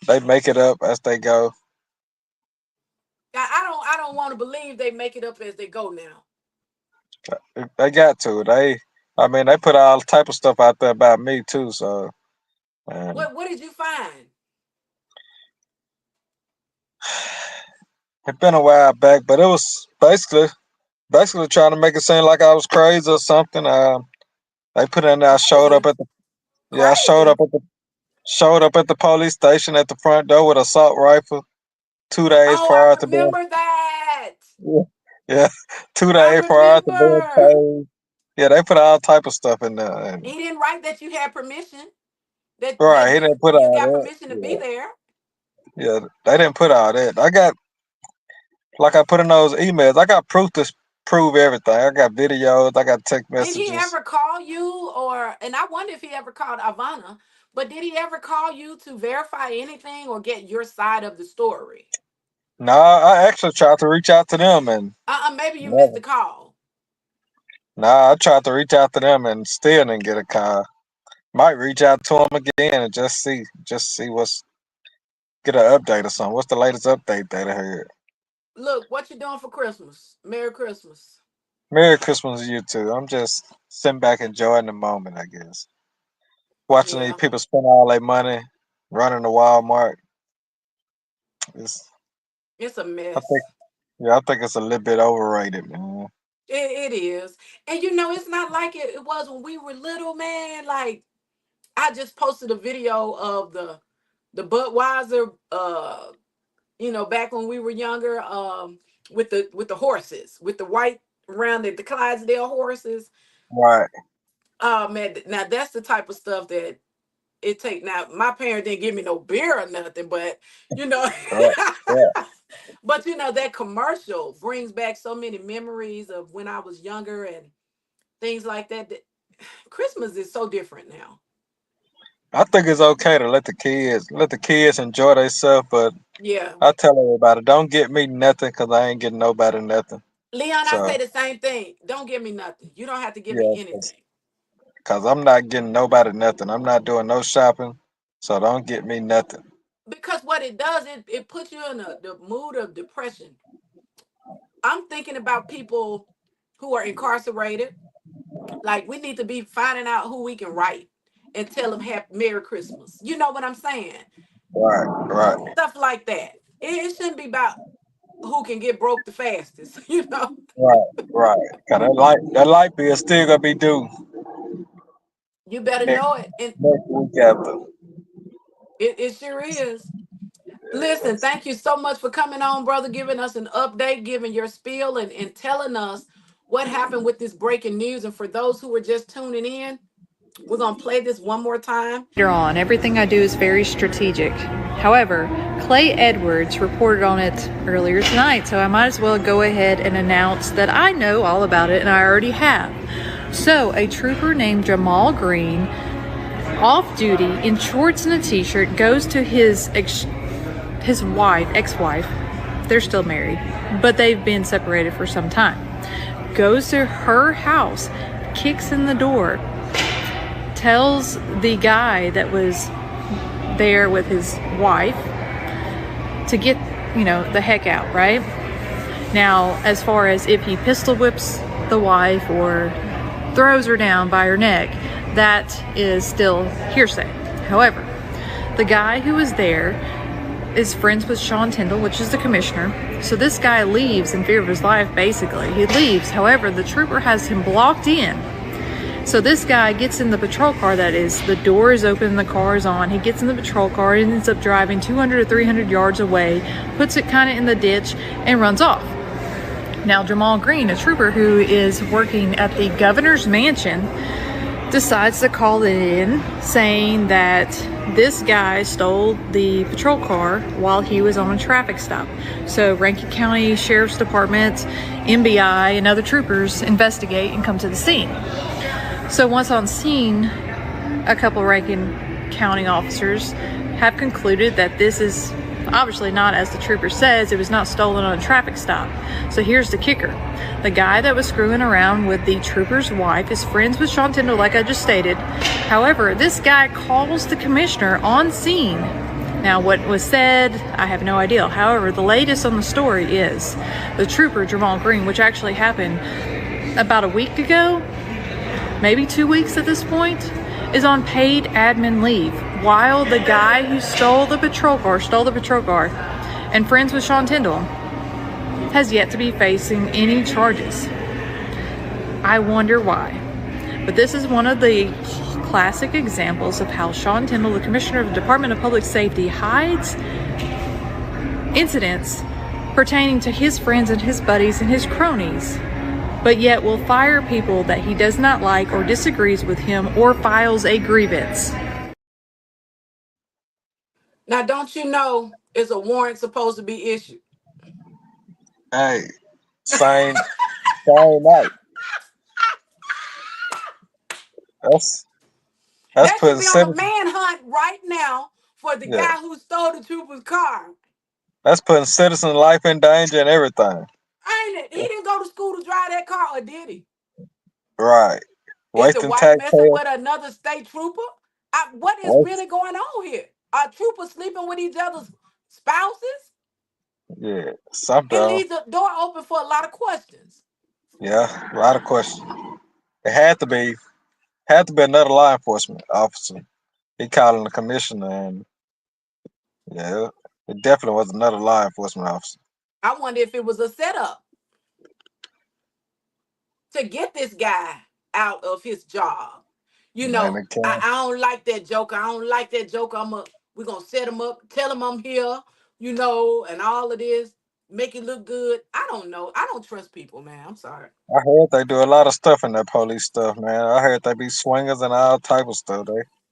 They make it up as they go. I don't want to believe they make it up as they go now. They got to. I mean, they put all type of stuff out there about me too. So, man, What did you find? it's been a while back, but it was basically trying to make it seem like I was crazy or something. They put in there. I showed up Crazy. at the yeah. I Crazy. showed up at the police station at the front door with an assault rifle 2 days Oh, I prior to being remember that. yeah, yeah 2 days I prior to being remember. paid. Yeah, they put all type of stuff in there. And, He didn't write that you had permission. That right, he didn't put you all got that. permission to be there. Yeah, they didn't put all that. I put in those emails. I got proof to prove everything. I got videos. I got text Did he messages. ever call you and I wonder if he ever called Ivana, but did he ever call you to verify anything or get your side of the story? No, I actually tried to reach out to them and Maybe you missed never. the call. Nah, I tried to reach out to them and still didn't get a call. Might reach out to them again and just see get an update or something. What's the latest update that I heard? Look, what you doing for Christmas? Merry Christmas. Merry Christmas to you too. I'm just sitting back enjoying the moment, I guess. Watching these Yeah, people spend all their money running to Walmart. It's, it's a I think, mess. yeah, I think it's a little bit overrated, man. It is. And it's not like it was when we were little, man. Like I just posted a video of the Budweiser back when we were younger, with the horses, with the white around the Clydesdale horses. Right, Oh man, now that's the type of stuff that it take. Now my parents didn't give me no beer or nothing, but you know, right, yeah. but that commercial brings back so many memories of when I was younger and things like that. Christmas is so different now. I think it's okay to let the kids enjoy themselves, but Yeah, I tell everybody, don't get me nothing because I ain't getting nobody nothing. Leon, I So say the same thing. Don't give me nothing. You don't have to give me yeah, anything. because I'm not getting nobody nothing. I'm not doing no shopping, so don't get me nothing. Because what it does, it puts you in the mood of depression. I'm thinking about people who are incarcerated. Like we need to be finding out who we can write and tell them happy Merry Christmas. You know what I'm saying? Right, right, Stuff like that. It shouldn't be about who can get broke the fastest. right, right. Cause that light bill still gonna be due You better next know it. And next week after. it sure is. Listen, thank you so much for coming on, brother, giving us an update, giving your spiel and telling us what happened with this breaking news. And for those who were just tuning in, we're going to play this one more time. On everything I do is very strategic. However, Clay Edwards reported on it earlier tonight, so I might as well go ahead and announce that I know all about it, and I already have. So, a trooper named Jamal Green, off duty in shorts and a t-shirt, goes to his ex-wife. They're still married, but they've been separated for some time. Goes to her house, kicks in the door, tells the guy that was there with his wife to get, the heck out, right? Now, as far as if he pistol whips the wife or throws her down by her neck, that is still hearsay. However, the guy who was there is friends with Sean Tyndall, which is the commissioner. So this guy leaves in fear of his life, basically. He leaves. However, the trooper has him blocked in. So this guy gets in the patrol car, that is, the door is open, the car is on. He gets in the patrol car, ends up driving 200 or 300 yards away, puts it kind of in the ditch, and runs off. Now, Jamal Green, a trooper who is working at the governor's mansion, decides to call it in, saying that this guy stole the patrol car while he was on a traffic stop. So Rankin County Sheriff's Department, MBI, and other troopers investigate and come to the scene. So once on scene, a couple Rankin County officers have concluded that this is obviously not, as the trooper says, it was not stolen on a traffic stop. So here's the kicker. The guy that was screwing around with the trooper's wife is friends with Sean Tyndall, like I just stated. However, this guy calls the commissioner on scene. Now, what was said, I have no idea. However, the latest on the story is the trooper, Jamal Green, which actually happened about a week ago, maybe 2 weeks at this point, is on paid admin leave, while the guy who stole the patrol car, and friends with Sean Tyndall, has yet to be facing any charges. I wonder why. But this is one of the classic examples of how Sean Tyndall, the Commissioner of the Department of Public Safety, hides incidents pertaining to his friends and his buddies and his cronies, but yet will fire people that he does not like or disagrees with him or files a grievance. Now, don't you know is a warrant supposed to be issued? Hey, same night. That's That should putting be on a citizens. manhunt right now for the Yeah, guy who stole the trooper's car. that's putting citizen life in danger and everything. Ain't it? He didn't go to school to drive that car, or did he? Right, Is the wasting wife messing taxpayers. with another state trooper? What is Waste, really going on here? Are troopers sleeping with each other's spouses? yeah, something. It leaves the door open for a lot of questions. Yeah, a lot of questions. It had to be another law enforcement officer. He calling the commissioner, and yeah, it definitely was another law enforcement officer. I wonder if it was a setup to get this guy out of his job. You And know, it came, I don't like that joker. I don't like that joker. We're gonna set him up, tell him I'm here, and all of this. Make it look good. I don't know. I don't trust people, man. I'm sorry. I heard they do a lot of stuff in that police stuff, man. I heard they be swingers and all type of stuff.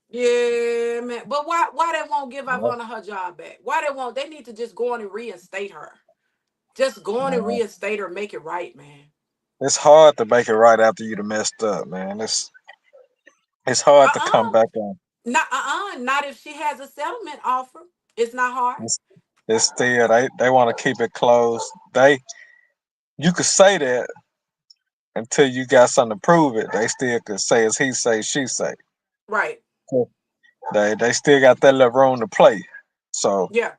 Yeah, man. But why they won't give Yeah, Ivana her job back? Why they won't? They need to just go on and reinstate her. Just go on and man. reinstate her, make it right, man. It's hard to make it right after you done messed up, man. It's hard to come Uh-uh. back on. Not if she has a settlement offer. It's not hard. It's still they want to keep it closed. You could say that until you got something to prove it. They still could say as he say, she say. Right. So they still got that little room to play. So Yeah.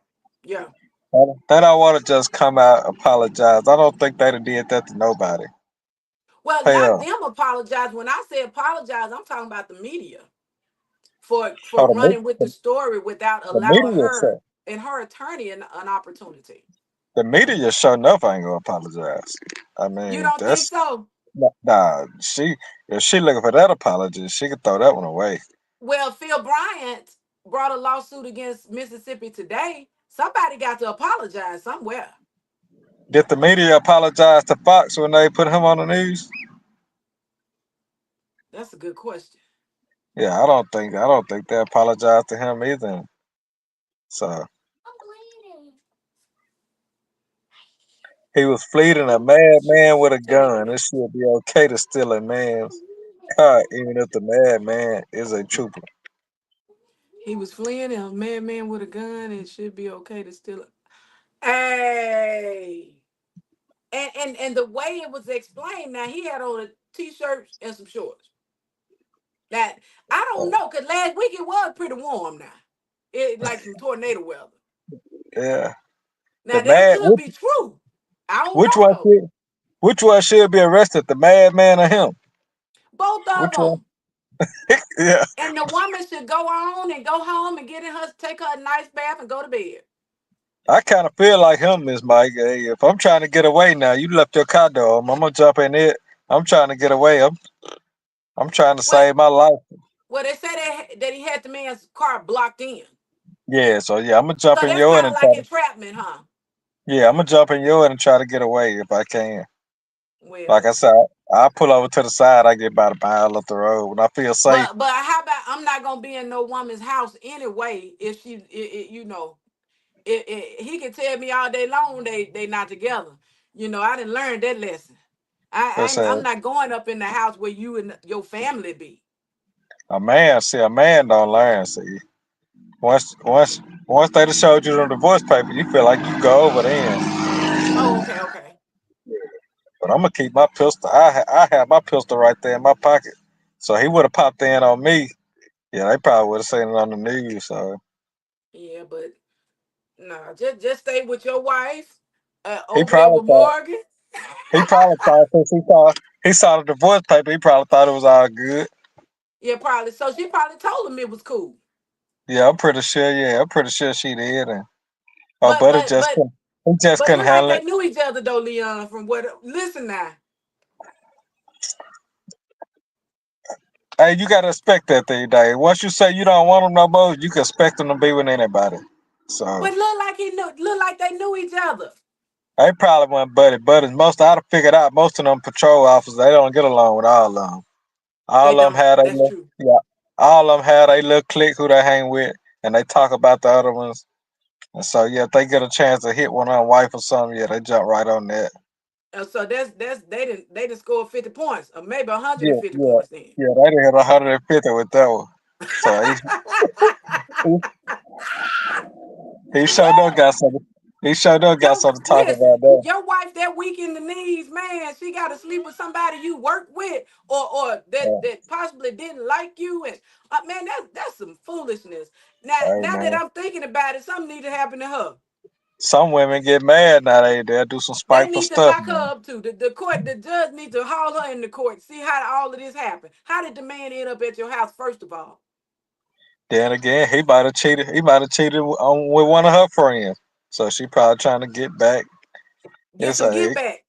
Yeah. they don't want to just come out apologize. I don't think they'd have did that to nobody. Well, not Hell, them apologize. When I say apologize, I'm talking about the media for oh, running with the story without the allowing media her show. and her attorney an opportunity. The media sure enough ain't gonna apologize. I You mean, don't think so? nah. If she looking for that apology, she could throw that one away. Well, Phil Bryant brought a lawsuit against Mississippi today. Somebody got to apologize somewhere. Did the media apologize to Fox when they put him on the news? That's a good question. Yeah, I don't think they apologized to him either. So he was fleeing a madman with a gun. It should be okay to steal a man's car, even if the madman is a trooper. He was fleeing a madman with a gun. It should be okay to steal it. Hey. And the way it was explained, now he had on a t-shirt and some shorts. Now, I don't know, because last week it was pretty warm now. It like some tornado weather. Yeah. Now that could be true. I don't Which know one though. which one should be arrested, the madman or him? Both of Which one? them. Yeah. And the woman should go on and go home and take her a nice bath and go to bed. I kind of feel like him, Miss Mike. Hey, if I'm trying to get away now, you left your car door. I'm gonna jump in it. I'm trying to get away. I'm trying to save my life. Well, they said that he had the man's car blocked in. Yeah, so yeah, I'm gonna jump So in that's yours kind of and like entrapment, huh? yeah, I'm gonna jump in yours and try to get away if I can. Well, Like I said, I pull over to the side. I get about a mile up the road when I feel safe. But how about I'm not gonna be in no woman's house anyway if you know he can tell me all day long they not together. You know, I didn't learn that lesson. I'm Listen, not going up in the house where you and your family be. a man don't learn. See, once they done showed you the divorce paper, you feel like you go over then. Oh, okay, okay. But I'm gonna keep my pistol. I have my pistol right there in my pocket. So he would have popped in on me. Yeah, they probably would have seen it on the news. So Yeah, but no, just stay with your wife he over there probably with thought Morgan. since he saw the divorce paper, he probably thought it was all good. Yeah, probably. So she probably told him it was cool. Yeah, I'm pretty sure. Yeah, I'm pretty sure she did. And oh, But but it but just but couldn't, he just but couldn't look like handle they it. knew each other though, Leon. From what? Listen now. Hey, you gotta expect that these days. Once you say you don't want them no more, you can expect them to be with anybody. So But look like he knew. Look like they knew each other. they probably weren't buddies. Most I'd have figured out most of them patrol officers they don't get along with all of them. They All of them don't. had a That's little, true. yeah. All of them had a little clique who they hang with, and they talk about the other ones. And so yeah, if they get a chance to hit one of them wife or something, yeah, they jump right on that. So that's they didn't score 50 points or maybe Yeah, 150 yeah, points then. yeah. They done hit 150 with that one. So he, he showed up got something. He showed up got something to talk Listen, about there. your wife that weak in the knees, man, she got to sleep with somebody you work with or that possibly didn't like you, and man, that's some foolishness. Hey Now that man, I'm thinking about it, something need to happen to her. some women get mad now. They'll do some They spiteful need to stuff, lock her man. up too. The judge needs to haul her in the court. See how all of this happened. How did the man end up at your house? First of all, Then again, he might have cheated. He might have cheated with one of her friends. So she probably trying to get back. get It's some get a back.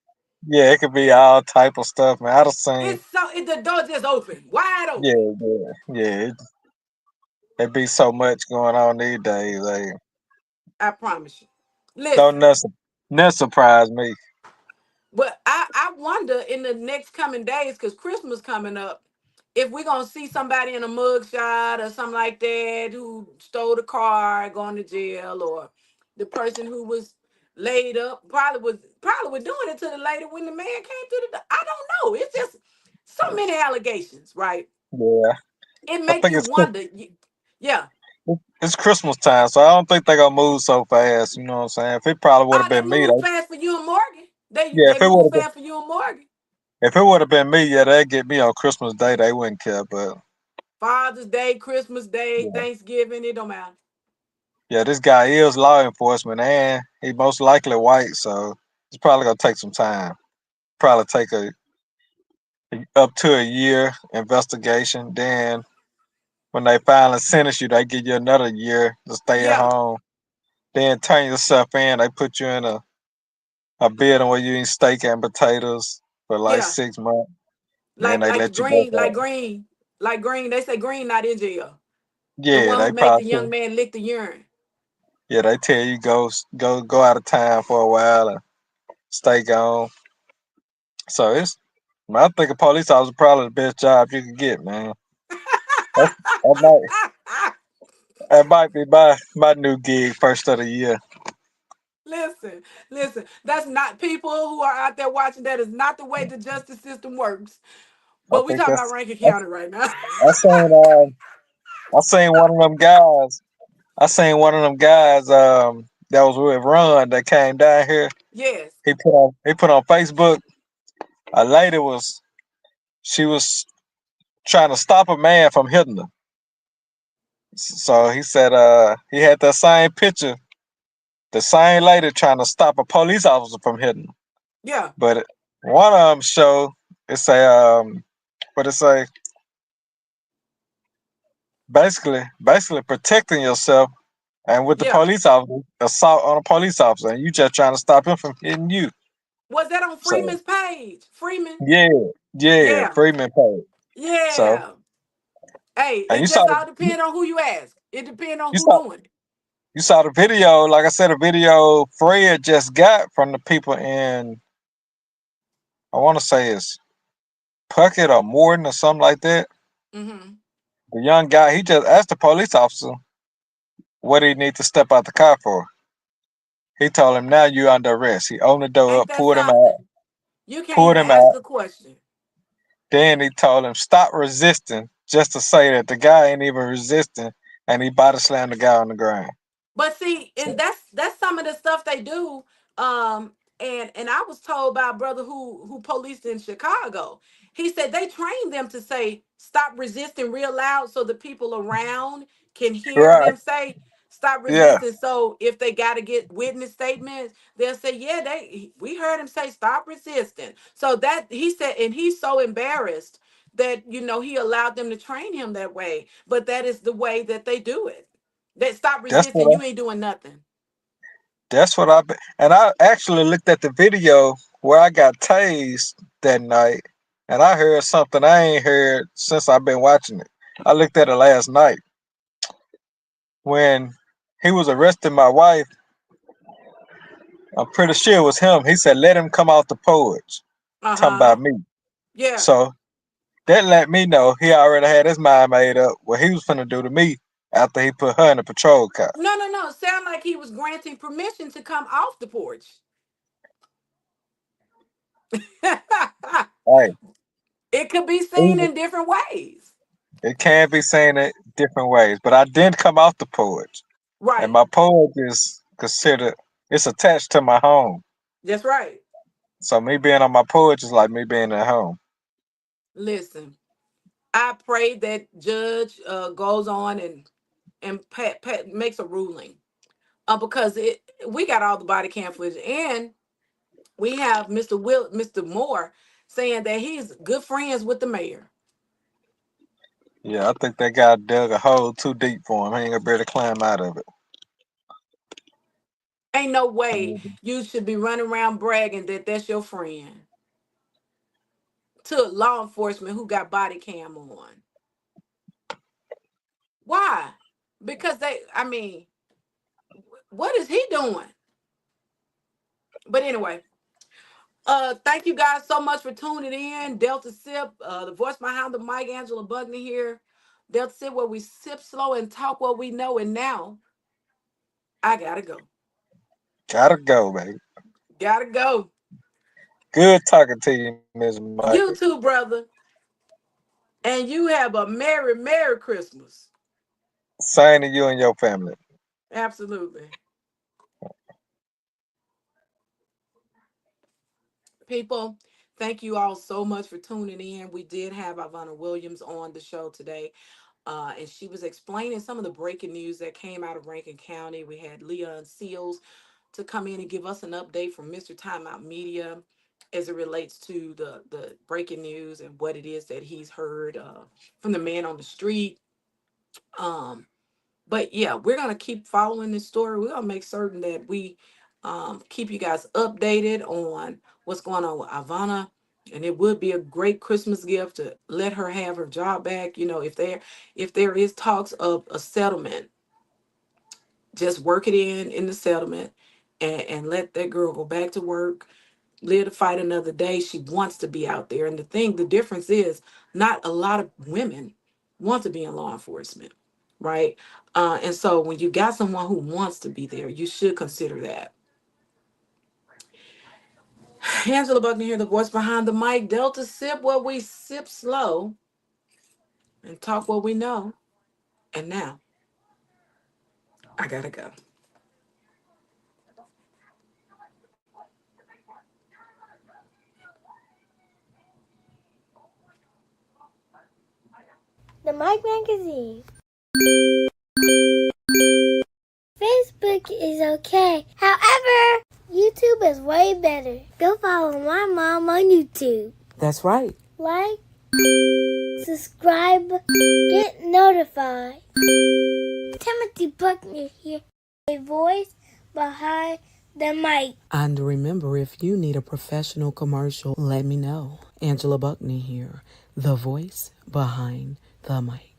yeah, it could be all type of stuff, man. I've seen. The door just open, wide Yeah, open. yeah. It be so much going on these days. Like, I promise you. don't Listen. nothing surprise me. But I wonder in the next coming days, because Christmas coming up, if we're gonna see somebody in a mug shot or something like that who stole the car, going to jail, or the person who was laid up probably was doing it to the lady when the man came to the. I don't know. It's just so many allegations, right? Yeah, It I make think you wonder. Yeah. it's Christmas time, so I don't think they gonna move so fast. You know what I'm saying? If it probably would have Oh, they been me, move though. fast for you and Morgan. They Yeah, they move fast for you and Morgan. if it would have been me, yeah, they'd get me on Christmas Day. They wouldn't care, but Father's Day, Christmas Day, yeah, Thanksgiving, it don't matter. yeah, this guy is law enforcement, and he most likely white, so it's probably gonna take some time. Probably take up to a year investigation. Then when they finally sentence you, they give you another year to stay at Yeah, home. Then turn yourself in. They put you in a building where you eat steak and potatoes for like yeah. 6 months. Then Like they like the let you back green, up. like green. They say green not in jail. The Yeah, one who they made the probably young tell- man lick the urine. yeah they tell you go out of town for a while and stay gone. So I think a police officer probably the best job you can get, man. That, that might that might be my new gig first of the year. listen, listen. That's not people who are out there watching. That is not the way the justice system works. I But we think talking about Rankin I, County right now. I seen I seen one of them guys. I seen one of them guys that was with Ron that came down here. Yes. He put on Facebook. A lady she was trying to stop a man from hitting her. So he said he had that same picture, the same lady trying to stop a police officer from hitting her. Yeah. But one of them show it say what it say basically protecting yourself and with the Yeah. police officer assault on a police officer and you just trying to stop him from hitting you. Was that on So Freeman's page? Freeman. yeah, yeah, Yeah. Freeman paid. So Yeah. Hey, and it just all depends on who you ask. It depends on you who saw doing it. you saw the video, like I said, the video Fred just got from the people in I wanna say it's Puckett or Morton or something like that. Mm-hmm. The young guy, he just asked the police officer what he need to step out the car for. He told him, "Now you under arrest." He opened the door Ain't up, that something? You can't pulled even him ask out. a question. Then he told him, "Stop resisting," just to say that the guy ain't even resisting, and he body slammed the guy on the ground. But see, and So, that's some of the stuff they do. And I was told by a brother who policed in Chicago. He said they train them to say stop resisting real loud so the people around can hear right? them say stop Yeah, resisting. So if they got to get witness statements, they'll say, yeah, we heard him say stop resisting. So that he said, and he's so embarrassed that he allowed them to train him that way. But that is the way that they do it. That stop that's resisting, what you ain't doing nothing. that's what I. And I actually looked at the video where I got tased that night, and I heard something I ain't heard since I've been watching it. I looked at it last night when he was arresting my wife. I'm pretty sure it was him. He said, "Let him come off the porch." Talking Uh-huh. about me. Yeah. So that let me know he already had his mind made up what he was finna do to me after he put her in the patrol car. No, no, no. Sound like he was granting permission to come off the porch. Hey, It could be seen even in different ways. it can be seen in different ways, but I didn't come off the porch, and Right. my porch is considered it's attached to my home. That's right. So me being on my porch is like me being at home. Listen, I pray that judge goes on and makes a ruling. Because we got all the body cam footage, and we have Mr. Moore saying that he's good friends with the mayor. Yeah, I think that guy dug a hole too deep for him. He ain't gonna be able to climb out of it. Ain't no way Mhm. you should be running around bragging that that's your friend to law enforcement who got body cam on. Why? Because I mean, what is he doing? But anyway, thank you guys so much for tuning in. Delta Sip, the voice behind the mic, Angela Bugney here. Delta Sip, where we sip slow and talk what we know. And now I gotta go. Gotta go, baby. Gotta go. Good talking to you, Ms. Michael. You too, brother. And you have a merry, merry Christmas. Same to you and your family. Absolutely. People, thank you all so much for tuning in. We did have Ivana Williams on the show today, and she was explaining some of the breaking news that came out of Rankin County. We had Leon Seals to come in and give us an update from Mr. Timeout Media as it relates to the breaking news and what it is that he's heard from the man on the street. Um, but yeah, we're gonna keep following this story. We're gonna make certain that we keep you guys updated on what's going on with Ivana. And it would be a great Christmas gift to let her have her job back. If there is talks of a settlement, just work it in the settlement and let that girl go back to work, live to fight another day. She wants to be out there. And the difference is not a lot of women want to be in law enforcement, right? And so when you got someone who wants to be there, you should consider that. Angela Buckner here, the voice behind the mic. Delta Sip, where we sip slow and talk what we know. And now I gotta go. The Mike Magazine. Facebook is okay. However, YouTube is way better. Go follow my mom on YouTube. That's right. Like, subscribe, get notified. Timothy Buckner here, a voice behind the mic. And remember, if you need a professional commercial, let me know. Angela Buckney here, the voice behind the mic.